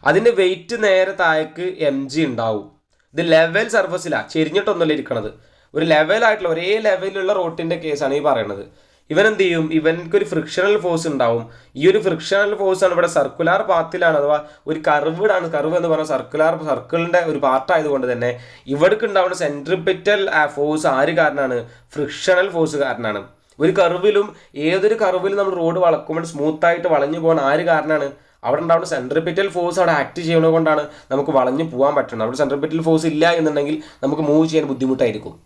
അതിൻ്റെ വെയിറ്റ് നേരെ താഴേക്ക് എം ജി ഉണ്ടാവും. ഇത് ലെവൽ സർഫസിലാണ്, ചെരിഞ്ഞിട്ടൊന്നുമല്ല ഇരിക്കണത്. ഒരു ലെവലായിട്ടുള്ള ഒരേ ലെവലിലുള്ള റോട്ടിൻ്റെ കേസാണ് ഈ പറയുന്നത്. ഇവനെന്ത് ചെയ്യും, ഇവനക്കൊരു ഫ്രിക്ഷണൽ ഫോഴ്സ് ഉണ്ടാവും. ഈ ഒരു ഫ്രിക്ഷണൽ ഫോഴ്സ് ആണ് ഇവിടെ സർക്കുലാർ പാത്തിലാണ്, അഥവാ ഒരു കർവ്ഡാണ്. കർവ് എന്ന് പറഞ്ഞാൽ സർക്കിളിൻ്റെ ഒരു പാർട്ടായതുകൊണ്ട് തന്നെ ഇവിടേക്ക് ഉണ്ടാവുന്ന സെൻട്രിപിറ്റൽ ഫോഴ്സ് ആര് കാരണമാണ്, ഫ്രിക്ഷണൽ ഫോഴ്സ് കാരണമാണ്. ഒരു കർവിലും, ഏതൊരു കർവിലും നമ്മൾ റോഡ് വളക്കുമ്പോൾ സ്മൂത്തായിട്ട് വളഞ്ഞു പോകാൻ ആര് കാരണമാണ്, അവിടെ ഉണ്ടാവുന്ന സെൻട്രിപിറ്റൽ ഫോഴ്സ് അവിടെ ആക്ട് ചെയ്യുന്നത് കൊണ്ടാണ് നമുക്ക് വളഞ്ഞു പോകാൻ പറ്റുന്നത്. അവിടെ സെൻട്രിപിറ്റൽ ഫോഴ്സ് ഇല്ല എന്നുണ്ടെങ്കിൽ നമുക്ക് മൂവ് ചെയ്യാൻ ബുദ്ധിമുട്ടായിരിക്കും.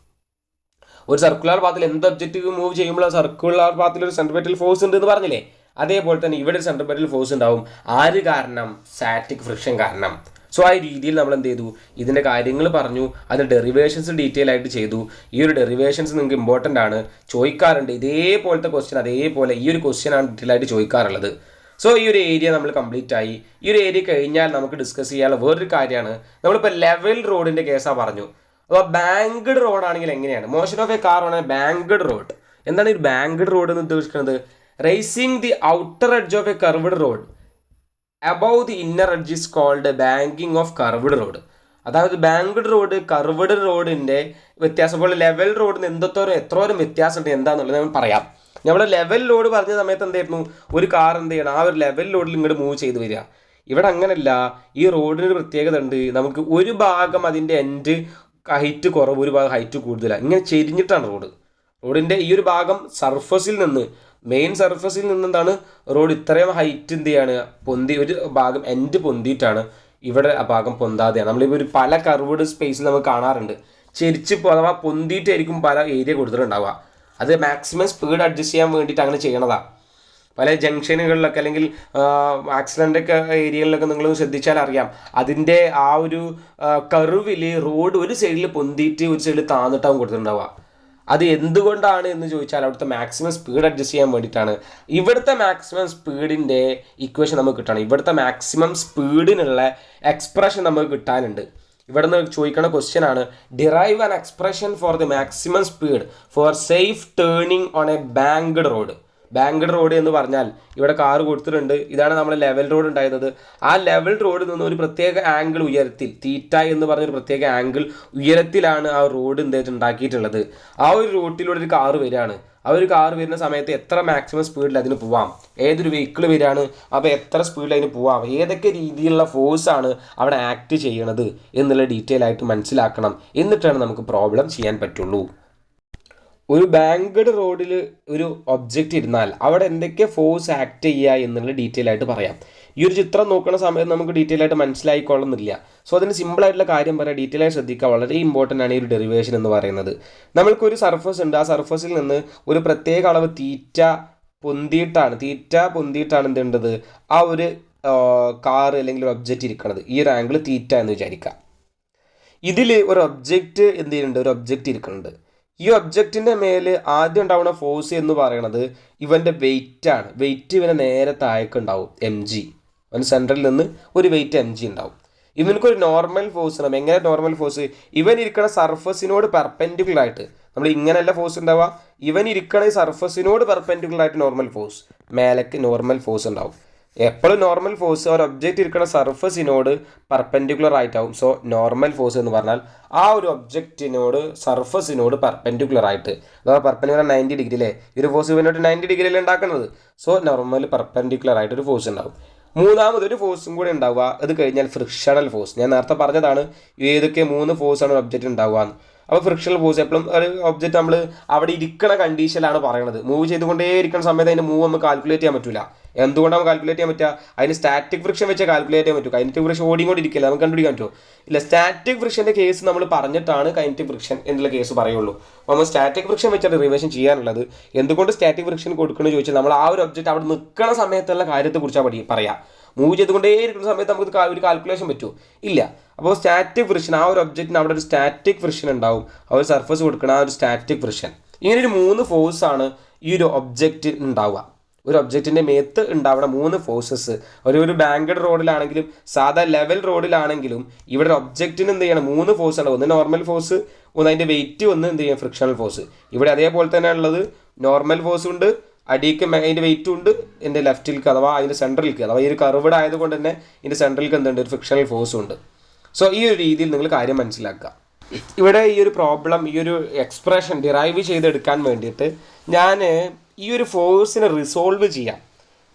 ഒരു സർക്കുലർ പാത്തിൽ എന്ത് ഒബ്ജക്റ്റ് മൂവ് ചെയ്യുമ്പോൾ സർക്കുലർ പാത്തിൽ ഒരു സെൻട്രിപിറ്റൽ ഫോഴ്സ് ഉണ്ട് എന്ന് പറഞ്ഞില്ലേ, അതേപോലെ തന്നെ ഇവിടെ ഒരു സെൻട്രിപിറ്റൽ ഫോഴ്സ് ഉണ്ടാവും. ആര് കാരണം, സ്റ്റാറ്റിക് ഫ്രിക്ഷൻ കാരണം. സോ ആ രീതിയിൽ നമ്മൾ എന്ത് ചെയ്തു, ഇതിൻ്റെ കാര്യങ്ങൾ പറഞ്ഞു, അതിൻ്റെ ഡെറിവേഷൻസ് ഡീറ്റെയിൽ ആയിട്ട് ചെയ്തു. ഈ ഒരു ഡെറിവേഷൻസ് നിങ്ങൾക്ക് ഇമ്പോർട്ടൻ്റ് ആണ്, ചോദിക്കാറുണ്ട്. ഇതേപോലത്തെ ക്വസ്റ്റ്യൻ അതേപോലെ ഈ ഒരു ക്വസ്റ്റ്യൻ ആണ് ഡീറ്റെയിൽ ആയിട്ട് ചോദിക്കാറുള്ളത്. സോ ഈ ഒരു ഏരിയ നമ്മൾ കംപ്ലീറ്റ് ആയി. ഈ ഒരു ഏരിയ കഴിഞ്ഞാൽ നമുക്ക് ഡിസ്കസ് ചെയ്യാനുള്ള വേറൊരു കാര്യമാണ്, നമ്മളിപ്പോൾ ലെവൽ റോഡിൻ്റെ കേസാണ് പറഞ്ഞു. അപ്പോൾ ബാങ്ക്ഡ് റോഡാണെങ്കിൽ എങ്ങനെയാണ്, മോഷൻ ഓഫ് എ കാർ ആണ് ബാങ്ക്ഡ് റോഡ്. എന്താണ് ഈ ബാങ്ക്ഡ് റോഡ് എന്ന് ഉദ്ദേശിക്കുന്നത്, raising the outer edge of a curved road above the inner edge is called banking of curved road. അതായത് ബാങ്ക്ഡ് റോഡ് കർവ്ഡ് റോഡിൻ്റെ വ്യത്യാസം പോലെ ലെവൽ റോഡിന് എത്രോരം വ്യത്യാസമുണ്ട് എന്താണെന്നുള്ളത് നമ്മൾ പറയാം. നമ്മൾ ലെവൽ ലോഡ് പറഞ്ഞ സമയത്ത് എന്തായിരുന്നു, ഒരു കാർ എന്ത് ചെയ്യണം, ആ ഒരു ലെവൽ ലോഡിൽ ഇങ്ങോട്ട് മൂവ് ചെയ്ത് വരിക. ഇവിടെ അങ്ങനെയല്ല, ഈ റോഡിനൊരു പ്രത്യേകത ഉണ്ട്. നമുക്ക് ഒരു ഭാഗം അതിൻ്റെ എൻഡ് ഹൈറ്റ് കുറവ്, ഒരു ഭാഗം ഹൈറ്റ് കൂടുതലാണ്. ഇങ്ങനെ ചെരിഞ്ഞിട്ടാണ് റോഡിൻ്റെ ഈ ഒരു ഭാഗം സർഫസിൽ നിന്ന്, മെയിൻ സർഫസിൽ നിന്ന് എന്താണ് റോഡ് ഇത്രയും ഹൈറ്റ് എന്ത് ചെയ്യാണ്, പൊന്തി, ഒരു ഭാഗം എൻഡ് പൊന്തിയിട്ടാണ്. ഇവിടെ ആ ഭാഗം പൊന്താതെയാണ്. നമ്മളിപ്പോൾ ഒരു പല കർവ്ഡ് സ്പേസിൽ നമുക്ക് കാണാറുണ്ട്. ചെരിച്ച് അഥവാ പൊന്തിയിട്ടായിരിക്കും പല ഏരിയ കൊടുത്തിട്ടുണ്ടാവുക. അത് മാക്സിമം സ്പീഡ് അഡ്ജസ്റ്റ് ചെയ്യാൻ വേണ്ടിയിട്ട് അങ്ങനെ ചെയ്യണതാണ്. പല ജംഗ്ഷനുകളിലൊക്കെ അല്ലെങ്കിൽ ആക്സിഡൻ്റൊക്കെ ഏരിയകളിലൊക്കെ നിങ്ങൾ ശ്രദ്ധിച്ചാൽ അറിയാം, അതിൻ്റെ ആ ഒരു കർവിൽ റോഡ് ഒരു സൈഡിൽ പൊന്തിയിട്ട് ഒരു സൈഡിൽ താന്നിട്ടാവും കൊടുത്തിട്ടുണ്ടാവുക. അത് എന്തുകൊണ്ടാണ് എന്ന് ചോദിച്ചാൽ അവിടുത്തെ മാക്സിമം സ്പീഡ് അഡ്ജസ്റ്റ് ചെയ്യാൻ വേണ്ടിയിട്ടാണ്. ഇവിടുത്തെ മാക്സിമം സ്പീഡിൻ്റെ ഇക്വേഷൻ നമുക്ക് കിട്ടണം. ഇവിടുത്തെ മാക്സിമം സ്പീഡിനുള്ള എക്സ്പ്രഷൻ നമുക്ക് കിട്ടാനുണ്ട്. ഇവിടെ നിന്ന് ചോദിക്കുന്ന ക്വസ്റ്റ്യൻ ആണ്, derive an expression for the maximum speed for safe turning on A banked road. Banked road എന്ന് പറഞ്ഞാൽ ഇവിടെ കാറ് കൊടുത്തിട്ടുണ്ട്. ഇതാണ് നമ്മൾ ലെവൽ റോഡ് ഉണ്ടായിരുന്നത്. ആ ലെവൽ റോഡിൽ നിന്ന് ഒരു പ്രത്യേക ആംഗിൾ ഉയരത്തിൽ, തീറ്റ എന്ന് പറഞ്ഞൊരു പ്രത്യേക ആംഗിൾ ഉയരത്തിലാണ് ആ റോഡ് ഉണ്ടാക്കിയിട്ടുള്ളത്. ആ ഒരു റൂട്ടിലൂടെ ഒരു കാറ് വരികയാണ്. ആ ഒരു കാർ വരുന്ന സമയത്ത് എത്ര മാക്സിമം സ്പീഡിൽ അതിന് പോവാം, ഏതൊരു വെഹിക്കിൾ വരികയാണ്, അപ്പോൾ എത്ര സ്പീഡിൽ അതിന് പോവാം, ഏതൊക്കെ രീതിയിലുള്ള ഫോഴ്സാണ് അവിടെ ആക്ട് ചെയ്യണത് എന്നുള്ള ഡീറ്റെയിൽ ആയിട്ട് മനസ്സിലാക്കണം. എന്നിട്ടാണ് നമുക്ക് പ്രോബ്ലം ചെയ്യാൻ പറ്റുള്ളൂ. ഒരു ബാങ്ക്ഡ് റോഡിൽ ഒരു ഒബ്ജക്റ്റ് ഇരുന്നാൽ അവിടെ എന്തൊക്കെ ഫോഴ്സ് ആക്ട് ചെയ്യുക എന്നുള്ള ഡീറ്റെയിൽ ആയിട്ട് പറയാം. ഈ ഒരു ചിത്രം നോക്കുന്ന സമയത്ത് നമുക്ക് ഡീറ്റെയിൽ ആയിട്ട് മനസ്സിലായിക്കൊള്ളുന്നില്ല. സോ അതിന് സിമ്പിളായിട്ടുള്ള കാര്യം പറയാം, ഡീറ്റെയിൽ ആയി ശ്രദ്ധിക്കുക. വളരെ ഇമ്പോർട്ടൻ്റ് ആണ് ഈ ഒരു ഡെറിവേഷൻ എന്ന് പറയുന്നത്. നമ്മൾക്കൊരു സർഫസ് ഉണ്ട്. ആ സർഫസിൽ നിന്ന് ഒരു പ്രത്യേക അളവ് തീറ്റ പൊന്തിയിട്ടാണ് എന്തുണ്ടത് ആ ഒരു കാർ അല്ലെങ്കിൽ ഒരു ഒബ്ജക്റ്റ് ഇരിക്കുന്നത്. ഈ ഒരു ആംഗിൾ തീറ്റ എന്ന് വിചാരിക്കുക. ഇതിൽ ഒരു ഒബ്ജക്റ്റ് എന്ത് ചെയ്യുന്നുണ്ട്, ഒരു ഒബ്ജക്റ്റ് ഇരിക്കുന്നുണ്ട്. ഈ ഒബ്ജക്റ്റിൻ്റെ മേൽ ആദ്യം ഉണ്ടാവുന്ന ഫോഴ്സ് എന്ന് പറയുന്നത് ഇവൻ്റെ വെയിറ്റ് ആണ്. വെയിറ്റ് ഇവനെ നേരെ താഴേക്കുണ്ടാവും, mg. അവൻ സെൻട്രലിൽ നിന്ന് ഒരു വെയിറ്റ് mg ഉണ്ടാവും. ഇവനക്കൊരു നോർമൽ ഫോഴ്സ് ഉണ്ടാവും. എങ്ങനെ നോർമൽ ഫോഴ്സ്? ഇവൻ ഇരിക്കുന്ന സർഫസിനോട് പെർപെൻഡിക്കുലർ ആയിട്ട്, നമ്മൾ ഇങ്ങനെയല്ല ഫോഴ്സ് ഉണ്ടാവുക, ഇവൻ ഇരിക്കണ ഈ സർഫസിനോട് പെർപെൻഡിക്കുലർ ആയിട്ട് നോർമൽ ഫോഴ്സ്, മേലേക്ക് നോർമൽ ഫോഴ്സ് ഉണ്ടാവും. എപ്പോഴും നോർമൽ ഫോഴ്സ് ഒരു ഒബ്ജക്റ്റ് ഇരിക്കുന്ന സർഫസിനോട് പെർപെൻഡിക്കുലർ ആയിട്ടാവും. സോ നോർമൽ ഫോഴ്സ് എന്ന് പറഞ്ഞാൽ ആ ഒരു ഒബ്ജക്റ്റിനോട് സർഫസിനോട് പെർപെൻഡിക്കുലർ ആയിട്ട്, അഥവാ പെർപെൻഡിക്കുലർ 90 ഡിഗ്രി അല്ലേ, ഒരു ഫോഴ്സ് ഇവനോട് 90 ഡിഗ്രിയിൽ ഉണ്ടാക്കുന്നത്. സോ നോർമൽ പെർപെൻഡിക്കുലർ ആയിട്ട് ഒരു ഫോഴ്സ് ഉണ്ടാവും. മൂന്നാമതൊരു ഫോഴ്സും കൂടി ഉണ്ടാവുക, അത് കഴിഞ്ഞാൽ ഫ്രിക്ഷണൽ ഫോഴ്സ്. ഞാൻ നേരത്തെ പറഞ്ഞതാണ് ഏതൊക്കെ 3 ഫോഴ്സാണ് ഒരു ഒബ്ജക്റ്റ് ഉണ്ടാവുക. അപ്പോൾ ഫ്രിക്ഷണൽ ഫോഴ്സ് എപ്പോഴും ഒരു ഒബ്ജക്റ്റ് നമ്മൾ അവിടെ ഇരിക്കണ കണ്ടീഷനിലാണ് പറയുന്നത്. മൂവ് ചെയ്തുകൊണ്ടേ ഇരിക്കുന്ന സമയത്ത് അതിൻ്റെ മൂവ് നമുക്ക് കാൽക്കുലേറ്റ് ചെയ്യാൻ പറ്റില്ല. എന്തുകൊണ്ടാണ് കാൽക്കുലേറ്റ് ചെയ്യാൻ പറ്റുക? അതിന് സ്റ്റാറ്റിക് ഫ്രിക്ഷൻ വെച്ച് കാൽക്കുലേറ്റ് ചെയ്യാൻ പറ്റും. കൈനറ്റിക് ഫ്രിക്ഷൻ ഓടിക്കൊണ്ടിരിക്കില്ല, നമുക്ക് കണ്ടുപിടിക്കാൻ പറ്റുമോ? ഇല്ല. സ്റ്റാറ്റിക് ഫ്രിക്ഷൻ്റെ കേസ് നമ്മൾ പറഞ്ഞിട്ടാണ് കൈനറ്റിക് ഫ്രിക്ഷൻ എന്നുള്ള കേസ് പറയുള്ളൂ. അപ്പോൾ നമ്മൾ സ്റ്റാറ്റിക് ഫ്രിക്ഷൻ വെച്ചാണ് റിവേഷൻ ചെയ്യാനുള്ളത്. എന്തുകൊണ്ട് സ്റ്റാറ്റിക് ഫ്രിക്ഷൻ കൊടുക്കണമെന്ന് ചോദിച്ചാൽ നമ്മൾ ആ ഒരു ഒബ്ജക്റ്റ് അവിടെ നിൽക്കുന്ന സമയത്തുള്ള കാര്യത്തെക്കുറിച്ചാണ് പറയാം. മൂവ് ചെയ്തുകൊണ്ടേ ഇരിക്കുന്ന സമയത്ത് നമുക്ക് ഒരു കാൽക്കുലേഷൻ പറ്റുമോ? ഇല്ല. അപ്പോൾ സ്റ്റാറ്റിക് ഫ്രിക്ഷൻ, ആ ഒരു ഒബ്ജക്റ്റിന് അവിടെ ഒരു സ്റ്റാറ്റിക് ഫ്രിക്ഷൻ ഉണ്ടാവും. ആ ഒരു സർഫസ് കൊടുക്കണം, ആ ഒരു സ്റ്റാറ്റിക് ഫ്രിക്ഷൻ. ഇങ്ങനെ ഒരു 3 ഫോഴ്സാണ് ഈ ഒരു ഒബ്ജക്റ്റ് ഉണ്ടാവുക. ഒരു ഒബ്ജക്റ്റിൻ്റെ മേത്ത് ഉണ്ടാവുന്ന 3 ഫോഴ്സസ്. ഒരു ബാങ്ക്ഡ് റോഡിലാണെങ്കിലും സാധാ ലെവൽ റോഡിലാണെങ്കിലും ഇവിടെ ഒരു ഒബ്ജക്റ്റിന് എന്ത് ചെയ്യണം, 3 ഫോഴ്സ് ഉണ്ടാവും. ഒന്ന് നോർമൽ ഫോഴ്സ്, ഒന്ന് അതിൻ്റെ വെയിറ്റ്, ഒന്ന് എന്ത് ചെയ്യും, ഫ്രിക്ഷണൽ ഫോഴ്സ്. ഇവിടെ അതേപോലെ തന്നെ ഉള്ളത് നോർമൽ ഫോഴ്സ് ഉണ്ട്, അടിക്ക് അതിൻ്റെ വെയിറ്റും ഉണ്ട്, എൻ്റെ ലെഫ്റ്റിലേക്ക് അഥവാ അതിൻ്റെ സെൻട്രലിലേക്ക്, അഥവാ ഈ ഒരു കർവ്ഡ് ആയതുകൊണ്ട് തന്നെ ഇതിൻ്റെ സെൻട്രലിലേക്ക് എന്തുണ്ട്, ഒരു ഫ്രിക്ഷണൽ ഫോഴ്സും ഉണ്ട്. സോ ഈ ഒരു രീതിയിൽ നിങ്ങൾ കാര്യം മനസ്സിലാക്കുക. ഇവിടെ ഈ ഒരു പ്രോബ്ലം, ഈ ഒരു എക്സ്പ്രഷൻ ഡിറൈവ് ചെയ്തെടുക്കാൻ വേണ്ടിയിട്ട് ഞാൻ ഈ ഒരു ഫോഴ്സിനെ റിസോൾവ് ചെയ്യാം,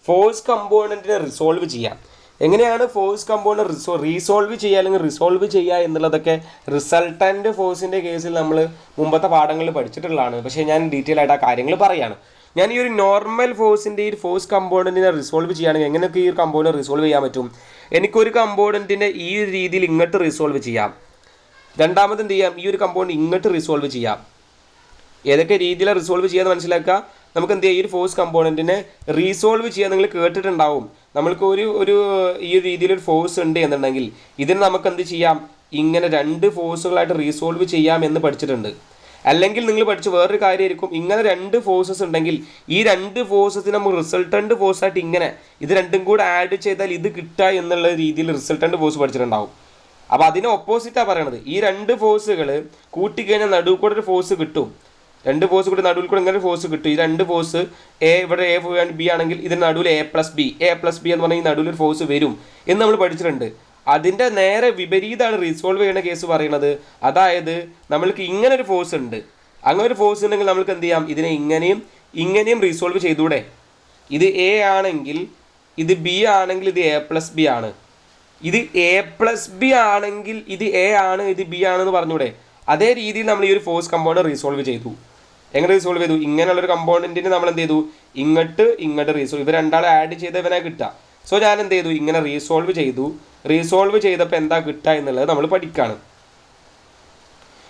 ഫോഴ്സ് കമ്പോണൻറ്റിനെ റിസോൾവ് ചെയ്യാം. എങ്ങനെയാണ് ഫോഴ്സ് കമ്പോണൻറ്റ് റീസോൾവ് ചെയ്യുക അല്ലെങ്കിൽ റിസോൾവ് ചെയ്യുക എന്നുള്ളതൊക്കെ റിസൾട്ടൻ്റ് ഫോഴ്സിൻ്റെ കേസിൽ നമ്മൾ മുമ്പത്തെ പാഠങ്ങളിൽ പഠിച്ചിട്ടുള്ളതാണ്. പക്ഷേ ഞാൻ ഡീറ്റെയിൽ ആയിട്ട് ആ കാര്യങ്ങൾ പറയുകയാണ്. ഞാൻ ഈ ഒരു നോർമൽ ഫോഴ്സിൻ്റെ ഈ ഫോഴ്സ് കമ്പോണൻറ്റിനെ റിസോൾവ് ചെയ്യുകയാണെങ്കിൽ എങ്ങനെയൊക്കെ ഈ ഒരു കമ്പോണൻറ്റ് റിസോൾവ് ചെയ്യാൻ പറ്റും? എനിക്കൊരു കമ്പോണൻറ്റിനെ ഈ ഒരു രീതിയിൽ ഇങ്ങോട്ട് റിസോൾവ് ചെയ്യാം. രണ്ടാമത് എന്ത് ചെയ്യാം, ഈ ഒരു കമ്പോണൻറ്റ് ഇങ്ങോട്ട് റിസോൾവ് ചെയ്യാം. ഏതൊക്കെ രീതിയിലാണ് റിസോൾവ് ചെയ്യാന്ന് മനസ്സിലാക്കുക. നമുക്ക് എന്ത് ചെയ്യാം, ഈ ഒരു ഫോഴ്സ് കമ്പോണൻറ്റിനെ റീസോൾവ് ചെയ്യാൻ നിങ്ങൾ കേട്ടിട്ടുണ്ടാവും. നമ്മൾക്ക് ഒരു ഈ ഒരു രീതിയിലൊരു ഫോഴ്സ് ഉണ്ട് എന്നുണ്ടെങ്കിൽ ഇതിന് നമുക്ക് എന്ത് ചെയ്യാം, ഇങ്ങനെ 2 ഫോഴ്സുകളായിട്ട് റീസോൾവ് ചെയ്യാം എന്ന് പഠിച്ചിട്ടുണ്ട്. അല്ലെങ്കിൽ നിങ്ങൾ പഠിച്ച വേറൊരു കാര്യമായിരിക്കും, ഇങ്ങനെ 2 ഫോഴ്സസ് ഉണ്ടെങ്കിൽ ഈ 2 ഫോഴ്സസിന് നമ്മൾ റിസൾട്ടൻ്റ് ഫോഴ്സായിട്ട് ഇങ്ങനെ ഇത് രണ്ടും കൂടെ ആഡ് ചെയ്താൽ ഇത് കിട്ടുക എന്നുള്ള രീതിയിൽ റിസൾട്ടൻ്റ് ഫോഴ്സ് പഠിച്ചിട്ടുണ്ടാവും. അപ്പോൾ അതിന് ഓപ്പോസിറ്റാണ് പറയണത്. ഈ 2 ഫോഴ്സുകൾ കൂട്ടിക്കഴിഞ്ഞാൽ നടുവിൽ കൂടെ ഒരു ഫോഴ്സ് കിട്ടും. 2 ഫോഴ്സ് കൂടി നടുവിൽ കൂടെ ഇങ്ങനെ ഫോഴ്സ് കിട്ടും. ഈ 2 ഫോഴ്സ് ഇവിടെ എ ബി ആണെങ്കിൽ ഇതിന് നടുവിൽ എ പ്ലസ് ബി എന്ന് പറഞ്ഞാൽ ഈ നടുവിലൊരു ഫോഴ്സ് വരും എന്ന് നമ്മൾ പഠിച്ചിട്ടുണ്ട്. അതിൻ്റെ നേരെ വിപരീതമാണ് റീസോൾവ് ചെയ്യുന്ന കേസ് പറയുന്നത്. അതായത് നമ്മൾക്ക് ഇങ്ങനെ ഒരു ഫോഴ്സ് ഉണ്ട്, അങ്ങനെ ഒരു ഫോഴ്സ് ഉണ്ടെങ്കിൽ നമ്മൾക്ക് എന്ത് ചെയ്യാം, ഇതിനെ ഇങ്ങനെയും റീസോൾവ് ചെയ്തൂടെ. ഇത് എ ആണെങ്കിൽ ഇത് ബി ആണെങ്കിൽ ഇത് എ പ്ലസ് ബി ആണ്, ഇത് എ പ്ലസ് ബി ആണെങ്കിൽ ഇത് എ ആണ്, ഇത് ബി ആണെന്ന് പറഞ്ഞൂടെ. അതേ രീതിയിൽ നമ്മൾ ഈ ഒരു ഫോഴ്സ് കമ്പോണൻറ്റ് റീസോൾവ് ചെയ്തു. എങ്ങനെ റീസോൾവ് ചെയ്തു? ഇങ്ങനെയുള്ളൊരു കമ്പോണൻറ്റിന് നമ്മൾ എന്ത് ചെയ്തു, ഇങ്ങോട്ട് റീസോൾവ്, ഇവർ രണ്ടാളെ ആഡ് ചെയ്തവനെ കിട്ടുക. സോ ഞാൻ എന്ത് ചെയ്തു, ഇങ്ങനെ റീസോൾവ് ചെയ്തു. റീസോൾവ് ചെയ്തപ്പോൾ എന്താ കിട്ടുക എന്നുള്ളത് നമ്മൾ പഠിക്കുകയാണ്.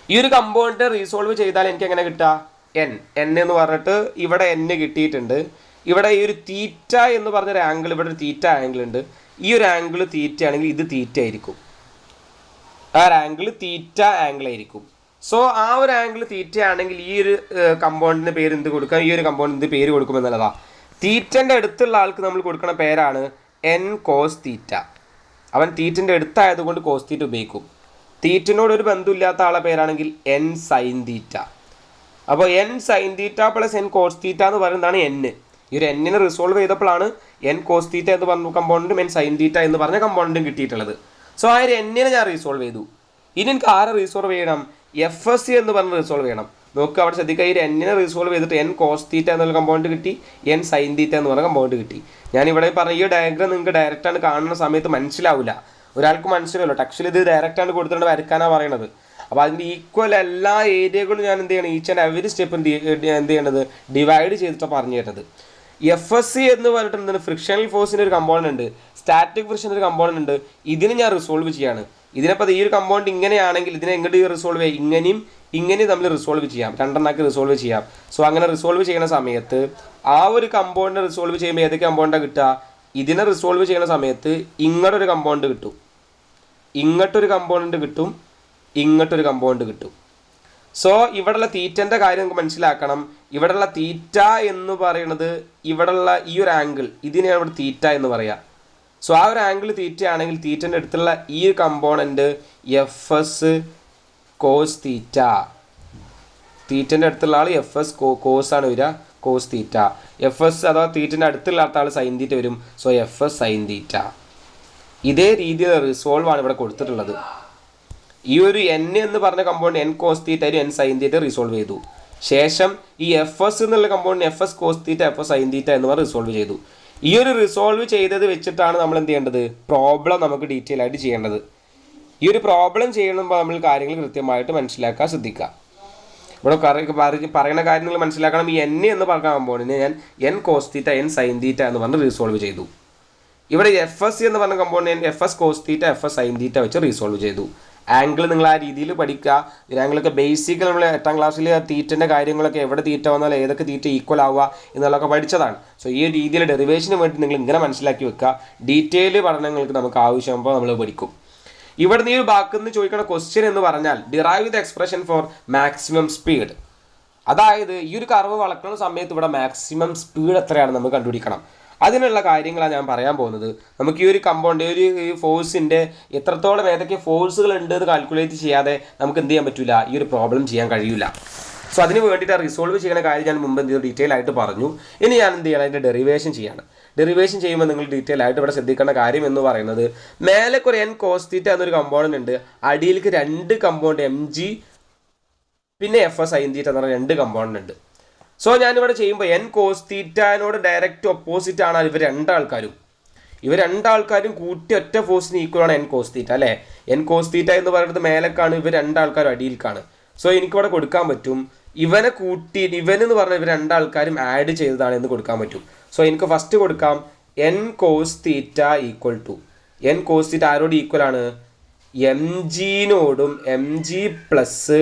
ഈ ഒരു കമ്പോണൻറ്റ് റീസോൾവ് ചെയ്താൽ എനിക്ക് എങ്ങനെ കിട്ടുക, എൻ എന്ന് പറഞ്ഞിട്ട് ഇവിടെ n കിട്ടിയിട്ടുണ്ട്. ഇവിടെ ഈ ഒരു തീറ്റ എന്ന് പറഞ്ഞൊരു ആംഗിൾ, ഇവിടെ ഒരു തീറ്റ ആംഗിൾ ഉണ്ട്. ഈ ഒരു ആംഗിൾ തീറ്റ ആണെങ്കിൽ ഇത് തീറ്റ ആയിരിക്കും, ആ ഒരു ആംഗിൾ തീറ്റ ആംഗിൾ ആയിരിക്കും. സോ ആ ഒരു ആംഗിൾ തീറ്റ ആണെങ്കിൽ ഈ ഒരു കമ്പൗണ്ടിന് പേര് എന്ത് കൊടുക്കാം, ഈ ഒരു കമ്പൗണ്ടിന് പേര് കൊടുക്കുമെന്നുള്ളതാണ്. തീറ്റൻ്റെ അടുത്തുള്ള ആൾക്ക് നമ്മൾ കൊടുക്കുന്ന പേരാണ് എൻ കോസ് തീറ്റ. അവൻ തീറ്റൻ്റെ അടുത്തായതുകൊണ്ട് കോസ് തീറ്റ ഉപയോഗിക്കും. തീറ്റിനോട് ഒരു ബന്ധമില്ലാത്ത ആളെ പേരാണെങ്കിൽ എൻ സൈൻ തീറ്റ. അപ്പോൾ N sine theta plus N cos theta എന്ന് പറയുന്നതാണ് എൻ. ഈ ഒരു എന്നിനെ റിസോൾവ് ചെയ്തപ്പോഴാണ് എൻ കോസ് തീറ്റ എന്ന് പറഞ്ഞ കമ്പൗണ്ടും എൻ സൈൻ തീറ്റ എന്ന് പറഞ്ഞ കമ്പൗണ്ടും കിട്ടിയിട്ടുള്ളത്. സോ ആ ഒരു എന്നിനെ ഞാൻ റിസോൾവ് ചെയ്തു. ഇനി എനിക്ക് ആരെ റിസോൾവ് ചെയ്യണം, എഫ് എസ് സി എന്ന് പറഞ്ഞ് റിസോൾവ് ചെയ്യണം. നോക്കുക, അവിടെ ശ്രദ്ധിക്കുക, ഈ എന്നിനെ റിസോൾവ് ചെയ്തിട്ട് എൻ കോസ് തീറ്റ എന്നുള്ള കമ്പൗണ്ട് കിട്ടി, എൻ സൈൻ തീറ്റ എന്ന് പറഞ്ഞ കമ്പൗണ്ട് കിട്ടി. ഞാനിവിടെ പറഞ്ഞ ഈ ഡയഗ്രാം നിങ്ങൾക്ക് ഡയറക്റ്റാണ് കാണുന്ന സമയത്ത് മനസ്സിലാവില്ല, ഒരാൾക്ക് മനസ്സിലാവില്ല. ടെക്സ്റ്റിൽ ഇത് ഡയറക്റ്റാണ് കൊടുത്തിട്ട് വരയ്ക്കാനാണ് പറയണത്. അപ്പോൾ അതിൻ്റെ ഈക്വൽ എല്ലാ ഏരിയകളും ഞാൻ എന്ത് ചെയ്യണം, ഈച്ച് ആൻഡ് എവരി സ്റ്റെപ്പ് എന്ത് ചെയ്യേണ്ടത്, ഡിവൈഡ് ചെയ്തിട്ടാണ് പറഞ്ഞു തരുന്നത്. എഫ് എസ് സി എന്ന് പറഞ്ഞിട്ട് എന്താണ്, ഫ്രിക്ഷണൽ ഫോഴ്സിൻ്റെ ഒരു കമ്പോണൻ്റ് ഉണ്ട്, സ്റ്റാറ്റിക് ഫ്രിക്ഷൻ്റെ ഒരു കമ്പോണൻ്റ് ഉണ്ട്. ഇതിന് ഞാൻ റിസോൾവ് ചെയ്യാണ്. ഇതിനപ്പോൾ ഈ ഒരു കമ്പൗണ്ട് ഇങ്ങനെയാണെങ്കിൽ ഇതിനെ എങ്ങോട്ട് റിസോൾവ് ചെയ്യാം, ഇങ്ങനെയും തമ്മിൽ റിസോൾവ് ചെയ്യാം, രണ്ടെണ്ണാക്കി റിസോൾവ് ചെയ്യാം. സോ അങ്ങനെ റിസോൾവ് ചെയ്യുന്ന സമയത്ത് ആ ഒരു കമ്പൗണ്ടിനെ റിസോൾവ് ചെയ്യുമ്പോൾ ഏതൊക്കെ കമ്പൗണ്ടാണ് കിട്ടുക, ഇതിനെ റിസോൾവ് ചെയ്യുന്ന സമയത്ത് ഇങ്ങോട്ടൊരു കമ്പൗണ്ട് കിട്ടും, ഇങ്ങോട്ടൊരു കമ്പോണൻ്റ് കിട്ടും, ഇങ്ങോട്ടൊരു കമ്പൗണ്ട് കിട്ടും. സോ ഇവിടെയുള്ള തീറ്റൻ്റെ കാര്യം നമുക്ക് മനസ്സിലാക്കണം. ഇവിടെയുള്ള തീറ്റ എന്ന് പറയുന്നത് ഇവിടെയുള്ള ഈ ഒരു ആംഗിൾ, ഇതിനെയാണ് ഇവിടെ തീറ്റ എന്ന് പറയുക. സോ ആ ഒരു ആംഗിൾ തീറ്റ ആണെങ്കിൽ തീറ്റൻ്റെ അടുത്തുള്ള ഈ component F S cos theta, തീറ്റൻ്റെ അടുത്തുള്ള ആൾ എഫ് എസ് കോസ് ആണ് വരിക, കോസ് തീറ്റ. എഫ് എസ് അഥവാ തീറ്റൻ്റെ അടുത്തുള്ള ആൾ സൈൻ തീറ്റ വരും. സോ എഫ് എസ് സൈൻ തീറ്റ. ഇതേ രീതിയിൽ റിസോൾവ് ആണ് ഇവിടെ കൊടുത്തിട്ടുള്ളത്. ഈ ഒരു എൻ എന്ന് പറഞ്ഞ compound N cos theta N sine theta resolve ചെയ്തു. ശേഷം ഈ എഫ് എസ് എന്നുള്ള compound F S cos theta F S sine theta എന്ന് പറഞ്ഞ് റിസോൾവ് ചെയ്തു. ഈ ഒരു റിസോൾവ് ചെയ്തത് വെച്ചിട്ടാണ് നമ്മൾ എന്ത് ചെയ്യേണ്ടത്, പ്രോബ്ലം നമുക്ക് ഡീറ്റെയിൽ ആയിട്ട് ചെയ്യേണ്ടത്. ഈ ഒരു പ്രോബ്ലം ചെയ്യുമ്പോൾ നമ്മൾ കാര്യങ്ങൾ കൃത്യമായിട്ട് മനസ്സിലാക്കാൻ ശ്രദ്ധിക്കുക. ഇവിടെ പറയുന്ന കാര്യങ്ങൾ മനസ്സിലാക്കണം. ഈ എൻ എന്ന് പറഞ്ഞ കമ്പൗണ്ടിന് ഞാൻ N cos theta N sine theta എന്ന് പറഞ്ഞ് റിസോൾവ് ചെയ്തു. ഇവിടെ എഫ് എസ് എന്ന് പറഞ്ഞ കമ്പൗണ്ട് ഞാൻ F S cos theta F S sine theta വെച്ച് റിസോൾവ് ചെയ്തു. ആംഗിൾ നിങ്ങൾ ആ രീതിയിൽ പഠിക്കുക. ആംഗിളൊക്കെ ബേസിക്കൽ നമ്മൾ 8ാം ക്ലാസ്സിൽ തീറ്റൻ്റെ കാര്യങ്ങളൊക്കെ എവിടെ തീറ്റ വന്നാൽ ഏതൊക്കെ തീറ്റ ഈക്വൽ ആവുക എന്നുള്ളതൊക്കെ പഠിച്ചതാണ്. സോ ഈ രീതിയിൽ ഡെറിവേഷന് വേണ്ടി നിങ്ങൾ ഇങ്ങനെ മനസ്സിലാക്കി വെക്കുക. ഡീറ്റെയിൽ പഠനങ്ങൾക്ക് നമുക്ക് ആവശ്യമാകുമ്പോൾ നമ്മൾ പഠിക്കും. ഇവിടെ നീ ഒരു ഭാഗത്ത് നിന്ന് ചോദിക്കുന്ന ക്വസ്റ്റ്യൻ എന്ന് പറഞ്ഞാൽ derive the expression for maximum speed. അതായത് ഈ ഒരു കർവ് വളക്കുന്ന സമയത്ത് ഇവിടെ മാക്സിമം സ്പീഡ് എത്രയാണ് നമുക്ക് കണ്ടുപിടിക്കണം. അതിനുള്ള കാര്യങ്ങളാണ് ഞാൻ പറയാൻ പോകുന്നത്. നമുക്ക് ഈ ഒരു കമ്പൗണ്ട് ഒരു ഫോഴ്സിൻ്റെ എത്രത്തോളം ഏതൊക്കെ ഫോഴ്സുകൾ ഉണ്ട് എന്ന് കാൽക്കുലേറ്റ് ചെയ്യാതെ നമുക്ക് എന്ത് ചെയ്യാൻ പറ്റില്ല, ഈ ഒരു പ്രോബ്ലം ചെയ്യാൻ കഴിയില്ല. സോ അതിന് വേണ്ടിയിട്ട് റിസോൾവ് ചെയ്യുന്ന കാര്യം ഞാൻ മുമ്പ് എന്ത് ചെയ്തു, ഡീറ്റെയിൽ ആയിട്ട് പറഞ്ഞു. ഇനി ഞാൻ എന്ത് ചെയ്യണം, അതിൻ്റെ ഡെറിവേഷൻ ചെയ്യാണ്. ഡെറിവേഷൻ ചെയ്യുമ്പോൾ നിങ്ങൾ ഡീറ്റെയിൽ ആയിട്ട് ഇവിടെ ശ്രദ്ധിക്കേണ്ട കാര്യം എന്ന് പറയുന്നത്, മേലേക്ക് ഒരു എൻ കോസ് തീറ്റ എന്നൊരു കമ്പൗണ്ട് ഉണ്ട്, അടിയിലേക്ക് 2 കമ്പൗണ്ട് എം ജി പിന്നെ എഫ് എസ് സൈൻ തീറ്റ എന്ന് പറഞ്ഞ 2 കമ്പൗണ്ട് ഉണ്ട്. സോ ഞാനിവിടെ ചെയ്യുമ്പോൾ എൻ കോസ് തീറ്റനോട് ഡയറക്റ്റ് ഓപ്പോസിറ്റ് ആണ് ഇവർ രണ്ടാൾക്കാരും. കൂട്ടി ഒറ്റ ഫോഴ്സിന് ഈക്വലാണ് എൻ കോസ് തീറ്റ അല്ലേ. എൻ കോസ് തീറ്റ എന്ന് പറയുന്നത് മേലേക്കാണ്, ഇവർ രണ്ടാൾക്കാരും അടിയിലേക്കാണ്. സോ എനിക്കിവിടെ കൊടുക്കാൻ പറ്റും ഇവനെ കൂട്ടി, ഇവനെന്ന് പറഞ്ഞാൽ ഇവർ രണ്ടാൾക്കാരും ആഡ് ചെയ്തതാണ് എന്ന് കൊടുക്കാൻ പറ്റും. സോ എനിക്ക് ഫസ്റ്റ് കൊടുക്കാം N cos theta equal to, N cos theta ആരോട് ഈക്വൽ ആണ്, എം ജിനോടും M G plus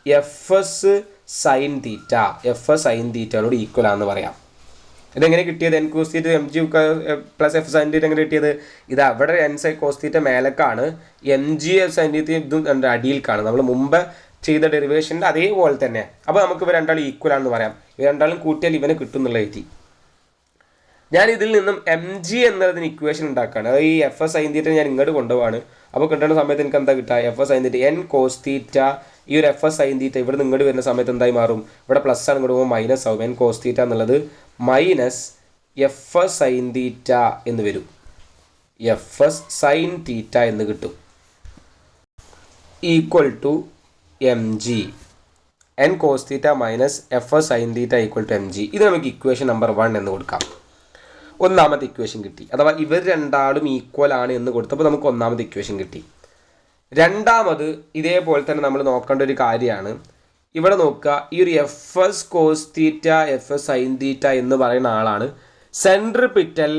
F S sine theta, F S sine തീറ്റയോട് ഈക്വൽ ആണെന്ന് പറയാം. ഇതെങ്ങനെ കിട്ടിയത്, N cos theta M G plus F sine theta എങ്ങനെ കിട്ടിയത്, ഇത് അവിടെ എൻ സൈ കോസ് തീറ്റ മേലക്കാണ്, M G F sine theta ഇതും അടിയിൽക്കാണ്. നമ്മൾ മുമ്പ് ചെയ്ത ഡെറിവേഷൻ്റെ അതേപോലെ തന്നെ. അപ്പോൾ നമുക്ക് ഇവർ രണ്ടാളും ഈക്വൽ ആണെന്ന് പറയാം. ഇവർ രണ്ടാളും കൂട്ടിയാൽ ഇവനെ കിട്ടും എന്നുള്ള എഴുതി. ഞാൻ ഇതിൽ നിന്നും എം ജി എന്നതിന് ഇക്വേഷൻ ഉണ്ടാക്കുകയാണ്. അത് ഈ എഫ് എസ് സൈൻ തീറ്റ ഞാൻ ഇങ്ങോട്ട് കൊണ്ടുപോവാണ്. അപ്പോൾ കിട്ടുന്ന സമയത്ത് എനിക്ക് എന്താ കിട്ടുക, F S sine theta N cos theta, ഈ ഒരു എഫ് എസ് സൈൻ തീറ്റ ഇവിടെ നിന്ന് ഇങ്ങോട്ട് വരുന്ന സമയത്ത് എന്തായി മാറും, ഇവിടെ പ്ലസ് ആണ് ഇങ്ങോട്ട് പോകുമ്പോൾ മൈനസ് ആവും. എൻ കോസ് തീറ്റ എന്നുള്ളത് minus F S sine theta എന്ന് വരും, എഫ് എസ് സൈൻ തീറ്റ എന്ന് കിട്ടും, equal to M G, N cos theta minus F S sine theta equal to M G. ഇത് നമുക്ക് ഇക്വേഷൻ നമ്പർ 1 എന്ന് കൊടുക്കാം. ഒന്നാമത്തെ ഇക്വേഷൻ കിട്ടി. അഥവാ ഇവർ രണ്ടാളും ഈക്വൽ ആണ് എന്ന് കൊടുത്തപ്പോൾ നമുക്ക് ഒന്നാമത്തെ ഇക്വേഷൻ കിട്ടി. രണ്ടാമത് ഇതേപോലെ തന്നെ നമ്മൾ നോക്കേണ്ട ഒരു കാര്യമാണ്. ഇവിടെ നോക്കുക, ഈ ഒരു F S cos theta F S sine theta എന്ന് പറയുന്ന ആളാണ് സെൻട്രിപിറ്റൽ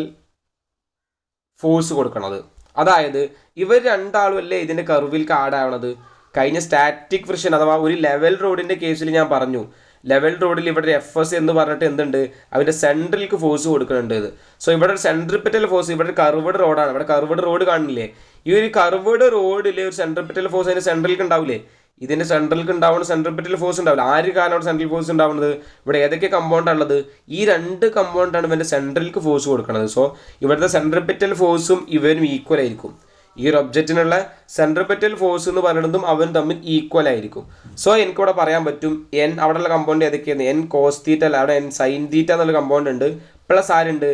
ഫോഴ്സ് കൊടുക്കുന്നത്. അതായത് ഇവർ രണ്ടാളും അല്ലേ ഇതിൻ്റെ കർവിൽ ആഡ് ആവണത്. കഴിഞ്ഞ സ്റ്റാറ്റിക് ഫ്രിക്ഷൻ അഥവാ ഒരു ലെവൽ റോഡിൻ്റെ കേസിൽ ഞാൻ പറഞ്ഞു, ലെവൽ റോഡിൽ ഇവിടെ ഒരു എഫ് എസ് എന്ന് പറഞ്ഞിട്ട് എന്തുണ്ട്, അവൻ്റെ സെൻട്രലിലേക്ക് ഫോഴ്സ് കൊടുക്കുന്നുണ്ട് ഇത്. സോ ഇവിടെ ഒരു സെൻട്രിപിറ്റൽ ഫോഴ്സ്, ഇവിടെ ഒരു കർവ്ഡ് റോഡാണ്, ഇവിടെ കർവ്ഡ് റോഡ് കാണില്ലേ, ഈ ഒരു കർവ്ഡ് റോഡിൽ ഒരു സെൻട്രിപിറ്റൽ ഫോഴ്സ് അതിൻ്റെ സെൻട്രലിലേക്ക് ഉണ്ടാവില്ലേ, ഇതിൻ്റെ സെൻട്രലിലേക്ക് ഉണ്ടാവുന്ന സെൻട്രിപിറ്റൽ ഫോഴ്സ് ഉണ്ടാവില്ല. ആര് കാരണമാണ് സെൻട്രൽ ഫോഴ്സ് ഉണ്ടാവുന്നത്, ഇവിടെ ഏതൊക്കെ കമ്പൗണ്ടാണ് ഉള്ളത്, ഈ രണ്ട് കമ്പൗണ്ടാണ് ഇവൻ്റെ സെൻട്രലിലേക്ക് ഫോഴ്സ് കൊടുക്കുന്നത്. സോ ഇവിടുത്തെ സെൻട്രിപിറ്റൽ ഫോഴ്സും ഇവനും ഈക്വൽ ആയിരിക്കും. ഈ ഒരു ഒബ്ജക്റ്റിനുള്ള സെൻട്രിപിറ്റൽ ഫോഴ്സ് എന്ന് പറയുന്നതും അവൻ തമ്മിൽ ഈക്വൽ ആയിരിക്കും. സോ എനിക്കിവിടെ പറയാൻ പറ്റും എൻ അവിടെയുള്ള കമ്പൗണ്ട് ഏതൊക്കെയാണ്, എൻ കോസ് തീറ്റ അല്ല, അവിടെ എൻ സൈൻ തീറ്റ എന്നുള്ള കമ്പൗണ്ട് ഉണ്ട്, പ്ലസ് ആരുണ്ട്,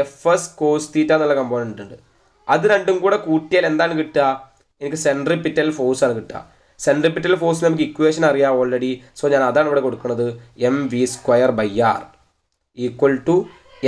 എഫ് എസ് കോസ് തീറ്റ എന്നുള്ള കമ്പൗണ്ട് ഉണ്ട്. അത് രണ്ടും കൂടെ കൂട്ടിയാൽ എന്താണ് കിട്ടുക, എനിക്ക് സെൻട്രിപിറ്റൽ ഫോഴ്സ് ആണ് കിട്ടുക. സെൻട്രിപിറ്റൽ ഫോഴ്സ് നമുക്ക് ഇക്വേഷൻ അറിയാം ഓൾറെഡി. സോ ഞാൻ അതാണ് ഇവിടെ കൊടുക്കുന്നത്, M V square by R equal to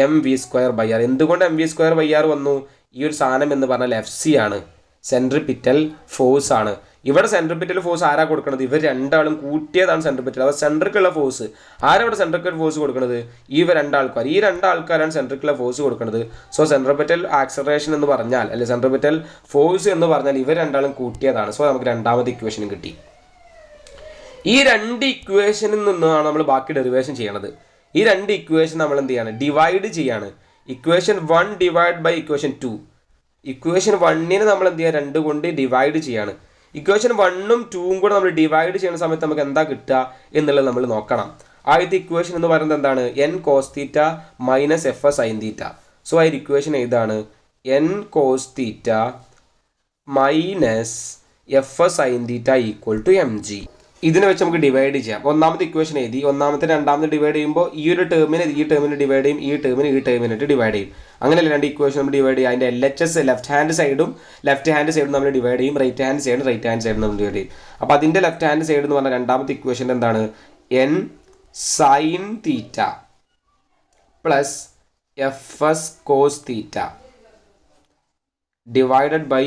M V square by R. എന്തുകൊണ്ട് M V square by R വന്നു, ഈ ഒരു സാധനം എന്ന് പറഞ്ഞാൽ എഫ് സി ആണ്, സെൻട്രിപിറ്റൽ ഫോഴ്സ് ആണ്. ഇവിടെ സെൻട്രിപിറ്റൽ ഫോഴ്സ് ആരാ കൊടുക്കുന്നത്, ഇവർ രണ്ടാളും കൂട്ടിയതാണ് സെൻട്രിപിറ്റൽ. അപ്പോൾ സെൻട്രിക്കുള്ള ഫോഴ്സ് ആരവിടെ സെൻട്രിക്കൽ ഫോഴ്സ് കൊടുക്കുന്നത്, ഇവർ രണ്ടാൾക്കാർ, ഈ രണ്ടാൾക്കാരാണ് സെൻട്രിക്കുള്ള ഫോഴ്സ് കൊടുക്കുന്നത്. സോ സെൻട്രിപിറ്റൽ ആക്സലറേഷൻ എന്ന് പറഞ്ഞാൽ, അല്ലെ സെൻട്രിപിറ്റൽ ഫോഴ്സ് എന്ന് പറഞ്ഞാൽ ഇവർ രണ്ടാളും കൂട്ടിയതാണ്. സോ നമുക്ക് രണ്ടാമത്തെ ഇക്വേഷനും കിട്ടി. ഈ രണ്ട് ഇക്വേഷനിൽ നിന്നാണ് നമ്മൾ ബാക്കി ഡെറിവേഷൻ ചെയ്യണത്. ഈ രണ്ട് ഇക്വേഷൻ നമ്മൾ എന്ത് ചെയ്യാണ്, ഡിവൈഡ് ചെയ്യാണ്. Equation 1 divide by equation 2. Equation 1നെ നമ്മൾ എന്ത് ചെയ്യുക, 2 കൊണ്ട് ഡിവൈഡ് ചെയ്യാണ്. ഇക്വേഷൻ 1ഉം 2ഉം കൂടെ നമ്മൾ ഡിവൈഡ് ചെയ്യുന്ന സമയത്ത് നമുക്ക് എന്താ കിട്ടുക എന്നുള്ളത് നമ്മൾ നോക്കണം. ആദ്യത്തെ ഇക്വേഷൻ എന്ന് പറയുന്നത് എന്താണ്, N cos theta minus F S sine theta. So ആ ഇക്വേഷൻ ഏതാണ്, N cos theta minus F S sine theta equal to M G. ഇതിനെ വെച്ച് നമുക്ക് ഡിവൈഡ് ചെയ്യാം. ഒന്നാമത്തെ ഇക്വേഷൻ എഴുതി, ഒന്നാമത്തെ രണ്ടാമത്തെ ഡിവൈഡ് ചെയ്യുമ്പോൾ ഈ ഒരു ടേമിനെ ഈ ടേമിന് ഡിവൈഡ് ചെയ്യും, ഈ ടേമിന് ഈ ടേമിനായിട്ട് ഡിവൈഡ് ചെയ്യും. അങ്ങനെയല്ല രണ്ട് ഇക്വേഷൻ നമ്മൾ ഡിവൈഡ് ചെയ്യും. അതിൻ്റെ L H S left hand സൈഡും നമ്മൾ ഡിവൈഡ് ചെയ്യും, റൈറ്റ് ഹാൻഡ് സൈഡും നമ്മൾ ഡിവൈഡ് ചെയ്യും. അപ്പോൾ അതിൻ്റെ ലെഫ്റ്റ് ഹാൻഡ് സൈഡ് എന്ന് പറഞ്ഞാൽ രണ്ടാമത്തെ ഇക്വേഷൻ എന്താണ്, N sine theta plus F S cos theta divided by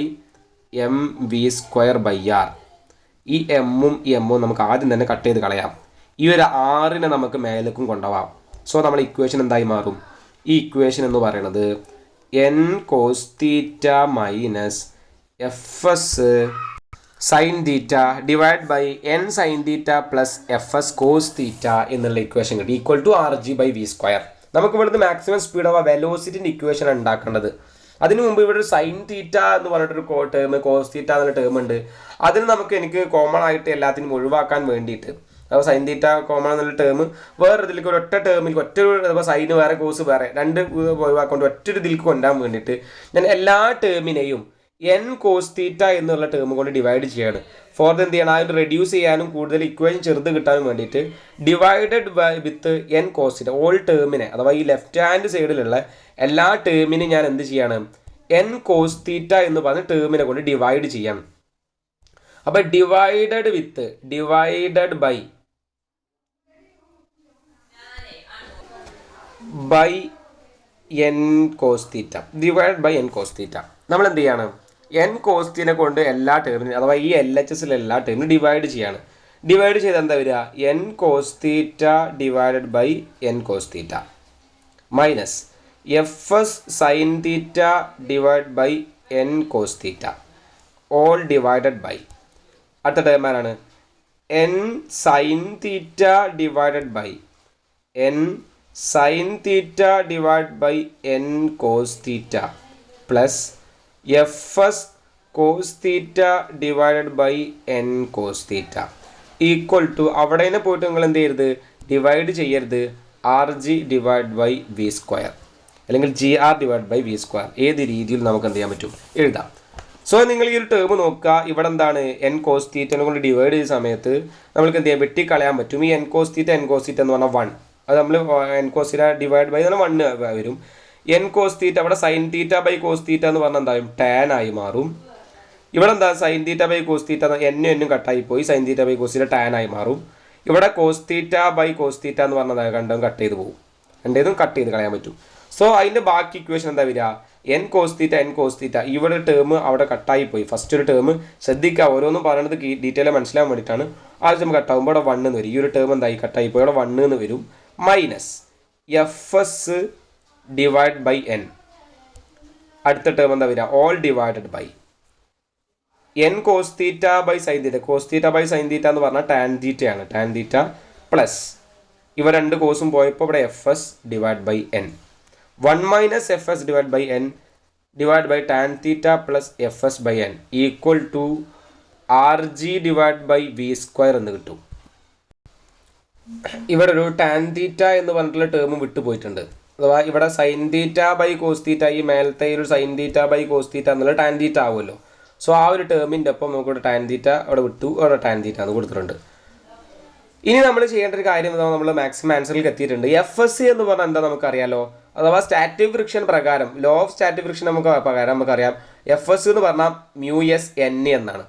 M V square by R. ഈ എമ്മും ഈ എമ്മും നമുക്ക് ആദ്യം തന്നെ കട്ട് ചെയ്ത് കളയാം. ഈ ഒരു ആറിനെ നമുക്ക് മേലേക്കും കൊണ്ടുപോകാം. സോ നമ്മൾ ഇക്വേഷൻ എന്തായി മാറും, ഈ ഇക്വേഷൻ എന്ന് പറയുന്നത് N cos theta minus F S sine theta divide by N sine theta plus F S cos theta എന്നുള്ള ഇക്വേഷൻ കിട്ടി, equal to R G by V square. നമുക്ക് ഇവിടുന്ന് മാക്സിമം സ്പീഡ് ഓഫ് വെലോസിറ്റിൻ്റെ ഇക്വേഷൻ ഉണ്ടാക്കേണ്ടത്. അതിന് മുമ്പ് ഇവിടെ ഒരു സൈൻ തീറ്റ എന്ന് പറഞ്ഞിട്ടൊരു ടേം, കോസ് തീറ്റ എന്നുള്ള ടേം ഉണ്ട്. അതിന് എനിക്ക് കോമൺ ആയിട്ട് എല്ലാത്തിനും ഒഴിവാക്കാൻ വേണ്ടിയിട്ട്, അപ്പോൾ സൈൻ തീറ്റ കോമൺ എന്നുള്ള ടേം വേറെ ഇതിലേക്ക് ഒറ്റ ടേമിൽ സൈന് വേറെ കോസ് വേറെ രണ്ട് ഒഴിവാക്കൊണ്ട് ഒറ്റൊരു ഇതിലേക്ക് കൊണ്ടുപോകാൻ വേണ്ടിയിട്ട് ഞാൻ എല്ലാ ടേമിനെയും എൻ കോസ് തീറ്റ എന്നുള്ള ടേം കൊണ്ട് ഡിവൈഡ് ചെയ്യാണ്. ഫോർ എന്ത് ചെയ്യണം, അതിന് റെഡ്യൂസ് ചെയ്യാനും കൂടുതൽ ഇക്വേഷൻ ചെറുത് കിട്ടാനും വേണ്ടിയിട്ട് ഡിവൈഡഡ് വിത്ത് എൻ കോസ് തീറ്റ ഓൾ ടേമിനെ, അഥവാ ഈ ലെഫ്റ്റ് ഹാൻഡ് സൈഡിലുള്ള എല്ലാ ടേമിനും ഞാൻ എന്ത് ചെയ്യാണ്, എൻ കോസ് തീറ്റ എന്ന് പറഞ്ഞ ടേമിനെ കൊണ്ട് ഡിവൈഡ് ചെയ്യാം. അപ്പോൾ divided by N cos theta, divide by N cos theta. നമ്മൾ എന്ത് ചെയ്യാണ്, എൻ കോസ് തീറ്റനെ കൊണ്ട് എല്ലാ ടേമിനും, അഥവാ ഈ എൽ എച്ച് എസിലെ എല്ലാ ടേമിനും ഡിവൈഡ് ചെയ്യാണ്. ഡിവൈഡ് ചെയ്ത് എന്താ വരിക, N cos theta divided by N cos theta minus F S sine theta divide by N cos theta all divided by, അടുത്ത ടേം ആരാണ്, N sine theta divided by N sine theta divide by N cos theta plus F S cos theta divided by N cos theta equal to, അവിടെ തന്നെ പോയിട്ട് നിങ്ങൾ എന്ത് ചെയ്യരുത്, divide ചെയ്യരുത്, R G divide by V square അല്ലെങ്കിൽ G R divide by V square. ഏത് രീതിയിൽ നമുക്ക് എന്ത് ചെയ്യാൻ പറ്റും, എഴുതാം. സോ നിങ്ങൾ ഈ ഒരു ടേം നോക്കുക, ഇവിടെ എന്താണ്, എൻ കോസ് തീറ്റനെ കൊണ്ട് ഡിവൈഡ് ചെയ്ത സമയത്ത് നമുക്ക് എന്ത് ചെയ്യാം, വെട്ടിക്കളയാൻ പറ്റും. ഈ എൻ കോസ് തീറ്റ എന്ന് പറഞ്ഞാൽ 1, അത് നമ്മൾ N cos theta divide by എന്ന് പറഞ്ഞാൽ 1 വരും. എൻ കോസ് തീറ്റ അവിടെ sine theta by cos theta എന്ന് പറഞ്ഞാൽ എന്തായും, ടാൻ ആയി മാറും. ഇവിടെ എന്താ, sine theta by cos theta എന്നും കട്ടായി പോയി, sine theta by cos theta tan ആയി മാറും. ഇവിടെ cos theta by cos theta എന്ന് പറഞ്ഞാൽ രണ്ടും കട്ട് ചെയ്ത് പോകും, രണ്ടേതും കട്ട് ചെയ്ത് കളയാൻ പറ്റും. സോ അതിൻ്റെ ബാക്കി ഇക്വേഷൻ എന്താ വരിക, എൻ കോസ് തീറ്റ, ഇവിടെ ടേം അവിടെ കട്ടായി പോയി. ഫസ്റ്റ് ഒരു ടേം ശ്രദ്ധിക്കുക, ഓരോന്നും പറയുന്നത് ഡീറ്റെയിൽ മനസ്സിലാൻ വേണ്ടിയിട്ടാണ്. ആദ്യം കട്ടാകുമ്പോൾ ഇവിടെ 1 എന്ന് വരും, ഈ ഒരു ടേം എന്തായി കട്ടായി പോയി, ഇവിടെ 1 എന്ന് വരും. Minus F S divide by N, അടുത്ത ടേം എന്താ വരിക, all divided by N cos theta by sine theta. Cos theta by sine theta എന്ന് പറഞ്ഞാൽ ടാൻ തീറ്റയാണ്, ടാൻ തീറ്റ പ്ലസ് ഇവ രണ്ട് കോസും പോയപ്പോൾ ഇവിടെ F S divide by N. 1 minus F S divide by N divide by tan theta plus F S by N equal to R G divide by V square എന്ന് കിട്ടും. ഇവിടെ ഒരു tan theta എന്ന് പറഞ്ഞിട്ടുള്ള ടേമും വിട്ടുപോയിട്ടുണ്ട്. അഥവാ ഇവിടെ sine theta by cos theta, ഈ മേലത്തെ ഒരു sine theta by cos theta എന്നുള്ള ടാൻ തീറ്റ ആവുമല്ലോ. സോ ആ ഒരു ടേമിൻ്റെ ഒപ്പം നമുക്കിവിടെ ടാൻ തീറ്റ അവിടെ വിട്ടു, അവിടെ ടാൻ തീറ്റ എന്ന് കൊടുത്തിട്ടുണ്ട്. ഇനി നമ്മൾ ചെയ്യേണ്ട ഒരു കാര്യം എന്താ, നമ്മൾ മാക്സിമം ആൻസറിലേക്ക് എത്തിയിട്ടുണ്ട്. എഫ് എസ് സി എന്ന് പറഞ്ഞാൽ എന്താ നമുക്കറിയാലോ, അഥവാ സ്റ്റാറ്റിക് ഫ്രിക്ഷൻ പ്രകാരം, ലോ ഓഫ് സ്റ്റാറ്റിക് ഫ്രിക്ഷൻ നമുക്കറിയാം എഫ് എസ് എന്ന് പറഞ്ഞാൽ മ്യൂ എസ് എൻ എന്നാണ്.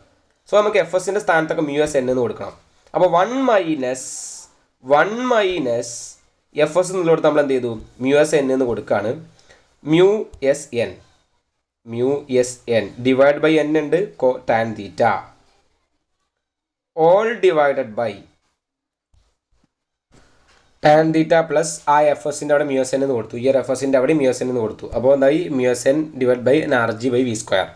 സോ നമുക്ക് എഫ് എസിൻ്റെ സ്ഥാനത്തൊക്കെ മ്യൂ എസ് എൻ എന്ന് കൊടുക്കണം. അപ്പോൾ 1 മൈനസ് എഫ് എസ് എന്നുള്ളടത്ത് നമ്മൾ എന്ത് ചെയ്തു, മ്യൂ എസ് എൻ എന്ന് കൊടുക്കുകയാണ്. Mu S N divide by N ഉണ്ട് tan theta all divided by tan theta plus ആ എഫ് എസിൻ്റെ അവിടെ മ്യൂ എസ് എൻ എന്ന് കൊടുത്തു, ഈ ഒരു എഫ് എസിൻ്റെ അവിടെ മ്യൂ എസ് എൻ എന്ന് കൊടുത്തു. അപ്പോൾ എന്തായി, mu S N divide by R G by V square.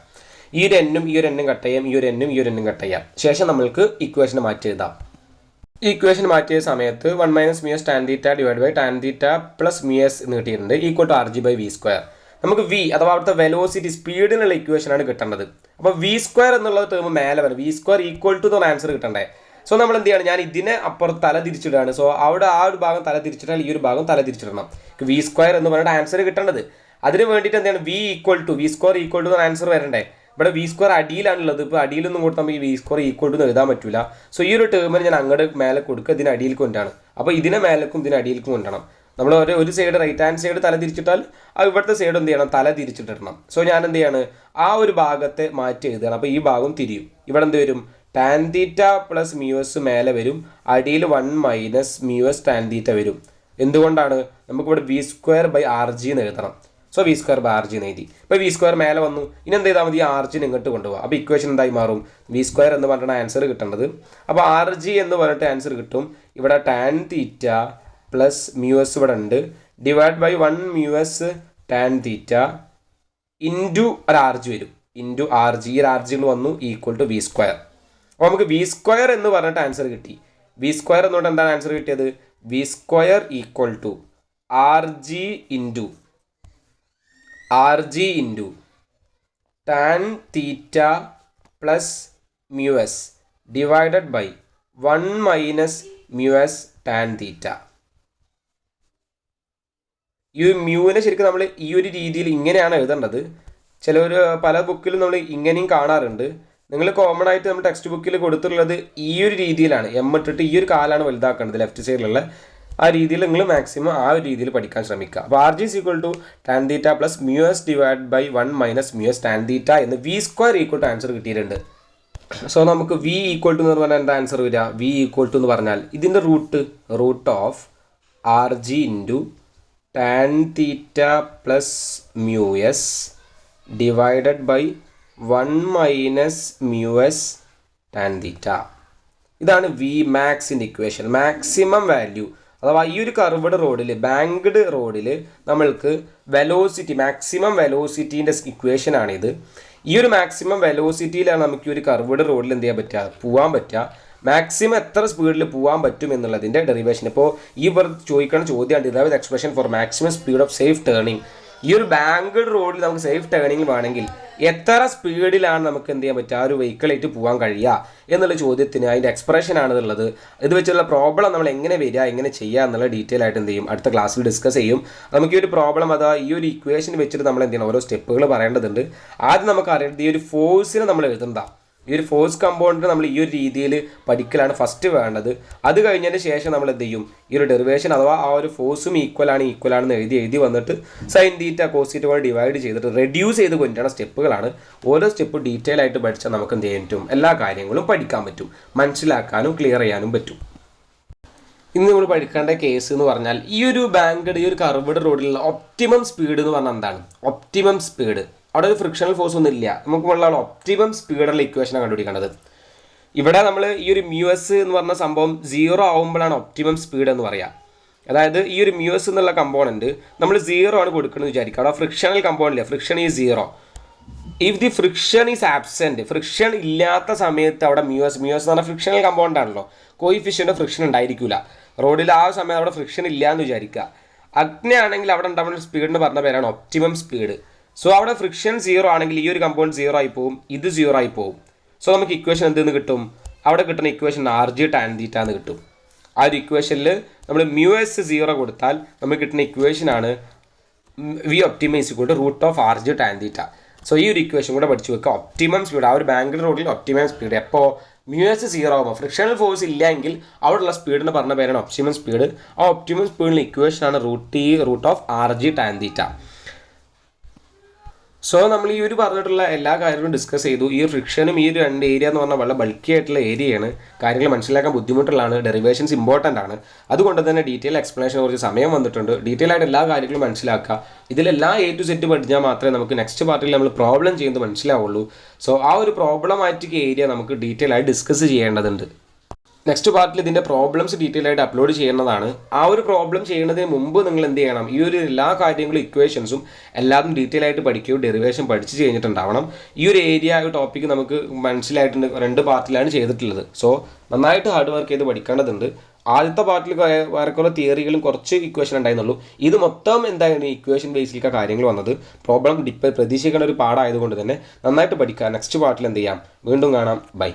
ഈ ഒരു എന്നും കട്ട് ചെയ്യാം, ഈ ഒരു എന്നും കട്ട് ചെയ്യാം. ശേഷം നമ്മൾക്ക് ഇക്വേഷൻ മാറ്റി എഴുതാം. ഈ ഇക്വേഷൻ മാറ്റിയ സമയത്ത് 1 minus mu S tan theta divide by tan theta plus mu S എന്ന് കിട്ടിയിട്ടുണ്ട്, equal to R G by V square. നമുക്ക് വി അഥവാ അവിടുത്തെ വെലോസിറ്റി സ്പീഡിനുള്ള ഇക്വേഷനാണ് കിട്ടേണ്ടത്. അപ്പോൾ വി സ്ക്വയർ എന്നുള്ള ടേം മേലെ വരും, വി സ്ക്വയർ ഈക്വൽ ടു എന്ന ആൻസർ കിട്ടണ്ടേ. സോ നമ്മൾ എന്ത് ചെയ്യണം, ഞാൻ ഇതിനെ അപ്പുറത്ത് തല തിരിച്ചിടുകയാണ്. സോ അവിടെ ആ ഒരു ഭാഗം തല തിരിച്ചിട്ടാൽ ഈ ഒരു ഭാഗം തല തിരിച്ചിടണം. വി സ്ക്വയർ എന്ന് പറഞ്ഞിട്ട് ആൻസർ കിട്ടേണ്ടത്. അതിന് വേണ്ടിയിട്ട് എന്താണ്, V square equal to answer വരണ്ടേ. ഇവിടെ വി സ്ക്വയർ അടിയിലാണുള്ളത്. ഇപ്പോൾ അടിയിലൊന്നും കൊടുത്താൽ നമുക്ക് ഈ വി സ്ക്വയർ ഈക്വൽ ടു എഴുതാൻ പറ്റില്ല. സോ ഈ ഒരു ടേമിന് ഞാൻ അങ്ങോട്ട് മേലെ കൊടുക്കുക, ഇതിന് അടിയിൽ കൊണ്ടാണ്. അപ്പോൾ ഇതിനെ മേലേക്കും ഇതിന് അടിയിലേക്കും കൊണ്ടണം. നമ്മൾ ഒരു സൈഡ് റൈറ്റ് ഹാൻഡ് സൈഡ് തല തിരിച്ചിട്ടാൽ ഇവിടുത്തെ സൈഡ് എന്ത് ചെയ്യണം, തല തിരിച്ചിട്ടിടണം. സോ ഞാൻ എന്ത് ചെയ്യാണ്, ആ ഒരു ഭാഗത്തെ മാറ്റി എഴുതുകയാണ്. അപ്പോൾ ഈ ഭാഗം തിരിയും. ഇവിടെ എന്ത് വരും, tan theta plus mu S മേലെ വരും, അടിയിൽ 1 minus mu S tan theta വരും. എന്തുകൊണ്ടാണ്, നമുക്കിവിടെ V square by R G എന്ന് എഴുതണം. So V square by R G എന്ന് എഴുതി. ഇപ്പോൾ വി സ്ക്വയർ മേലെ വന്നു. ഇനി എന്ത് ചെയ്താൽ മതി, ആർ ജിന് ഇങ്ങോട്ട് കൊണ്ടുപോകാം. അപ്പോൾ ഇക്വേഷൻ എന്തായി മാറും, വി സ്ക്വയർ എന്ന് പറഞ്ഞിട്ട് ആൻസർ കിട്ടേണ്ടത്. അപ്പോൾ ആർ ജി എന്ന് പറഞ്ഞിട്ട് ആൻസർ കിട്ടും. ഇവിടെ tan theta plus mu S ഇവിടെ ഉണ്ട്, divide by 1 mu S tan theta into ഒരു ആർ ജി വരും, ഇൻറ്റു ആർ ജി. ഈ ആർ ജിയിൽ വന്നു ഈക്വൽ ടു വി സ്ക്വയർ. അപ്പോൾ നമുക്ക് വി സ്ക്വയർ എന്ന് പറഞ്ഞിട്ട് ആൻസർ കിട്ടി. വി സ്ക്വയർ എന്നുകൊണ്ട് എന്താണ് ആൻസർ കിട്ടിയത്, V square equal to R G into tan theta plus mu S divided by 1 minus mu S tan theta. ഈ മ്യൂവിനെ ശരിക്കും നമ്മൾ ഈ ഒരു രീതിയിൽ ഇങ്ങനെയാണ് എഴുതേണ്ടത്. ചിലർ പല ബുക്കിലും നമ്മൾ ഇങ്ങനെയും കാണാറുണ്ട്. നിങ്ങൾ കോമൺ ആയിട്ട് നമ്മൾ ടെക്സ്റ്റ് ബുക്കിൽ കൊടുത്തിട്ടുള്ളത് ഈ ഒരു രീതിയിലാണ്, എം ഇട്ടിട്ട് ഈ ഒരു കാലാണ് വലുതാക്കേണ്ടത് ലെഫ്റ്റ് സൈഡിലുള്ള. ആ രീതിയിൽ നിങ്ങൾ മാക്സിമം ആ ഒരു രീതിയിൽ പഠിക്കാൻ ശ്രമിക്കുക. അപ്പോൾ R G is equal to tan theta plus mu S divide by 1 minus mu S tan theta എന്ന് V square equal to answer കിട്ടിയിട്ടുണ്ട്. സോ നമുക്ക് വി ഈക്വൽ ടു എന്ന് പറഞ്ഞാൽ എന്താ ആൻസർ വരിക, വി ഈക്വൽ ടു എന്ന് പറഞ്ഞാൽ ഇതിൻ്റെ root of R G into tan theta plus mu S divided by 1 minus mu S tan theta. ഇതാണ് വി മാക്സിൻ്റെ ഇക്വേഷൻ, മാക്സിമം വാല്യൂ. അഥവാ ഈ ഒരു കർവ്ഡ് റോഡിൽ, ബാങ്ക്ഡ് റോഡിൽ നമ്മൾക്ക് വെലോസിറ്റി, മാക്സിമം വെലോസിറ്റീൻ്റെ ഇക്വേഷനാണിത്. ഈ ഒരു മാക്സിമം വെലോസിറ്റിയിലാണ് നമുക്ക് ഈ ഒരു കർവ്ഡ് റോഡിൽ എന്ത് ചെയ്യാൻ പറ്റുക, പോകാൻ പറ്റുക. മാക്സിമം എത്ര സ്പീഡിൽ പോകാൻ പറ്റും എന്നുള്ളതിൻ്റെ ഡെറിവേഷൻ. ഇപ്പോൾ ഈ ചോദിക്കുന്ന ചോദ്യമാണ്, ഇതായത് expression for maximum speed of safe turning. ഈ ഒരു ബാങ്ക്ഡ് റോഡിൽ നമുക്ക് സേഫ് ടേണിംഗ് വേണമെങ്കിൽ എത്ര സ്പീഡിലാണ് നമുക്ക് എന്ത് ചെയ്യാൻ പറ്റുക, ആ ഒരു വെഹിക്കിളായിട്ട് പോകാൻ കഴിയുക എന്നുള്ള ചോദ്യത്തിന് അതിൻ്റെ എക്സ്പ്രഷനാണ് ഉള്ളത്. ഇത് വെച്ചുള്ള പ്രോബ്ലം നമ്മൾ എങ്ങനെ വരിക, എങ്ങനെ ചെയ്യുക എന്നുള്ള ഡീറ്റെയിൽ ആയിട്ട് എന്ത് ചെയ്യും, അടുത്ത ക്ലാസ്സിൽ ഡിസ്കസ് ചെയ്യും. നമുക്ക് ഈ ഒരു പ്രോബ്ലം അതാ ഈ ഒരു ഇക്വേഷൻ വെച്ചിട്ട് നമ്മൾ എന്ത് ചെയ്യണം, ഓരോ സ്റ്റെപ്പുകൾ പറയേണ്ടതുണ്ട്. ആദ്യം നമുക്ക് അറിയേണ്ടത് ഈ ഒരു ഫോഴ്സിനെ നമ്മൾ എഴുതണ്ട. ഈ ഒരു ഫോഴ്സ് കമ്പൗണ്ട് നമ്മൾ ഈ ഒരു രീതിയിൽ പഠിക്കലാണ് ഫസ്റ്റ് വേണ്ടത്. അത് കഴിഞ്ഞതിന് ശേഷം നമ്മൾ എന്ത് ചെയ്യും, ഈ ഒരു ഡെറിവേഷൻ അഥവാ ആ ഒരു ഫോഴ്സും ഈക്വലാണെന്ന് എഴുതി വന്നിട്ട് സൈൻ തീറ്റ കോസ് തീറ്റ കൊണ്ട് ഡിവൈഡ് ചെയ്തിട്ട് റെഡ്യൂസ് ചെയ്ത് കൊണ്ടുവരുന്ന സ്റ്റെപ്പുകളാണ്. ഓരോ സ്റ്റെപ്പ് ഡീറ്റെയിൽ ആയിട്ട് പഠിച്ചാൽ നമുക്ക് എന്ത് ചെയ്യാൻ പറ്റും, എല്ലാ കാര്യങ്ങളും പഠിക്കാൻ പറ്റും, മനസ്സിലാക്കാനും ക്ലിയർ ചെയ്യാനും പറ്റും. ഇന്ന് നമ്മൾ പഠിക്കേണ്ട കേസ് എന്ന് പറഞ്ഞാൽ ഈ ഒരു ബാങ്ക്ഡ്, ഈ ഒരു കർവ്ഡ് റോഡിലുള്ള ഒപ്റ്റിമം സ്പീഡ് എന്ന് പറഞ്ഞാൽ എന്താണ്, ഒപ്റ്റിമം സ്പീഡ്. അവിടെ ഒരു ഫ്രിക്ഷണൽ ഫോഴ്സ് ഒന്നും ഇല്ല, നമുക്ക് ഉള്ള ഒപ്റ്റിമം സ്പീഡുള്ള ഇക്വേഷനാണ് കണ്ടുപിടിക്കേണ്ടത്. ഇവിടെ നമ്മൾ ഈ ഒരു മ്യൂ എസ് എന്ന് പറഞ്ഞ സംഭവം 0 ആവുമ്പോഴാണ് ഒപ്റ്റിമം സ്പീഡ് എന്ന് പറയുക. അതായത് ഈ ഒരു മ്യൂ എസ് എന്നുള്ള കമ്പോണൻറ്റ് നമ്മൾ 0 ആണ് കൊടുക്കുന്നത് വിചാരിക്കുക. അവിടെ frictional component, friction is 0. If the friction is absent, friction ഇല്ലാത്ത സമയത്ത് അവിടെ മ്യൂ എസ് എന്ന് പറഞ്ഞാൽ ഫ്രിക്ഷണൽ കമ്പോണൻ്റ് ആണല്ലോ, കോയിഫിഷ്യൻ്റ് ഫ്രിക്ഷൻ ഉണ്ടായിരിക്കില്ല. റോഡിൽ ആ സമയം അവിടെ ഫ്രിക്ഷൻ ഇല്ല എന്ന് വിചാരിക്കുക. അങ്ങനെയാണെങ്കിൽ അവിടെ ഉണ്ടാവുന്ന സ്പീഡിന് പറഞ്ഞ പേരാണ് ഒപ്റ്റിമം സ്പീഡ്. സോ അവിടെ ഫ്രിക്ഷൻ 0 ആണെങ്കിൽ ഈ ഒരു കമ്പൗണ്ട് 0 ആയി പോകും, ഇത് 0 ആയി പോകും. സോ നമുക്ക് ഇക്വേഷൻ എന്തെന്ന് കിട്ടും? അവിടെ കിട്ടുന്ന ഇക്വേഷൻ RG tan θ എന്ന് കിട്ടും. ആ ഒരു ഇക്വേഷനിൽ നമ്മൾ μs 0 കൊടുത്താൽ നമുക്ക് കിട്ടുന്ന ഇക്വേഷനാണ് V optimum is equal to √RG tan θ. So ഈ ഒരു ഇക്വേഷൻ കൂടെ പഠിച്ചു വെക്കുക. ഒപ്റ്റിമം സ്പീഡ്, ആ ഒരു ബാംഗ്ലൂർ റോഡിൽ ഒപ്റ്റിമം സ്പീഡ് എപ്പോൾ μs 0 ആകുമ്പോൾ ഫ്രിക്ഷണൽ ഫോഴ്സ് ഇല്ലെങ്കിൽ അവിടെയുള്ള സ്പീഡിന് പറഞ്ഞ പേരാണ് ഒപ്റ്റിമം സ്പീഡ്. ആ ഒപ്റ്റിമം സ്പീഡിൻ്റെ ഇക്വേഷനാണ് √RG tan θ. സോ നമ്മൾ ഈ ഒരു പറഞ്ഞിട്ടുള്ള എല്ലാ കാര്യങ്ങളും ഡിസ്കസ് ചെയ്തു. ഈ ഫ്രിക്ഷനും ഈ ഒരു രണ്ട് ഏരിയ എന്ന് പറഞ്ഞാൽ വളരെ ബൾക്കി ആയിട്ടുള്ള ഏരിയയാണ്. കാര്യങ്ങൾ മനസ്സിലാക്കാൻ ബുദ്ധിമുട്ടുള്ളതാണ്. ഡെറിവേഷൻസ് ഇമ്പോർട്ടൻ്റ് ആണ്. അതുകൊണ്ട് തന്നെ ഡീറ്റെയിൽ എക്സ്പ്ലനേഷൻ കുറച്ച് സമയം വന്നിട്ടുണ്ട്. ഡീറ്റെയിൽ ആയിട്ട് എല്ലാ കാര്യങ്ങളും മനസ്സിലാക്കുക. ഇതിലെല്ലാം A to Z പഠിച്ചാൽ മാത്രമേ നമുക്ക് നെക്സ്റ്റ് പാർട്ടിൽ നമ്മൾ പ്രോബ്ലം ചെയ്യുന്നത് മനസ്സിലാവുള്ളൂ. സോ ആ ഒരു പ്രോബ്ലമാറ്റിക് ഏരിയ നമുക്ക് ഡീറ്റെയിൽ ആയിട്ട് ഡിസ്കസ് ചെയ്യേണ്ടതുണ്ട്. നെക്സ്റ്റ് പാർട്ടിൽ ഇതിൻ്റെ പ്രോബ്ലംസ് ഡീറ്റെയിൽ ആയിട്ട് അപ്ലോഡ് ചെയ്യുന്നതാണ്. ആ ഒരു പ്രോബ്ലം ചെയ്യുന്നതിന് മുമ്പ് നിങ്ങൾ എന്ത് ചെയ്യണം? ഈ ഒരു എല്ലാ കാര്യങ്ങളും ഇക്വേഷൻസും എല്ലാതും ഡീറ്റെയിൽ ആയിട്ട് പഠിക്കുകയോ ഡെറിവേഷൻ പഠിച്ച് കഴിഞ്ഞിട്ടുണ്ടാവണം. ഈ ഒരു ഏരിയ ടോപ്പിക്ക് നമുക്ക് മനസ്സിലായിട്ടുണ്ട്. 2 പാർട്ടിലാണ് ചെയ്തിട്ടുള്ളത്. സോ നന്നായിട്ട് ഹാർഡ് വർക്ക് ചെയ്ത് പഠിക്കേണ്ടതുണ്ട്. ആദ്യത്തെ പാർട്ടിൽ വേറെ തിയറികളും കുറച്ച് ഇക്വേഷൻ ഉണ്ടായിരുന്നുള്ളൂ. ഇത് മൊത്തം എന്തായിരുന്നു ഇക്വേഷൻ ബേസിലേക്കാണ് കാര്യങ്ങൾ വന്നത്. പ്രോബ്ലം പ്രതീക്ഷിക്കേണ്ട ഒരു പാഠമായതുകൊണ്ട് തന്നെ നന്നായിട്ട് പഠിക്കുക. നെക്സ്റ്റ് പാർട്ടിൽ എന്ത് ചെയ്യാം? വീണ്ടും കാണാം. ബൈ.